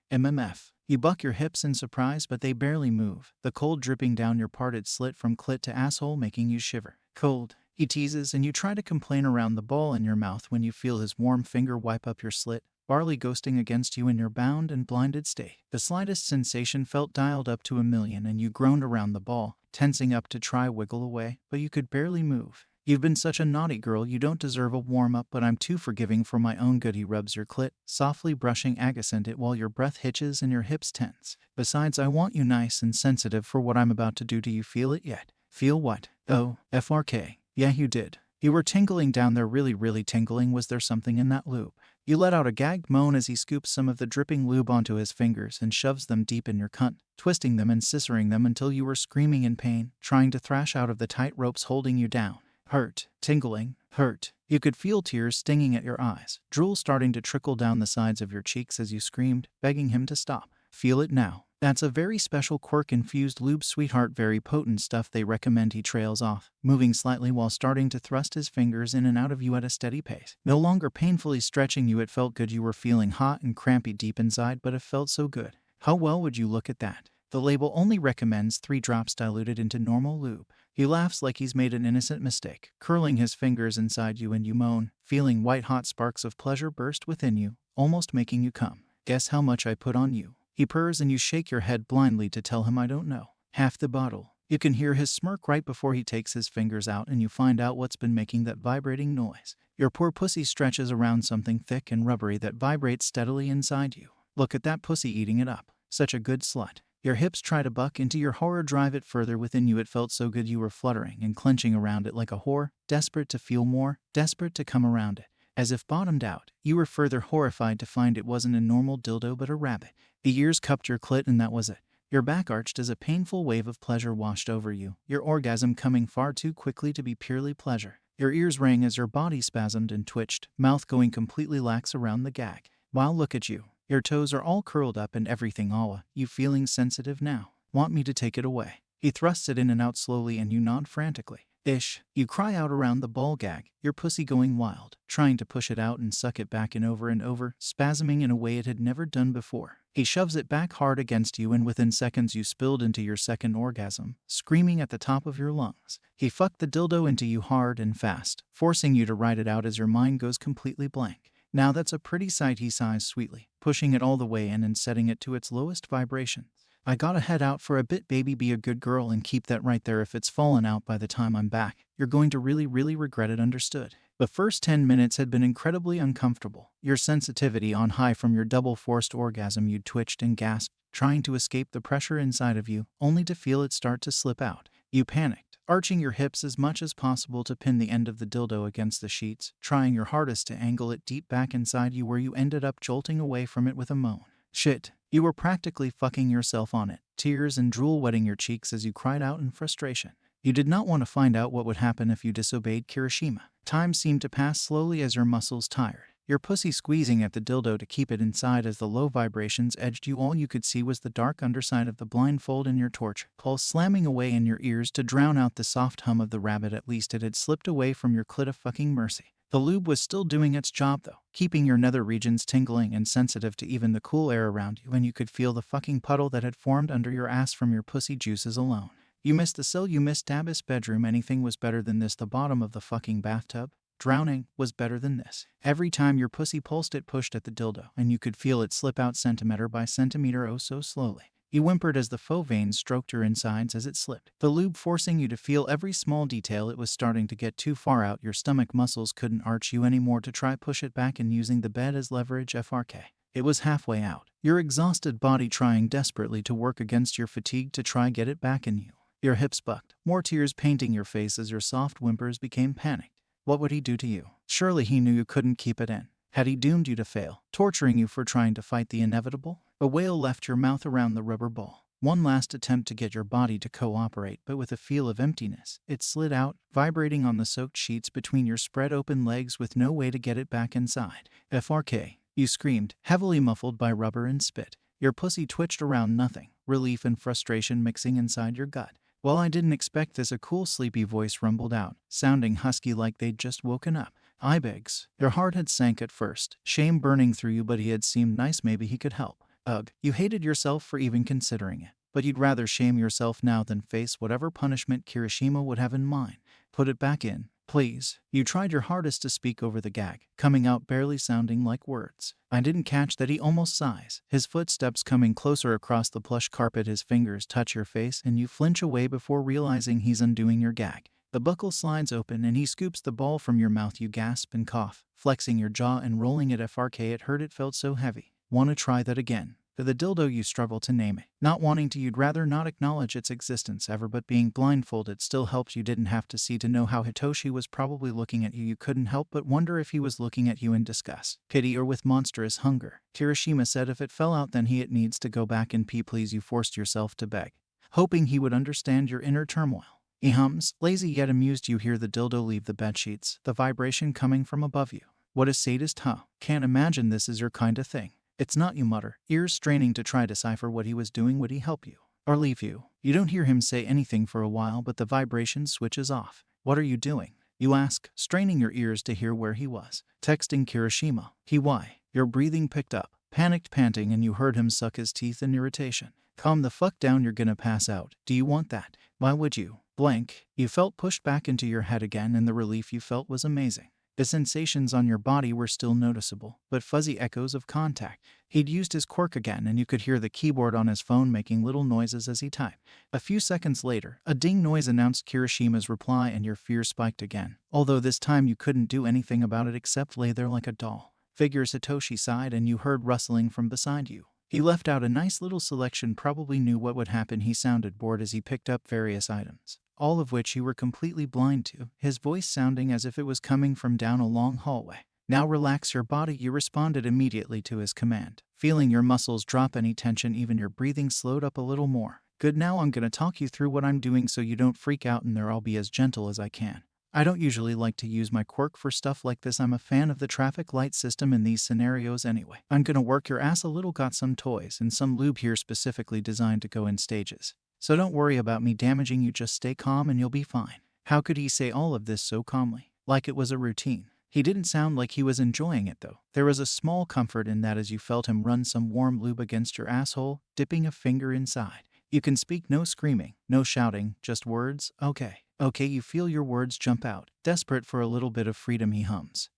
You buck your hips in surprise, but they barely move, the cold dripping down your parted slit from clit to asshole, making you shiver. Cold, he teases, and you try to complain around the ball in your mouth when you feel his warm finger wipe up your slit, barely ghosting against you in your bound and blinded state. The slightest sensation felt dialed up to 1,000,000, and you groaned around the ball, tensing up to try wiggle away, but you could barely move. You've been such a naughty girl, you don't deserve a warm-up, but I'm too forgiving for my own good. He rubs your clit, softly brushing against it while your breath hitches and your hips tense. Besides, I want you nice and sensitive for what I'm about to do. Do you feel it yet? Feel what? Oh, FRK. Yeah, you did. You were tingling down there, really tingling. Was there something in that lube? You let out a gagged moan as he scoops some of the dripping lube onto his fingers and shoves them deep in your cunt, twisting them and scissoring them until you were screaming in pain, trying to thrash out of the tight ropes holding you down. Hurt, tingling, hurt. You could feel tears stinging at your eyes, drool starting to trickle down the sides of your cheeks as you screamed, begging him to stop. Feel it now. That's a very special quirk-infused lube, sweetheart, very potent stuff they recommend. He trails off, moving slightly while starting to thrust his fingers in and out of you at a steady pace. No longer painfully stretching you, it felt good. You were feeling hot and crampy deep inside, but it felt so good. How well would you look at that? The label only recommends 3 drops diluted into normal lube. He laughs like he's made an innocent mistake, curling his fingers inside you, and you moan, feeling white-hot sparks of pleasure burst within you, almost making you come. Guess how much I put on you? He purrs, and you shake your head blindly to tell him I don't know. Half the bottle. You can hear his smirk right before he takes his fingers out, and you find out what's been making that vibrating noise. Your poor pussy stretches around something thick and rubbery that vibrates steadily inside you. Look at that pussy eating it up. Such a good slut. Your hips try to buck into your horror, drive it further within you. It felt so good you were fluttering and clenching around it like a whore, desperate to feel more, desperate to come around it. As if bottomed out, you were further horrified to find it wasn't a normal dildo but a rabbit. The ears cupped your clit, and that was it. Your back arched as a painful wave of pleasure washed over you, your orgasm coming far too quickly to be purely pleasure. Your ears rang as your body spasmed and twitched, mouth going completely lax around the gag. Wow, look at you. Your toes are all curled up and everything. You feeling sensitive now? Want me to take it away? He thrusts it in and out slowly, and you nod frantically. Ish. You cry out around the ball gag, your pussy going wild, trying to push it out and suck it back in over and over, spasming in a way it had never done before. He shoves it back hard against you, and within seconds you spilled into your second orgasm, screaming at the top of your lungs. He fucked the dildo into you hard and fast, forcing you to ride it out as your mind goes completely blank. Now that's a pretty sight, he sighs sweetly, pushing it all the way in and setting it to its lowest vibration. I gotta head out for a bit, baby. Be a good girl and keep that right there. If it's fallen out by the time I'm back, you're going to really regret it. Understood? The first 10 minutes had been incredibly uncomfortable. Your sensitivity on high from your double-forced orgasm, you twitched and gasped, trying to escape the pressure inside of you, only to feel it start to slip out. You panicked, arching your hips as much as possible to pin the end of the dildo against the sheets, trying your hardest to angle it deep back inside you, where you ended up jolting away from it with a moan. Shit. You were practically fucking yourself on it, tears and drool wetting your cheeks as you cried out in frustration. You did not want to find out what would happen if you disobeyed Kirishima. Time seemed to pass slowly as your muscles tired, your pussy squeezing at the dildo to keep it inside as the low vibrations edged you. All you could see was the dark underside of the blindfold and your torch pulse slamming away in your ears to drown out the soft hum of the rabbit. At least it had slipped away from your clit. A fucking mercy. The lube was still doing its job though, keeping your nether regions tingling and sensitive to even the cool air around you, and you could feel the fucking puddle that had formed under your ass from your pussy juices alone. You missed the cell, you missed Dabba's bedroom. Anything was better than this. The bottom of the fucking bathtub. Drowning was better than this. Every time your pussy pulsed, it pushed at the dildo, and you could feel it slip out centimeter by centimeter, oh so slowly. You whimpered as the faux veins stroked your insides as it slipped, the lube forcing you to feel every small detail. It was starting to get too far out. Your stomach muscles couldn't arch you anymore to try push it back, and using the bed as leverage. FRK. It was halfway out, your exhausted body trying desperately to work against your fatigue to try get it back in you. Your hips bucked, more tears painting your face as your soft whimpers became panicked. What would he do to you? Surely he knew you couldn't keep it in. Had he doomed you to fail, torturing you for trying to fight the inevitable? A wail left your mouth around the rubber ball. One last attempt to get your body to cooperate, but with a feel of emptiness, it slid out, vibrating on the soaked sheets between your spread open legs with no way to get it back inside. FRK. You screamed, heavily muffled by rubber and spit. Your pussy twitched around, nothing, relief and frustration mixing inside your gut. Well, I didn't expect this, a cool sleepy voice rumbled out, sounding husky like they'd just woken up. I begs. Your heart had sank at first, shame burning through you, but he had seemed nice, maybe he could help. Ugh, you hated yourself for even considering it, but you'd rather shame yourself now than face whatever punishment Kirishima would have in mind. Put it back in, please. You tried your hardest to speak over the gag, coming out barely sounding like words. I didn't catch that. He almost sighs, his footsteps coming closer across the plush carpet. His fingers touch your face and you flinch away before realizing he's undoing your gag. The buckle slides open and he scoops the ball from your mouth. You gasp and cough, flexing your jaw and rolling it. FRK. It hurt, it felt so heavy. Want to try that again? For the dildo you struggle to name it. Not wanting to, you'd rather not acknowledge its existence ever, but being blindfolded still helps. You didn't have to see to know how Hitoshi was probably looking at you. You couldn't help but wonder if he was looking at you in disgust, pity, or with monstrous hunger. Kirishima said if it fell out then it needs to go back and pee. Please. You forced yourself to beg, hoping he would understand your inner turmoil. He hums, lazy yet amused. You hear the dildo leave the bedsheets, the vibration coming from above you. What a sadist, huh? Can't imagine this is your kind of thing. It's not, you mutter, ears straining to try to decipher what he was doing. Would he help you? Or leave you? You don't hear him say anything for a while, but the vibration switches off. What are you doing? You ask, straining your ears to hear where he was. Texting Kirishima. Why? Your breathing picked up, panicked panting, and you heard him suck his teeth in irritation. Calm the fuck down, you're gonna pass out. Do you want that? Why would you? Blank. You felt pushed back into your head again, and the relief you felt was amazing. The sensations on your body were still noticeable, but fuzzy echoes of contact. He'd used his quirk again, and you could hear the keyboard on his phone making little noises as he typed. A few seconds later, a ding noise announced Kirishima's reply, and your fear spiked again, although this time you couldn't do anything about it except lay there like a doll. Figure. Satoshi sighed, and you heard rustling from beside you. He left out a nice little selection, probably knew what would happen. He sounded bored as he picked up various items, all of which you were completely blind to, his voice sounding as if it was coming from down a long hallway. Now relax your body. You responded immediately to his command, feeling your muscles drop any tension, even your breathing slowed up a little more. Good, now I'm gonna talk you through what I'm doing so you don't freak out, and there I'll be as gentle as I can. I don't usually like to use my quirk for stuff like this. I'm a fan of the traffic light system in these scenarios anyway. I'm gonna work your ass a little. Got some toys and some lube here specifically designed to go in stages. So don't worry about me damaging you, just stay calm and you'll be fine. How could he say all of this so calmly, like it was a routine? He didn't sound like he was enjoying it though. There was a small comfort in that as you felt him run some warm lube against your asshole, dipping a finger inside. You can speak, no screaming, no shouting, just words. Okay. You feel your words jump out. Desperate for a little bit of freedom, he hums,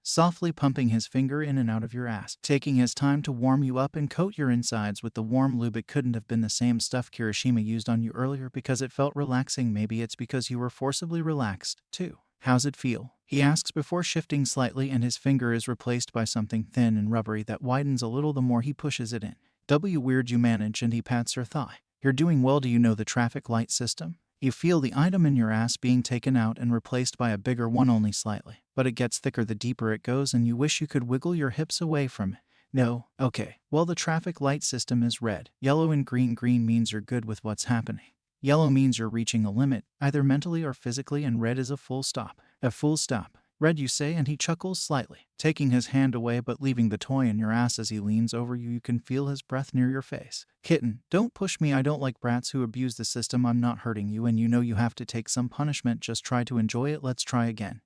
softly pumping his finger in and out of your ass, taking his time to warm you up and coat your insides with the warm lube. It couldn't have been the same stuff Kirishima used on you earlier because it felt relaxing. Maybe it's because you were forcibly relaxed, too. How's it feel? He asks before shifting slightly, and his finger is replaced by something thin and rubbery that widens a little the more he pushes it in. Weird, you manage, and he pats her thigh. You're doing well. Do you know the traffic light system? You feel the item in your ass being taken out and replaced by a bigger one, only slightly, but it gets thicker the deeper it goes, and you wish you could wiggle your hips away from it. No? Okay. Well, the traffic light system is red, yellow, and green. Green means you're good with what's happening. Yellow means you're reaching a limit, either mentally or physically, and red is a full stop. A full stop. Red, you say, and he chuckles slightly, taking his hand away but leaving the toy in your ass as he leans over you. You can feel his breath near your face. Kitten, don't push me. I don't like brats who abuse the system. I'm not hurting you, and you know you have to take some punishment. Just try to enjoy it. Let's try again.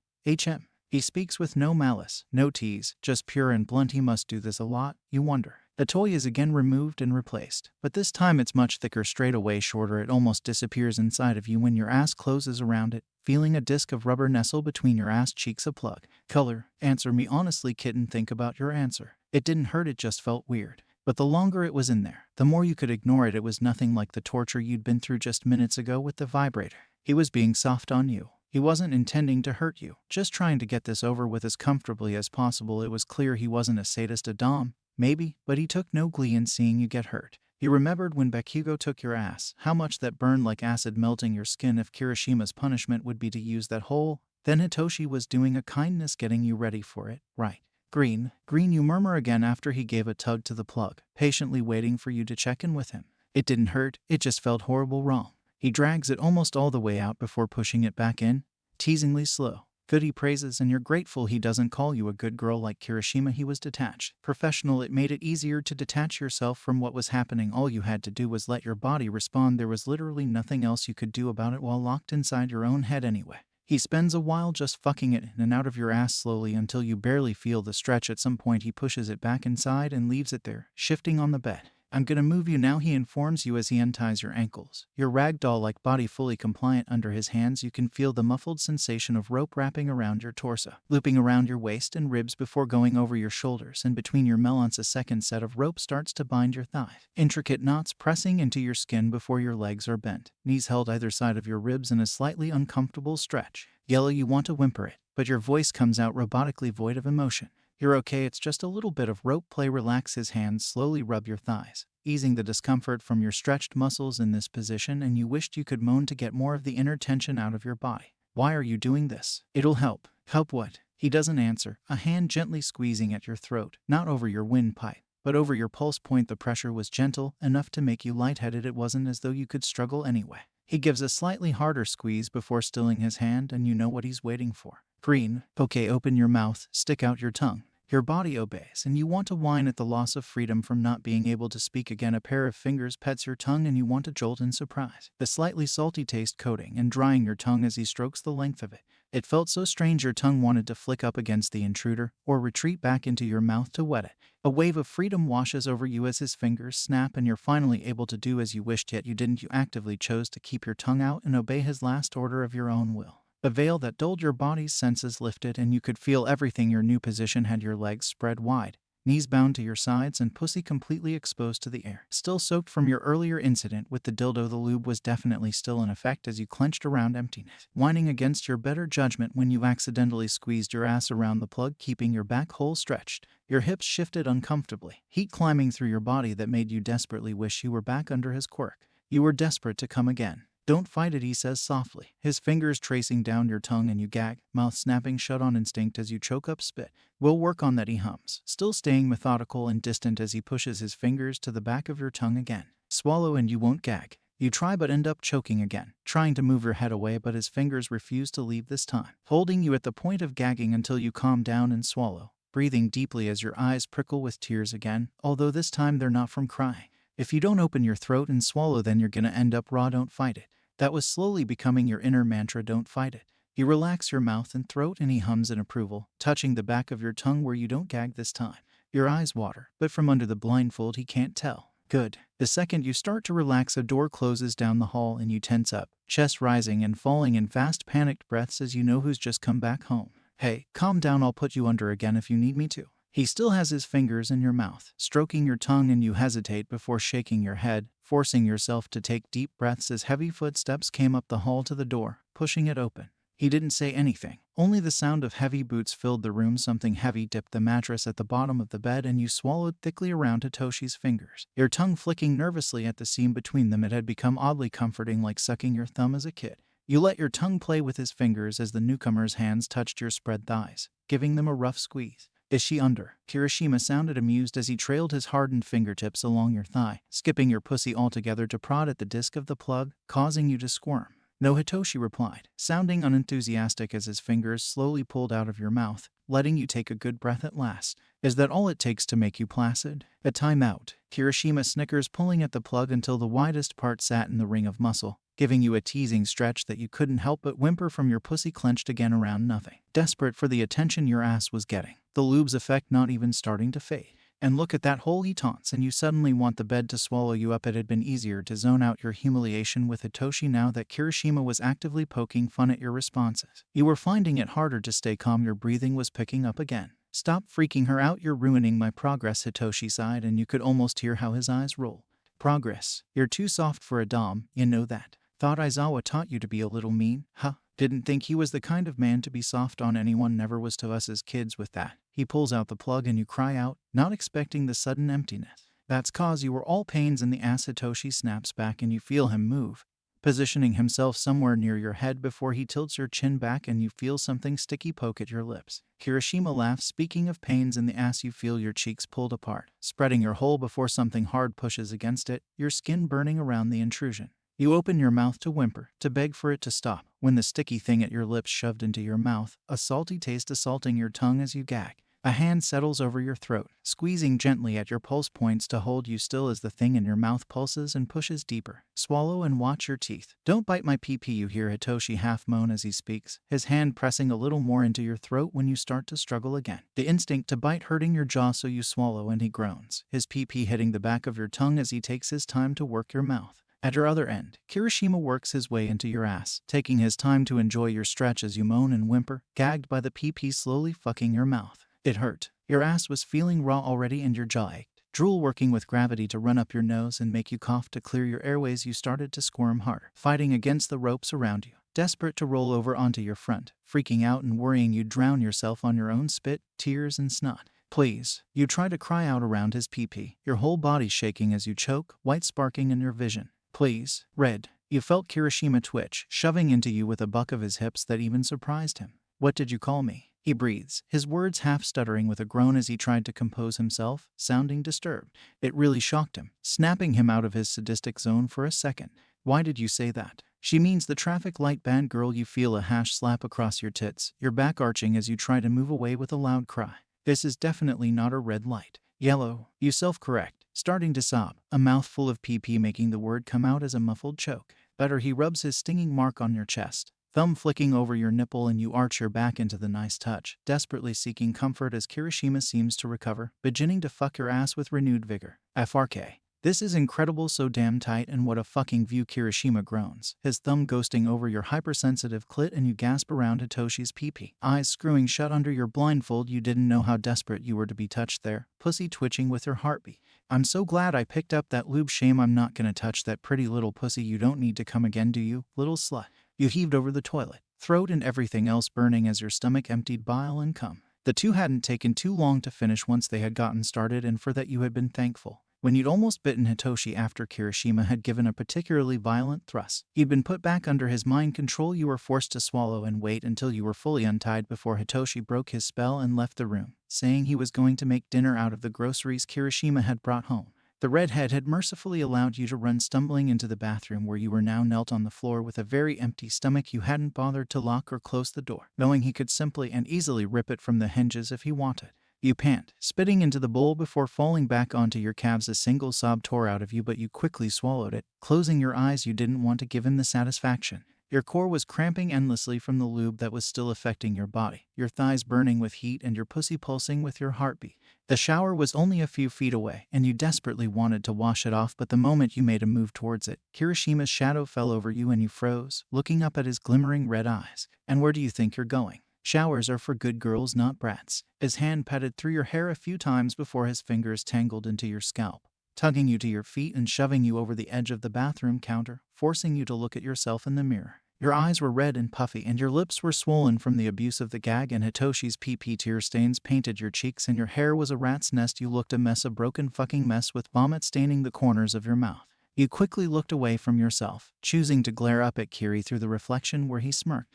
He speaks with no malice, no tease, just pure and blunt. He must do this a lot, you wonder. The toy is again removed and replaced, but this time it's much thicker, straight away shorter. It almost disappears inside of you when your ass closes around it, feeling a disc of rubber nestle between your ass cheeks. A plug. Color. Answer me honestly, kitten. Think about your answer. It didn't hurt, it just felt weird. But the longer it was in there, the more you could ignore it. It was nothing like the torture you'd been through just minutes ago with the vibrator. He was being soft on you. He wasn't intending to hurt you, just trying to get this over with as comfortably as possible. It was clear he wasn't a sadist, a dom, maybe, but he took no glee in seeing you get hurt. He remembered when bakugou took your ass, how much that burned like acid melting your skin. If Kirishima's punishment would be to use that hole, then Hitoshi was doing a kindness, getting you ready for it, right? Green, you murmur again after he gave a tug to the plug, patiently waiting for you to check in with him. It didn't hurt, it just felt horrible wrong. He drags it almost all the way out before pushing it back in, teasingly slow. Good, he praises, and you're grateful he doesn't call you a good girl like Kirishima. He was detached, professional. It made it easier to detach yourself from what was happening. All you had to do was let your body respond. There was literally nothing else you could do about it while locked inside your own head anyway. He spends a while just fucking it in and out of your ass slowly until you barely feel the stretch. At some point he pushes it back inside and leaves it there, shifting on the bed. I'm gonna move you now, he informs you as he unties your ankles. Your ragdoll-like body fully compliant under his hands. You can feel the muffled sensation of rope wrapping around your torso, looping around your waist and ribs before going over your shoulders and between your melons. A second set of rope starts to bind your thighs. Intricate knots pressing into your skin before your legs are bent, knees held either side of your ribs in a slightly uncomfortable stretch. Yellow, you want to whimper it, but your voice comes out robotically, void of emotion. You're okay, it's just a little bit of rope play. Relax. His hands slowly rub your thighs, easing the discomfort from your stretched muscles in this position, and you wished you could moan to get more of the inner tension out of your body. Why are you doing this? It'll help. Help what? He doesn't answer, a hand gently squeezing at your throat, not over your windpipe, but over your pulse point. The pressure was gentle, enough to make you lightheaded. It wasn't as though you could struggle anyway. He gives a slightly harder squeeze before stilling his hand, and you know what he's waiting for. Green. Okay, open your mouth, stick out your tongue. Your body obeys, and you want to whine at the loss of freedom from not being able to speak again. A pair of fingers pets your tongue, and you want to jolt in surprise. The slightly salty taste coating and drying your tongue as he strokes the length of it. It felt so strange your tongue wanted to flick up against the intruder, or retreat back into your mouth to wet it. A wave of freedom washes over you as his fingers snap, and you're finally able to do as you wished, yet you didn't. You actively chose to keep your tongue out and obey his last order of your own will. A veil that dulled your body's senses lifted, and you could feel everything. Your new position had your legs spread wide, knees bound to your sides, and pussy completely exposed to the air. Still soaked from your earlier incident with the dildo, the lube was definitely still in effect as you clenched around emptiness, whining against your better judgment when you accidentally squeezed your ass around the plug, keeping your back hole stretched. Your hips shifted uncomfortably, heat climbing through your body that made you desperately wish you were back under his quirk. You were desperate to come again. Don't fight it, he says softly, his fingers tracing down your tongue, and you gag, mouth snapping shut on instinct as you choke up spit. We'll work on that, he hums, still staying methodical and distant as he pushes his fingers to the back of your tongue again. Swallow and you won't gag. You try but end up choking again, trying to move your head away, but his fingers refuse to leave this time, holding you at the point of gagging until you calm down and swallow, breathing deeply as your eyes prickle with tears again, although this time they're not from crying. If you don't open your throat and swallow, then you're gonna end up raw. Don't fight it. That was slowly becoming your inner mantra, don't fight it. You relax your mouth and throat, and he hums in approval, touching the back of your tongue where you don't gag this time. Your eyes water, but from under the blindfold he can't tell. Good. The second you start to relax, a door closes down the hall and you tense up, chest rising and falling in fast panicked breaths as you know who's just come back home. Hey, calm down, I'll put you under again if you need me to. He still has his fingers in your mouth, stroking your tongue, and you hesitate before shaking your head, forcing yourself to take deep breaths as heavy footsteps came up the hall to the door, pushing it open. He didn't say anything, only the sound of heavy boots filled the room. Something heavy dipped the mattress at the bottom of the bed, and you swallowed thickly around Hitoshi's fingers, your tongue flicking nervously at the seam between them. It had become oddly comforting, like sucking your thumb as a kid. You let your tongue play with his fingers as the newcomer's hands touched your spread thighs, giving them a rough squeeze. Is she under? Kirishima sounded amused as he trailed his hardened fingertips along your thigh, skipping your pussy altogether to prod at the disc of the plug, causing you to squirm. No, Hitoshi replied, sounding unenthusiastic as his fingers slowly pulled out of your mouth, letting you take a good breath at last. Is that all it takes to make you placid? A time out. Kirishima snickers, pulling at the plug until the widest part sat in the ring of muscle, giving you a teasing stretch that you couldn't help but whimper from your pussy clenched again around nothing. Desperate for the attention your ass was getting, the lube's effect not even starting to fade. And look at that hole he taunts, and you suddenly want the bed to swallow you up. It had been easier to zone out your humiliation with Hitoshi now that Kirishima was actively poking fun at your responses. You were finding it harder to stay calm. Your breathing was picking up again. Stop freaking her out, you're ruining my progress, Hitoshi sighed, and you could almost hear how his eyes rolled. Progress? You're too soft for a dom, you know that. Thought Aizawa taught you to be a little mean? Huh? Didn't think he was the kind of man to be soft on anyone, never was to us as kids with that. He pulls out the plug and you cry out, not expecting the sudden emptiness. That's cause you were all pains in the ass. Hitoshi snaps back and you feel him move, positioning himself somewhere near your head before he tilts your chin back and you feel something sticky poke at your lips. Kirishima laughs. Speaking of pains in the ass, you feel your cheeks pulled apart, spreading your hole before something hard pushes against it, your skin burning around the intrusion. You open your mouth to whimper, to beg for it to stop, when the sticky thing at your lips shoved into your mouth, a salty taste assaulting your tongue as you gag. A hand settles over your throat, squeezing gently at your pulse points to hold you still as the thing in your mouth pulses and pushes deeper. Swallow and watch your teeth. Don't bite my pee-pee, you hear Hitoshi half moan as he speaks, his hand pressing a little more into your throat when you start to struggle again. The instinct to bite hurting your jaw, so you swallow and he groans, his pee-pee hitting the back of your tongue as he takes his time to work your mouth. At your other end, Kirishima works his way into your ass, taking his time to enjoy your stretch as you moan and whimper, gagged by the pee-pee slowly fucking your mouth. It hurt. Your ass was feeling raw already and your jaw ached. Drool working with gravity to run up your nose and make you cough to clear your airways. You started to squirm harder, fighting against the ropes around you, desperate to roll over onto your front, freaking out and worrying you'd drown yourself on your own spit, tears and snot. Please. You try to cry out around his pee-pee, your whole body shaking as you choke, white sparking in your vision. Please. Red. You felt Kirishima twitch, shoving into you with a buck of his hips that even surprised him. What did you call me? He breathes, his words half stuttering with a groan as he tried to compose himself, sounding disturbed. It really shocked him, snapping him out of his sadistic zone for a second. Why did you say that? She means the traffic light band, girl. You feel a hash slap across your tits, your back arching as you try to move away with a loud cry. This is definitely not a red light. Yellow. You self-correct, starting to sob, a mouthful of pee-pee making the word come out as a muffled choke. Better. He rubs his stinging mark on your chest, thumb flicking over your nipple, and you arch your back into the nice touch, desperately seeking comfort as Kirishima seems to recover, beginning to fuck your ass with renewed vigor. FRK. This is incredible, so damn tight, and what a fucking view. Kirishima groans, his thumb ghosting over your hypersensitive clit, and you gasp around Hitoshi's pee-pee, eyes screwing shut under your blindfold. You didn't know how desperate you were to be touched there, pussy twitching with her heartbeat. I'm so glad I picked up that lube. Shame I'm not gonna touch that pretty little pussy. You don't need to come again, do you, little slut? You heaved over the toilet, throat and everything else burning as your stomach emptied bile and cum. The two hadn't taken too long to finish once they had gotten started, and for that you had been thankful. When you'd almost bitten Hitoshi after Kirishima had given a particularly violent thrust, you'd been put back under his mind control. You were forced to swallow and wait until you were fully untied before Hitoshi broke his spell and left the room, saying he was going to make dinner out of the groceries Kirishima had brought home. The redhead had mercifully allowed you to run stumbling into the bathroom, where you were now knelt on the floor with a very empty stomach. You hadn't bothered to lock or close the door, knowing he could simply and easily rip it from the hinges if he wanted. You pant, spitting into the bowl before falling back onto your calves. A single sob tore out of you, but you quickly swallowed it, closing your eyes. You didn't want to give him the satisfaction. Your core was cramping endlessly from the lube that was still affecting your body, your thighs burning with heat and your pussy pulsing with your heartbeat. The shower was only a few feet away, and you desperately wanted to wash it off, but the moment you made a move towards it, Kirishima's shadow fell over you and you froze, looking up at his glimmering red eyes. And where do you think you're going? Showers are for good girls, not brats. His hand patted through your hair a few times before his fingers tangled into your scalp, tugging you to your feet and shoving you over the edge of the bathroom counter, forcing you to look at yourself in the mirror. Your eyes were red and puffy, and your lips were swollen from the abuse of the gag, and Hitoshi's pee-pee tear stains painted your cheeks, and your hair was a rat's nest. You looked a mess, a broken fucking mess with vomit staining the corners of your mouth. You quickly looked away from yourself, choosing to glare up at Kiri through the reflection where he smirked.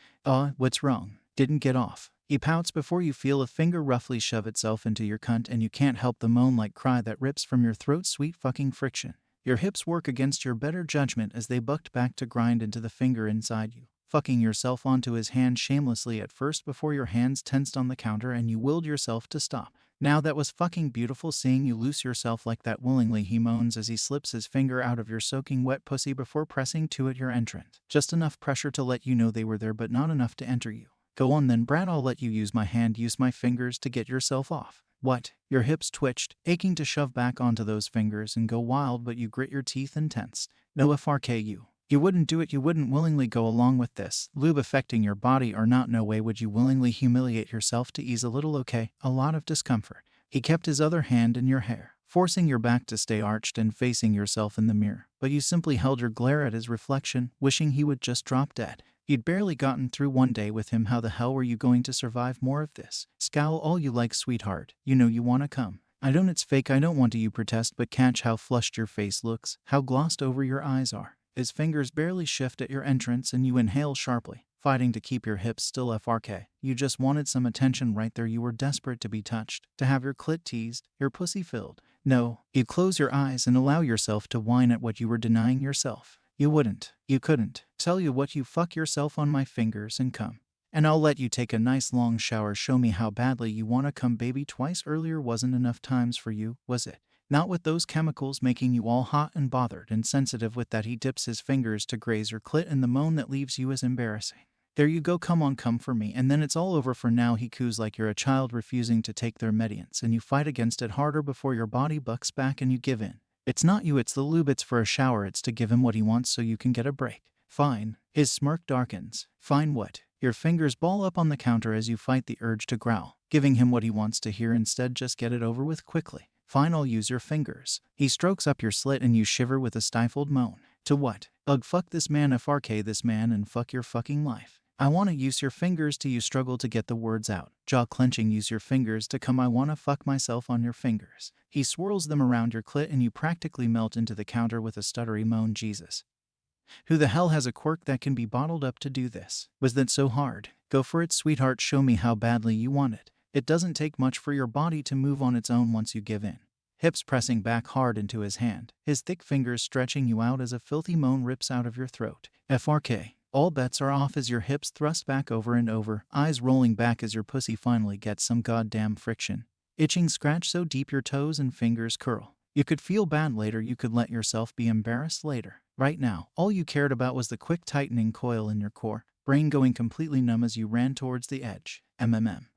What's wrong? Didn't get off. He pouts before you feel a finger roughly shove itself into your cunt, and you can't help the moan-like cry that rips from your throat. Sweet fucking friction. Your hips work against your better judgment as they bucked back to grind into the finger inside you, fucking yourself onto his hand shamelessly at first before your hands tensed on the counter and you willed yourself to stop. Now that was fucking beautiful seeing you loose yourself like that willingly, he moans as he slips his finger out of your soaking wet pussy before pressing to at your entrance. Just enough pressure to let you know they were there but not enough to enter you. Go on then, Brad, I'll let you use my hand, use my fingers to get yourself off. What? Your hips twitched, aching to shove back onto those fingers and go wild, but you grit your teeth and tense. No FRK you. You wouldn't do it, you wouldn't willingly go along with this. Lube affecting your body or not, no way would you willingly humiliate yourself to ease a little, okay? A lot of discomfort. He kept his other hand in your hair, forcing your back to stay arched and facing yourself in the mirror, but you simply held your glare at his reflection, wishing he would just drop dead. You'd barely gotten through one day with him, how the hell were you going to survive more of this? Scowl all you like, sweetheart, you know you wanna come. I don't, it's fake, I don't want to, you protest, but catch how flushed your face looks, how glossed over your eyes are. His fingers barely shift at your entrance and you inhale sharply, fighting to keep your hips still. FRK. You just wanted some attention right there, you were desperate to be touched, to have your clit teased, your pussy filled. No, you close your eyes and allow yourself to whine at what you were denying yourself. You wouldn't, you couldn't. Tell you what, you fuck yourself on my fingers and come. And I'll let you take a nice long shower, show me how badly you wanna come, baby. Twice earlier wasn't enough times for you, was it? Not with those chemicals making you all hot and bothered and sensitive with that. He dips his fingers to graze your clit and the moan that leaves you is embarrassing. There you go, come on, come for me, and then it's all over for now. He coos like you're a child refusing to take their mediance and you fight against it harder before your body bucks back and you give in. It's not you, it's the lube, it's for a shower, it's to give him what he wants so you can get a break. Fine. His smirk darkens. Fine what? Your fingers ball up on the counter as you fight the urge to growl, giving him what he wants to hear instead. Just get it over with quickly. Fine, I'll use your fingers. He strokes up your slit and you shiver with a stifled moan. To what? Ugh, fuck this man, FRK this man, and fuck your fucking life. I wanna use your fingers to. You struggle to get the words out, jaw clenching. Use your fingers to come. I wanna fuck myself on your fingers. He swirls them around your clit and you practically melt into the counter with a stuttery moan. Jesus. Who the hell has a quirk that can be bottled up to do this? Was that so hard? Go for it, sweetheart, show me how badly you want it. It doesn't take much for your body to move on its own once you give in. Hips pressing back hard into his hand, his thick fingers stretching you out as a filthy moan rips out of your throat. FRK. All bets are off as your hips thrust back over and over, eyes rolling back as your pussy finally gets some goddamn friction. Itching scratch so deep your toes and fingers curl. You could feel bad later, you could let yourself be embarrassed later. Right now, all you cared about was the quick tightening coil in your core, brain going completely numb as you ran towards the edge.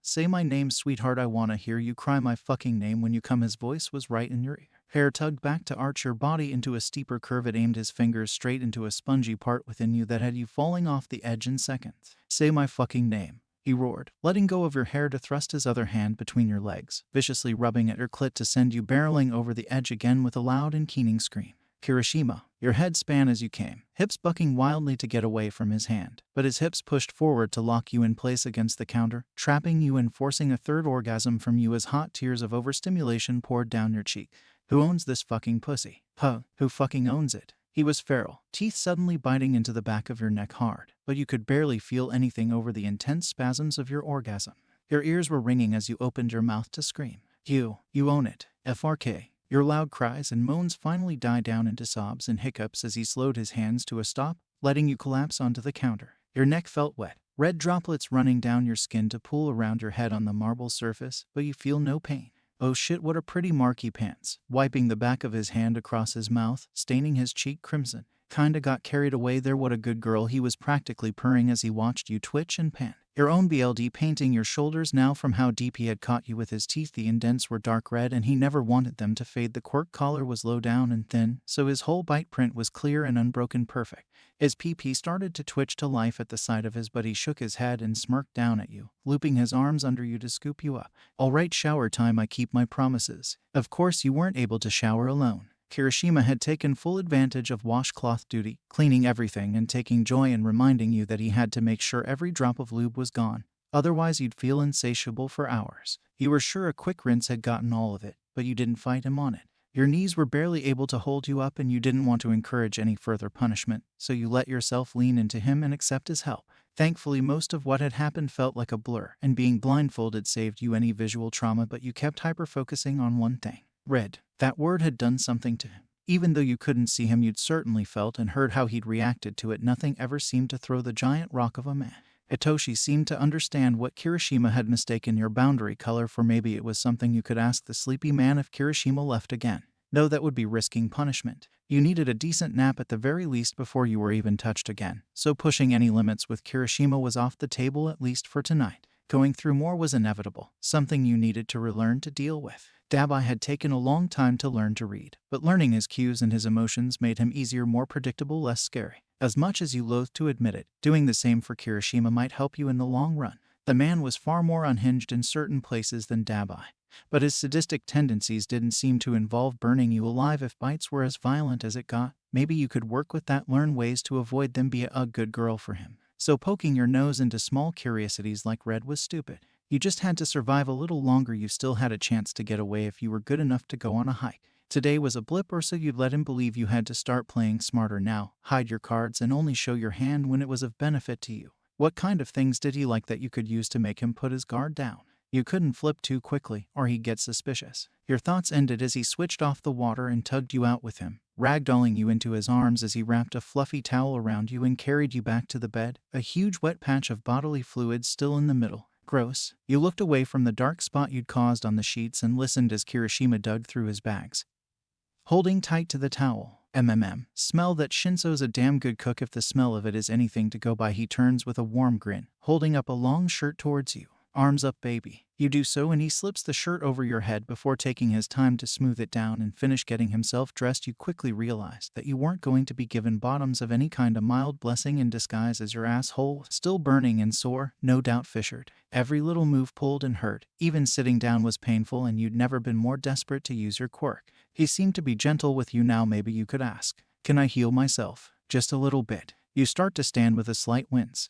Say my name, sweetheart, I wanna hear you cry my fucking name when you come. His voice was right in your ear. Hair tugged back to arch your body into a steeper curve. It aimed his fingers straight into a spongy part within you that had you falling off the edge in seconds. Say my fucking name, he roared, letting go of your hair to thrust his other hand between your legs, viciously rubbing at your clit to send you barreling over the edge again with a loud and keening scream. Kirishima, your head span as you came, hips bucking wildly to get away from his hand, but his hips pushed forward to lock you in place against the counter, trapping you and forcing a third orgasm from you as hot tears of overstimulation poured down your cheek. Who owns this fucking pussy? Huh, who fucking owns it? He was feral, teeth suddenly biting into the back of your neck hard, but you could barely feel anything over the intense spasms of your orgasm. Your ears were ringing as you opened your mouth to scream. You own it, FRK. Your loud cries and moans finally die down into sobs and hiccups as he slowed his hands to a stop, letting you collapse onto the counter. Your neck felt wet, red droplets running down your skin to pool around your head on the marble surface, but you feel no pain. Oh shit, what a pretty marky pants. Wiping the back of his hand across his mouth, staining his cheek crimson. Kinda got carried away there, what a good girl. He was practically purring as he watched you twitch and pan. Your own BLD painting your shoulders now from how deep he had caught you with his teeth. The indents were dark red and he never wanted them to fade. The quirk collar was low down and thin, so his whole bite print was clear and unbroken perfect. His PP started to twitch to life at the sight of his, but he shook his head and smirked down at you, looping his arms under you to scoop you up. Alright, shower time, I keep my promises. Of course you weren't able to shower alone. Kirishima had taken full advantage of washcloth duty, cleaning everything and taking joy in reminding you that he had to make sure every drop of lube was gone. Otherwise you'd feel insatiable for hours. You were sure a quick rinse had gotten all of it, but you didn't fight him on it. Your knees were barely able to hold you up and you didn't want to encourage any further punishment, so you let yourself lean into him and accept his help. Thankfully, most of what had happened felt like a blur, and being blindfolded saved you any visual trauma, but you kept hyper-focusing on one thing. Red. That word had done something to him. Even though you couldn't see him, you'd certainly felt and heard how he'd reacted to it. Nothing ever seemed to throw the giant rock of a man. Itoshi seemed to understand what Kirishima had mistaken your boundary color for. Maybe it was something you could ask the sleepy man if Kirishima left again. No, that would be risking punishment. You needed a decent nap at the very least before you were even touched again, so pushing any limits with Kirishima was off the table, at least for tonight. Going through more was inevitable, something you needed to relearn to deal with. Dabai had taken a long time to learn to read, but learning his cues and his emotions made him easier, more predictable, less scary. As much as you loathed to admit it, doing the same for Kirishima might help you in the long run. The man was far more unhinged in certain places than Dabai, but his sadistic tendencies didn't seem to involve burning you alive. If bites were as violent as it got, maybe you could work with that, learn ways to avoid them, be a good girl for him. So poking your nose into small curiosities like red was stupid. You just had to survive a little longer. You still had a chance to get away if you were good enough to go on a hike. Today was a blip, or so you'd let him believe. You had to start playing smarter now, hide your cards and only show your hand when it was of benefit to you. What kind of things did he like that you could use to make him put his guard down? You couldn't flip too quickly, or he'd get suspicious. Your thoughts ended as he switched off the water and tugged you out with him, ragdolling you into his arms as he wrapped a fluffy towel around you and carried you back to the bed, a huge wet patch of bodily fluids still in the middle. Gross. You looked away from the dark spot you'd caused on the sheets and listened as Kirishima dug through his bags, holding tight to the towel. Smell that. Shinso's a damn good cook if the smell of it is anything to go by. He turns with a warm grin, holding up a long shirt towards you. Arms up, baby. You do so and he slips the shirt over your head before taking his time to smooth it down and finish getting himself dressed. You quickly realized that you weren't going to be given bottoms of any kind, a mild blessing in disguise as your asshole, still burning and sore, no doubt fissured. Every little move pulled and hurt. Even sitting down was painful and you'd never been more desperate to use your quirk. He seemed to be gentle with you now. Maybe you could ask, "Can I heal myself? Just a little bit." You start to stand with a slight wince.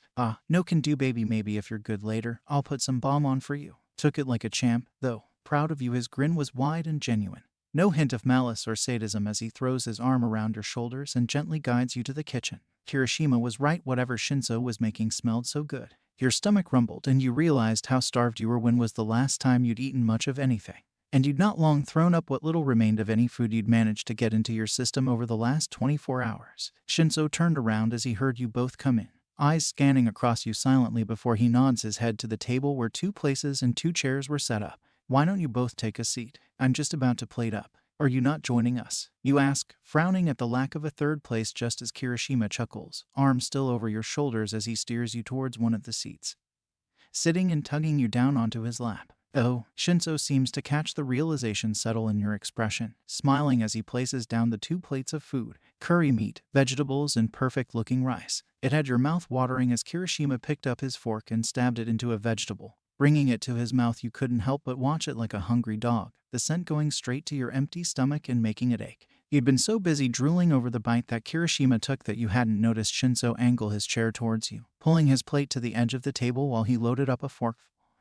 No can do, baby. Maybe if you're good later, I'll put some balm on for you. Took it like a champ, though. Proud of you. His grin was wide and genuine. No hint of malice or sadism as he throws his arm around your shoulders and gently guides you to the kitchen. Kirishima was right. Whatever Shinso was making smelled so good. Your stomach rumbled and you realized how starved you were. When was the last time you'd eaten much of anything? And you'd not long thrown up what little remained of any food you'd managed to get into your system over the last 24 hours. Shinso turned around as he heard you both come in, eyes scanning across you silently before he nods his head to the table where 2 places and 2 chairs were set up. "Why don't you both take a seat? I'm just about to plate up. Are you not joining us?" you ask, frowning at the lack of a third place just as Kirishima chuckles, arm still over your shoulders as he steers you towards one of the seats, sitting and tugging you down onto his lap. "Oh," Shinso seems to catch the realization settle in your expression, smiling as he places down the 2 plates of food, curry meat, vegetables, and perfect-looking rice. It had your mouth watering as Kirishima picked up his fork and stabbed it into a vegetable. Bringing it to his mouth, you couldn't help but watch it like a hungry dog, the scent going straight to your empty stomach and making it ache. You'd been so busy drooling over the bite that Kirishima took that you hadn't noticed Shinso angle his chair towards you, pulling his plate to the edge of the table while he loaded up a fork.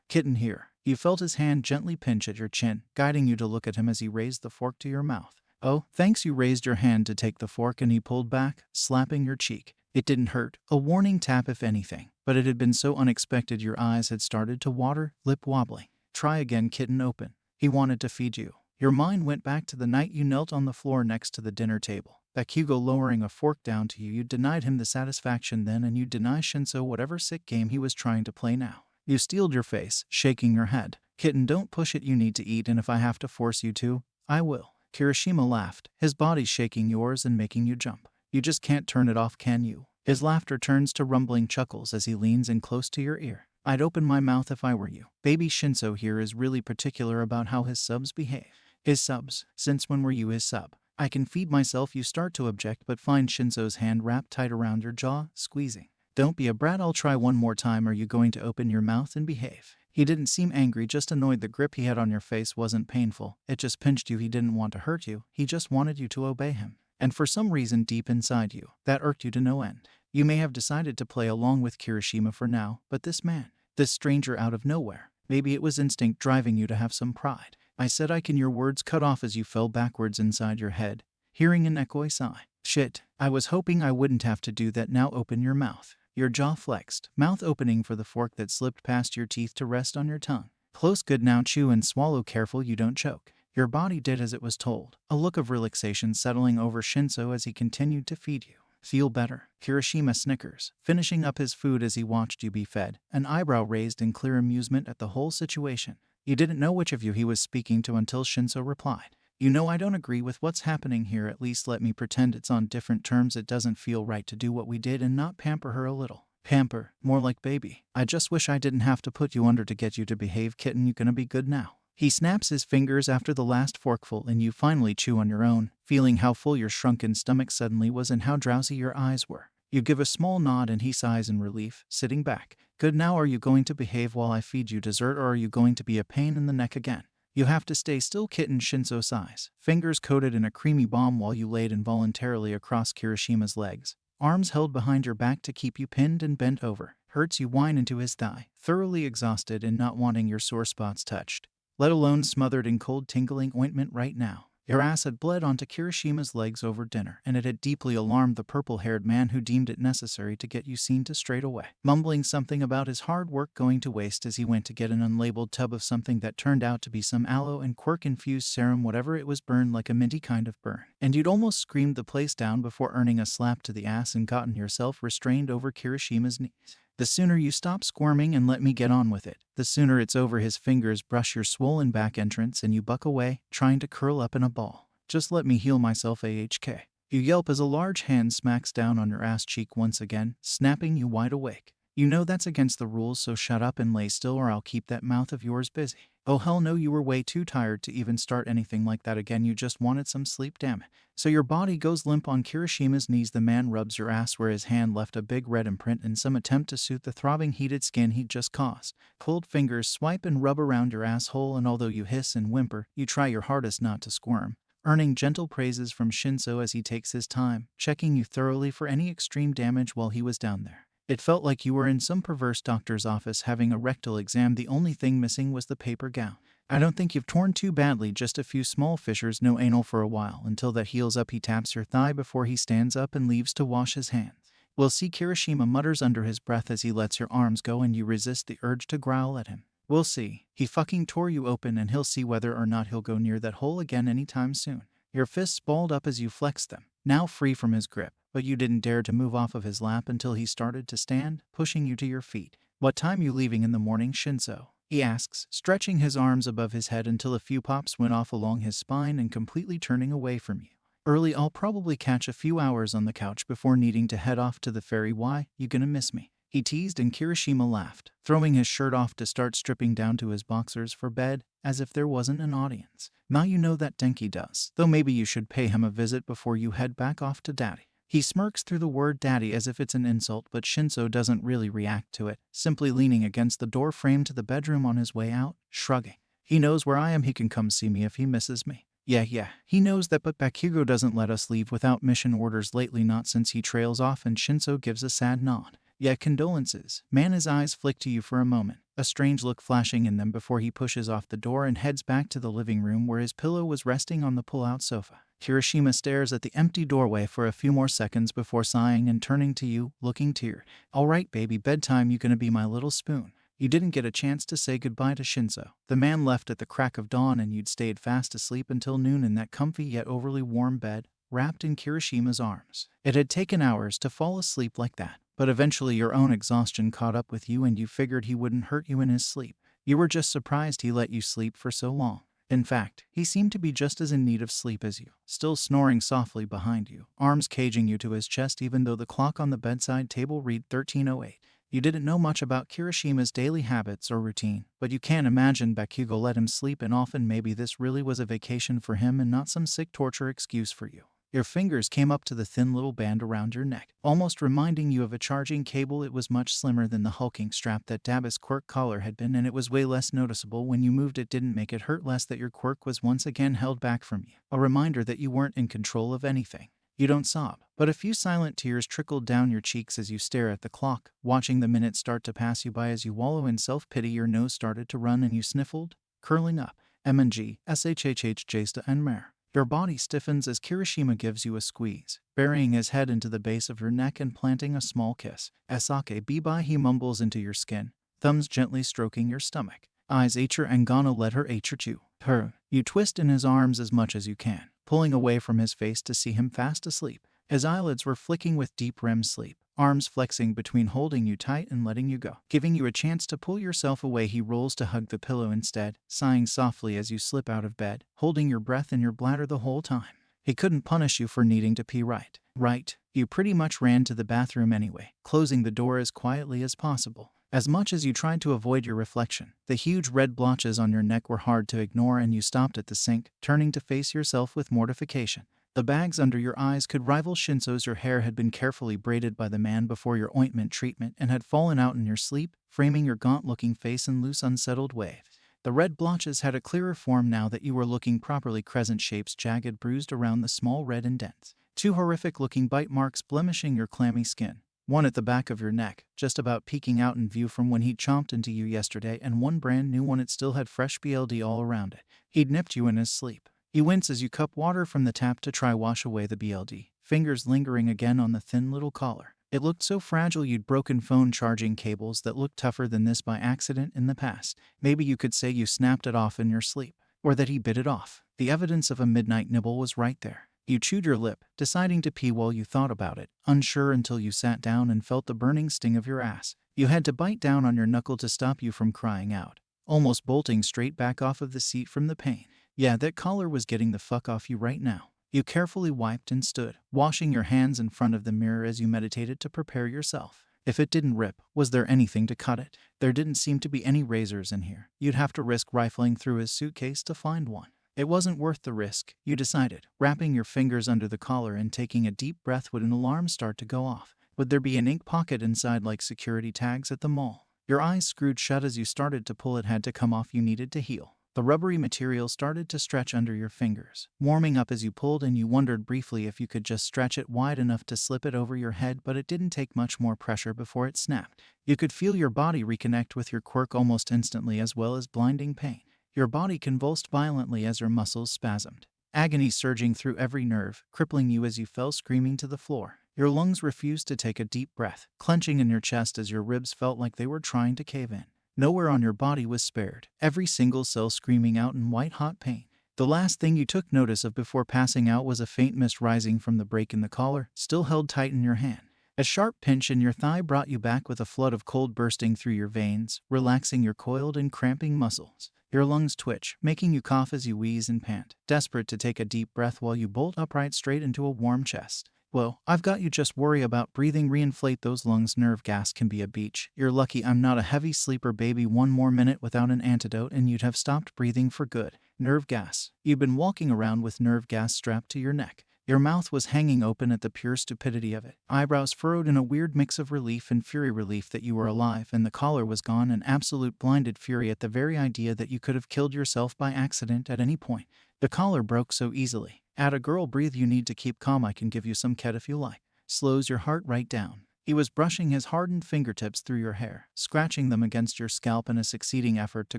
"Kitten here." You felt his hand gently pinch at your chin, guiding you to look at him as he raised the fork to your mouth. "Oh, thanks." You raised your hand to take the fork and he pulled back, slapping your cheek. It didn't hurt, a warning tap if anything, but it had been so unexpected your eyes had started to water, lip wobbly. "Try again, kitten. Open." He wanted to feed you. Your mind went back to the night you knelt on the floor next to the dinner table. Bakugou lowering a fork down to you, you denied him the satisfaction then, and you deny Shinso whatever sick game he was trying to play now. You steeled your face, shaking your head. "Kitten, don't push it. You need to eat, and if I have to force you to, I will." Kirishima laughed, his body shaking yours and making you jump. "You just can't turn it off, can you?" His laughter turns to rumbling chuckles as he leans in close to your ear. "I'd open my mouth if I were you. Baby Shinso here is really particular about how his subs behave." "His subs? Since when were you his sub?" "I can feed myself." You start to object but find Shinso's hand wrapped tight around your jaw, squeezing. "Don't be a brat. I'll try one more time. Are you going to open your mouth and behave?" He didn't seem angry, just annoyed. The grip he had on your face wasn't painful. It just pinched you. He didn't want to hurt you. He just wanted you to obey him. And for some reason deep inside you, that irked you to no end. You may have decided to play along with Kirishima for now, but this man, this stranger out of nowhere, maybe it was instinct driving you to have some pride. "I said I can." Your words cut off as you fell backwards inside your head, hearing an echoey sigh. "Shit, I was hoping I wouldn't have to do that. Now open your mouth." Your jaw flexed, mouth opening for the fork that slipped past your teeth to rest on your tongue. "Close. Good. Now chew and swallow. Careful you don't choke." Your body did as it was told, a look of relaxation settling over Shinso as he continued to feed you. Feel better? Kirishima snickers, finishing up his food as he watched you be fed, an eyebrow raised in clear amusement at the whole situation. You didn't know which of you he was speaking to until Shinso replied. You know I don't agree with what's happening here, at least let me pretend it's on different terms. It doesn't feel right to do what we did and not pamper her a little. Pamper, more like baby. I just wish I didn't have to put you under to get you to behave, kitten. You gonna be good now. He snaps his fingers after the last forkful and you finally chew on your own, feeling how full your shrunken stomach suddenly was and how drowsy your eyes were. You give a small nod and he sighs in relief, sitting back. Good, now are you going to behave while I feed you dessert, or are you going to be a pain in the neck again? You have to stay still, kitten. Shinso sighs, fingers coated in a creamy balm while you laid involuntarily across Kirishima's legs, arms held behind your back to keep you pinned and bent over. Hurts, you whine into his thigh, thoroughly exhausted and not wanting your sore spots touched, let alone smothered in cold tingling ointment right now. Your ass had bled onto Kirishima's legs over dinner, and it had deeply alarmed the purple-haired man who deemed it necessary to get you seen to straight away, mumbling something about his hard work going to waste as he went to get an unlabeled tub of something that turned out to be some aloe and quirk-infused serum. Whatever it was burned like a minty kind of burn, and you'd almost screamed the place down before earning a slap to the ass and gotten yourself restrained over Kirishima's knees. The sooner you stop squirming and let me get on with it, the sooner it's over. His fingers brush your swollen back entrance and you buck away, trying to curl up in a ball. Just let me heal myself, AHK. You yelp as a large hand smacks down on your ass cheek once again, snapping you wide awake. You know that's against the rules, so shut up and lay still or I'll keep that mouth of yours busy. Oh hell no, you were way too tired to even start anything like that again. You just wanted some sleep, damn it. So your body goes limp on Kirishima's knees. The man rubs your ass where his hand left a big red imprint in some attempt to soothe the throbbing heated skin he'd just caused. Cold fingers swipe and rub around your asshole, and although you hiss and whimper, you try your hardest not to squirm, earning gentle praises from Shinso as he takes his time, checking you thoroughly for any extreme damage while he was down there. It felt like you were in some perverse doctor's office having a rectal exam. The only thing missing was the paper gown. I don't think you've torn too badly, just a few small fissures, no anal for a while, until that heals up. He taps your thigh before he stands up and leaves to wash his hands. We'll see, Kirishima mutters under his breath as he lets your arms go and you resist the urge to growl at him. We'll see. He fucking tore you open and he'll see whether or not he'll go near that hole again anytime soon. Your fists balled up as you flexed them, now free from his grip, but you didn't dare to move off of his lap until he started to stand, pushing you to your feet. What time you leaving in the morning, Shinso? He asks, stretching his arms above his head until a few pops went off along his spine and completely turning away from you. Early, I'll probably catch a few hours on the couch before needing to head off to the ferry. Why, you gonna miss me? He teased, and Kirishima laughed, throwing his shirt off to start stripping down to his boxers for bed, as if there wasn't an audience. Now you know that Denki does, though maybe you should pay him a visit before you head back off to daddy. He smirks through the word daddy as if it's an insult, but Shinso doesn't really react to it, simply leaning against the door frame to the bedroom on his way out, shrugging. He knows where I am. He can come see me if he misses me. Yeah, he knows that, but Bakugou doesn't let us leave without mission orders lately, not since he trails off, and Shinso gives a sad nod. Yeah, condolences. Man, his eyes flick to you for a moment, a strange look flashing in them before he pushes off the door and heads back to the living room where his pillow was resting on the pull-out sofa. Kirishima stares at the empty doorway for a few more seconds before sighing and turning to you, looking teared. All right, baby, bedtime. You gonna be my little spoon? You didn't get a chance to say goodbye to Shinso. The man left at the crack of dawn and you'd stayed fast asleep until noon in that comfy yet overly warm bed, wrapped in Kirishima's arms. It had taken hours to fall asleep like that, but eventually your own exhaustion caught up with you and you figured he wouldn't hurt you in his sleep. You were just surprised he let you sleep for so long. In fact, he seemed to be just as in need of sleep as you, still snoring softly behind you, arms caging you to his chest even though the clock on the bedside table read 13:08. You didn't know much about Kirishima's daily habits or routine, but you can't imagine Bakugou let him sleep, and often maybe this really was a vacation for him and not some sick torture excuse for you. Your fingers came up to the thin little band around your neck, almost reminding you of a charging cable. It was much slimmer than the hulking strap that Dabba's quirk collar had been, and it was way less noticeable when you moved. It didn't make it hurt less that your quirk was once again held back from you, a reminder that you weren't in control of anything. You don't sob, but a few silent tears trickled down your cheeks as you stare at the clock, watching the minutes start to pass you by. As you wallow in self-pity, your nose started to run and you sniffled, curling up. MNG, SHHH Jsta and Mer. Your body stiffens as Kirishima gives you a squeeze, burying his head into the base of your neck and planting a small kiss. Esake bibai, he mumbles into your skin, thumbs gently stroking your stomach. Eyes acher and gonna let her acher you. Her. You twist in his arms as much as you can, pulling away from his face to see him fast asleep. His eyelids were flicking with deep REM sleep, arms flexing between holding you tight and letting you go. Giving you a chance to pull yourself away, he rolls to hug the pillow instead, sighing softly as you slip out of bed, holding your breath in your bladder the whole time. He couldn't punish you for needing to pee, right? Right. You pretty much ran to the bathroom anyway, closing the door as quietly as possible. As much as you tried to avoid your reflection, the huge red blotches on your neck were hard to ignore, and you stopped at the sink, turning to face yourself with mortification. The bags under your eyes could rival Shinso's. Your hair had been carefully braided by the man before your ointment treatment and had fallen out in your sleep, framing your gaunt-looking face in loose, unsettled wave. The red blotches had a clearer form now that you were looking properly, crescent shapes jagged, bruised around the small red indents. 2 horrific-looking bite marks blemishing your clammy skin. One at the back of your neck, just about peeking out in view from when he chomped into you yesterday, and one brand new one. It still had fresh BLD all around it. He'd nipped you in his sleep. You wince as you cup water from the tap to try wash away the BLD, fingers lingering again on the thin little collar. It looked so fragile you'd broken phone charging cables that looked tougher than this by accident in the past. Maybe you could say you snapped it off in your sleep, or that he bit it off. The evidence of a midnight nibble was right there. You chewed your lip, deciding to pee while you thought about it, unsure until you sat down and felt the burning sting of your ass. You had to bite down on your knuckle to stop you from crying out, almost bolting straight back off of the seat from the pain. Yeah, that collar was getting the fuck off you right now. You carefully wiped and stood, washing your hands in front of the mirror as you meditated to prepare yourself. If it didn't rip, was there anything to cut it? There didn't seem to be any razors in here. You'd have to risk rifling through his suitcase to find one. It wasn't worth the risk, you decided, wrapping your fingers under the collar and taking a deep breath. Would an alarm start to go off? Would there be an ink pocket inside like security tags at the mall? Your eyes screwed shut as you started to pull. It had to come off. You needed to heal. The rubbery material started to stretch under your fingers, warming up as you pulled, and you wondered briefly if you could just stretch it wide enough to slip it over your head, but it didn't take much more pressure before it snapped. You could feel your body reconnect with your quirk almost instantly, as well as blinding pain. Your body convulsed violently as your muscles spasmed, agony surging through every nerve, crippling you as you fell screaming to the floor. Your lungs refused to take a deep breath, clenching in your chest as your ribs felt like they were trying to cave in. Nowhere on your body was spared, every single cell screaming out in white-hot pain. The last thing you took notice of before passing out was a faint mist rising from the break in the collar, still held tight in your hand. A sharp pinch in your thigh brought you back with a flood of cold bursting through your veins, relaxing your coiled and cramping muscles. Your lungs twitch, making you cough as you wheeze and pant, desperate to take a deep breath while you bolt upright straight into a warm chest. Well, I've got you. Just worry about breathing. Reinflate those lungs. Nerve gas can be a beach. You're lucky I'm not a heavy sleeper, baby. One more minute without an antidote and you'd have stopped breathing for good. Nerve gas. You've been walking around with nerve gas strapped to your neck. Your mouth was hanging open at the pure stupidity of it, eyebrows furrowed in a weird mix of relief and fury. Relief that you were alive and the collar was gone, and absolute blinded fury at the very idea that you could have killed yourself by accident at any point. The collar broke so easily. Atta girl, breathe. You need to keep calm. I can give you some Ket if you like. Slows your heart right down. He was brushing his hardened fingertips through your hair, scratching them against your scalp in a succeeding effort to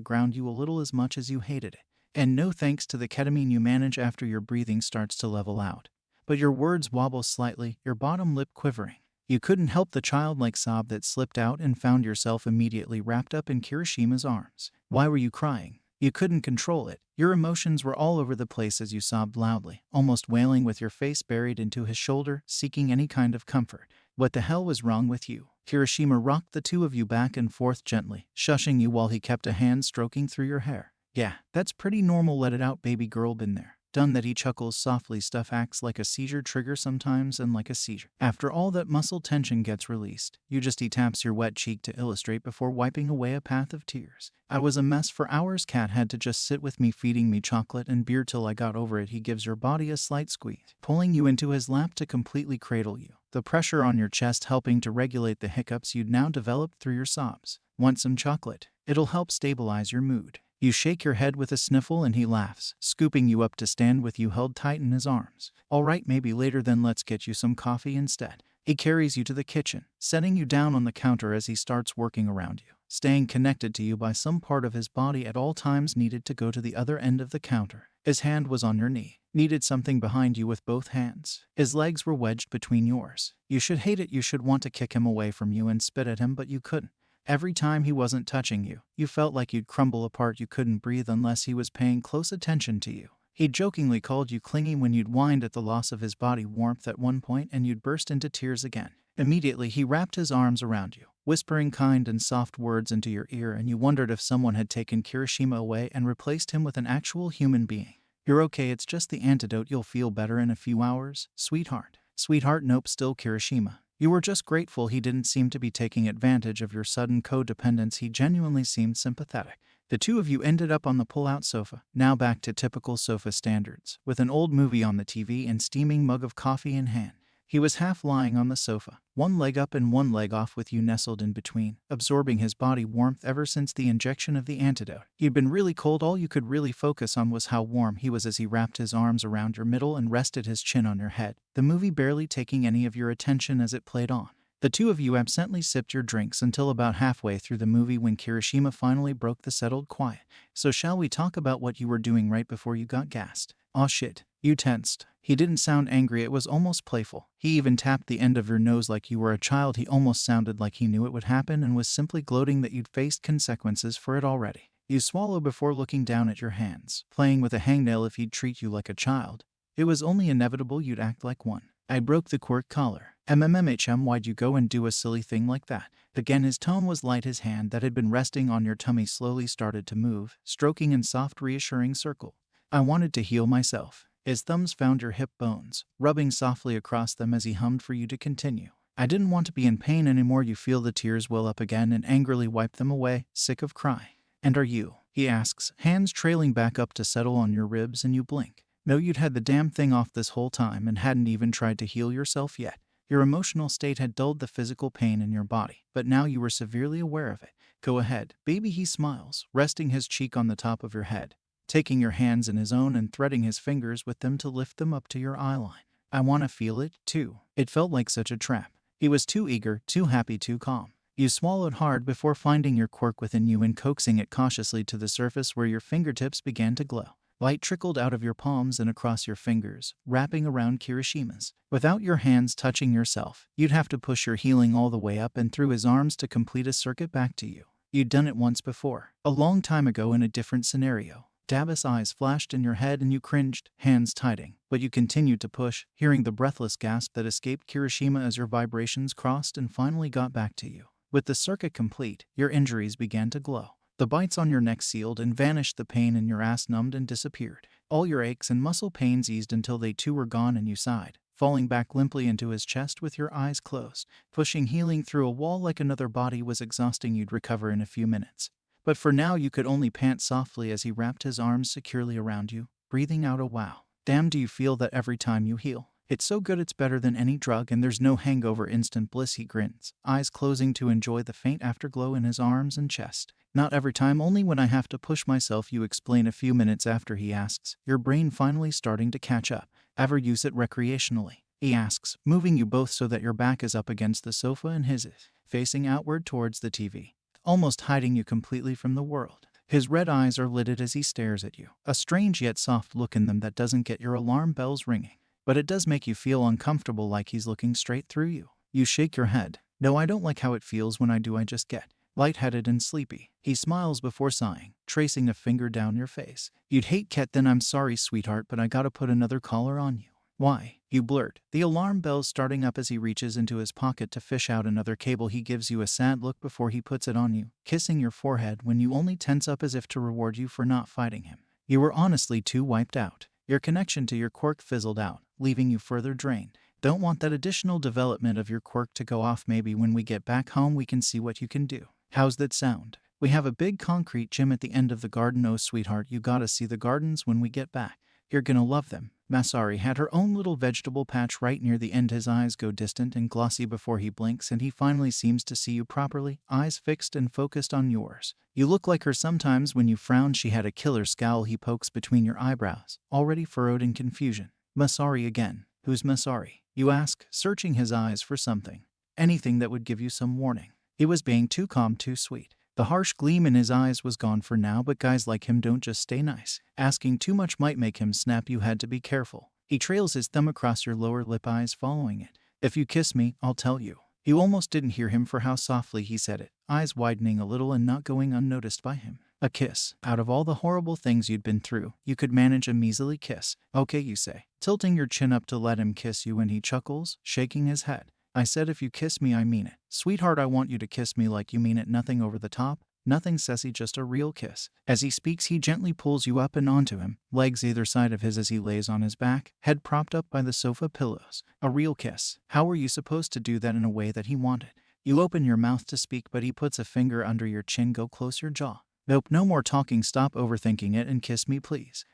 ground you a little, as much as you hated it. And no thanks to the ketamine you manage after your breathing starts to level out. But your words wobble slightly, your bottom lip quivering. You couldn't help the childlike sob that slipped out and found yourself immediately wrapped up in Kirishima's arms. Why were you crying? You couldn't control it. Your emotions were all over the place as you sobbed loudly, almost wailing, with your face buried into his shoulder, seeking any kind of comfort. What the hell was wrong with you? Kirishima rocked the two of you back and forth gently, shushing you while he kept a hand stroking through your hair. Yeah, that's pretty normal. Let it out, baby girl. Been there. Done that. He chuckles softly. Stuff acts like a seizure trigger sometimes, and like a seizure. After all that muscle tension gets released, he taps your wet cheek to illustrate before wiping away a path of tears. I was a mess for hours. Cat had to just sit with me, feeding me chocolate and beer till I got over it. He gives your body a slight squeeze, pulling you into his lap to completely cradle you, the pressure on your chest helping to regulate the hiccups you'd now developed through your sobs. Want some chocolate? It'll help stabilize your mood. You shake your head with a sniffle and he laughs, scooping you up to stand with you held tight in his arms. All right, maybe later then. Let's get you some coffee instead. He carries you to the kitchen, setting you down on the counter as he starts working around you, staying connected to you by some part of his body at all times. Needed to go to the other end of the counter. His hand was on your knee. Needed something behind you with both hands. His legs were wedged between yours. You should hate it. You should want to kick him away from you and spit at him, but you couldn't. Every time he wasn't touching you, you felt like you'd crumble apart. You couldn't breathe unless he was paying close attention to you. He jokingly called you clingy when you'd whined at the loss of his body warmth at one point and you'd burst into tears again. Immediately he wrapped his arms around you, whispering kind and soft words into your ear, and you wondered if someone had taken Kirishima away and replaced him with an actual human being. You're okay, it's just the antidote, you'll feel better in a few hours, sweetheart. Sweetheart, nope, still Kirishima. You were just grateful he didn't seem to be taking advantage of your sudden codependence, he genuinely seemed sympathetic. The two of you ended up on the pull-out sofa, now back to typical sofa standards, with an old movie on the TV and steaming mug of coffee in hand. He was half lying on the sofa, one leg up and one leg off, with you nestled in between, absorbing his body warmth ever since the injection of the antidote. You'd been really cold, all you could really focus on was how warm he was as he wrapped his arms around your middle and rested his chin on your head, the movie barely taking any of your attention as it played on. The two of you absently sipped your drinks until about halfway through the movie when Kirishima finally broke the settled quiet. So shall we talk about what you were doing right before you got gassed? Aw shit. You tensed. He didn't sound angry, it was almost playful. He even tapped the end of your nose like you were a child. He almost sounded like he knew it would happen and was simply gloating that you'd faced consequences for it already. You swallow before looking down at your hands, playing with a hangnail. If he'd treat you like a child, it was only inevitable you'd act like one. I broke the cork collar. Why'd you go and do a silly thing like that? Again his tone was light. His hand that had been resting on your tummy slowly started to move, stroking in soft reassuring circle. I wanted to heal myself. His thumbs found your hip bones, rubbing softly across them as he hummed for you to continue. I didn't want to be in pain anymore. You feel the tears well up again and angrily wipe them away, sick of crying. And are you? He asks, hands trailing back up to settle on your ribs, and you blink. No, you'd had the damn thing off this whole time and hadn't even tried to heal yourself yet. Your emotional state had dulled the physical pain in your body, but now you were severely aware of it. Go ahead, baby, he smiles, resting his cheek on the top of your head, taking your hands in his own and threading his fingers with them to lift them up to your eyeline. I want to feel it, too. It felt like such a trap. He was too eager, too happy, too calm. You swallowed hard before finding your quirk within you and coaxing it cautiously to the surface where your fingertips began to glow. Light trickled out of your palms and across your fingers, wrapping around Kirishima's. Without your hands touching yourself, you'd have to push your healing all the way up and through his arms to complete a circuit back to you. You'd done it once before, a long time ago in a different scenario. Dabba's eyes flashed in your head and you cringed, hands tightening, but you continued to push, hearing the breathless gasp that escaped Kirishima as your vibrations crossed and finally got back to you. With the circuit complete, your injuries began to glow. The bites on your neck sealed and vanished, the pain in your ass numbed and disappeared. All your aches and muscle pains eased until they too were gone, and you sighed, falling back limply into his chest with your eyes closed. Pushing healing through a wall like another body was exhausting. You'd recover in a few minutes. But for now you could only pant softly as he wrapped his arms securely around you, breathing out a wow. Damn, do you feel that every time you heal? It's so good, it's better than any drug, and there's no hangover, instant bliss, he grins, eyes closing to enjoy the faint afterglow in his arms and chest. Not every time, only when I have to push myself, you explain a few minutes after he asks, your brain finally starting to catch up. Ever use it recreationally? He asks, moving you both so that your back is up against the sofa and his is facing outward towards the TV, almost hiding you completely from the world. His red eyes are lidded as he stares at you, a strange yet soft look in them that doesn't get your alarm bells ringing. But it does make you feel uncomfortable, like he's looking straight through you. You shake your head. No, I don't like how it feels when I do. I just get lightheaded and sleepy. He smiles before sighing, tracing a finger down your face. You'd hate Ket, then I'm sorry, sweetheart, but I gotta put another collar on you. Why? You blurt, the alarm bells starting up as he reaches into his pocket to fish out another cable. He gives you a sad look before he puts it on you, kissing your forehead when you only tense up as if to reward you for not fighting him. You were honestly too wiped out. Your connection to your quirk fizzled out, leaving you further drained. Don't want that additional development of your quirk to go off. Maybe when we get back home we can see what you can do. How's that sound? We have a big concrete gym at the end of the garden. Oh sweetheart, you gotta see the gardens when we get back. You're gonna love them. Masari had her own little vegetable patch right near the end. His eyes go distant and glossy before he blinks and he finally seems to see you properly, eyes fixed and focused on yours. You look like her sometimes when you frown. She had a killer scowl he pokes between your eyebrows, already furrowed in confusion. Masari again. Who's Masari? You ask, searching his eyes for something. Anything that would give you some warning. He was being too calm, too sweet. The harsh gleam in his eyes was gone for now, but guys like him don't just stay nice. Asking too much might make him snap. You had to be careful. He trails his thumb across your lower lip, eyes following it. If you kiss me, I'll tell you. You almost didn't hear him for how softly he said it, eyes widening a little and not going unnoticed by him. A kiss. Out of all the horrible things you'd been through, you could manage a measly kiss. Okay, you say, tilting your chin up to let him kiss you, and he chuckles, shaking his head. I said if you kiss me, I mean it. Sweetheart, I want you to kiss me like you mean it. Nothing over the top, nothing sassy, just a real kiss. As he speaks, he gently pulls you up and onto him, legs either side of his as he lays on his back, head propped up by the sofa pillows. A real kiss. How were you supposed to do that in a way that he wanted? You open your mouth to speak, but he puts a finger under your chin. Go close your jaw. Nope, no more talking. Stop overthinking it and kiss me, please.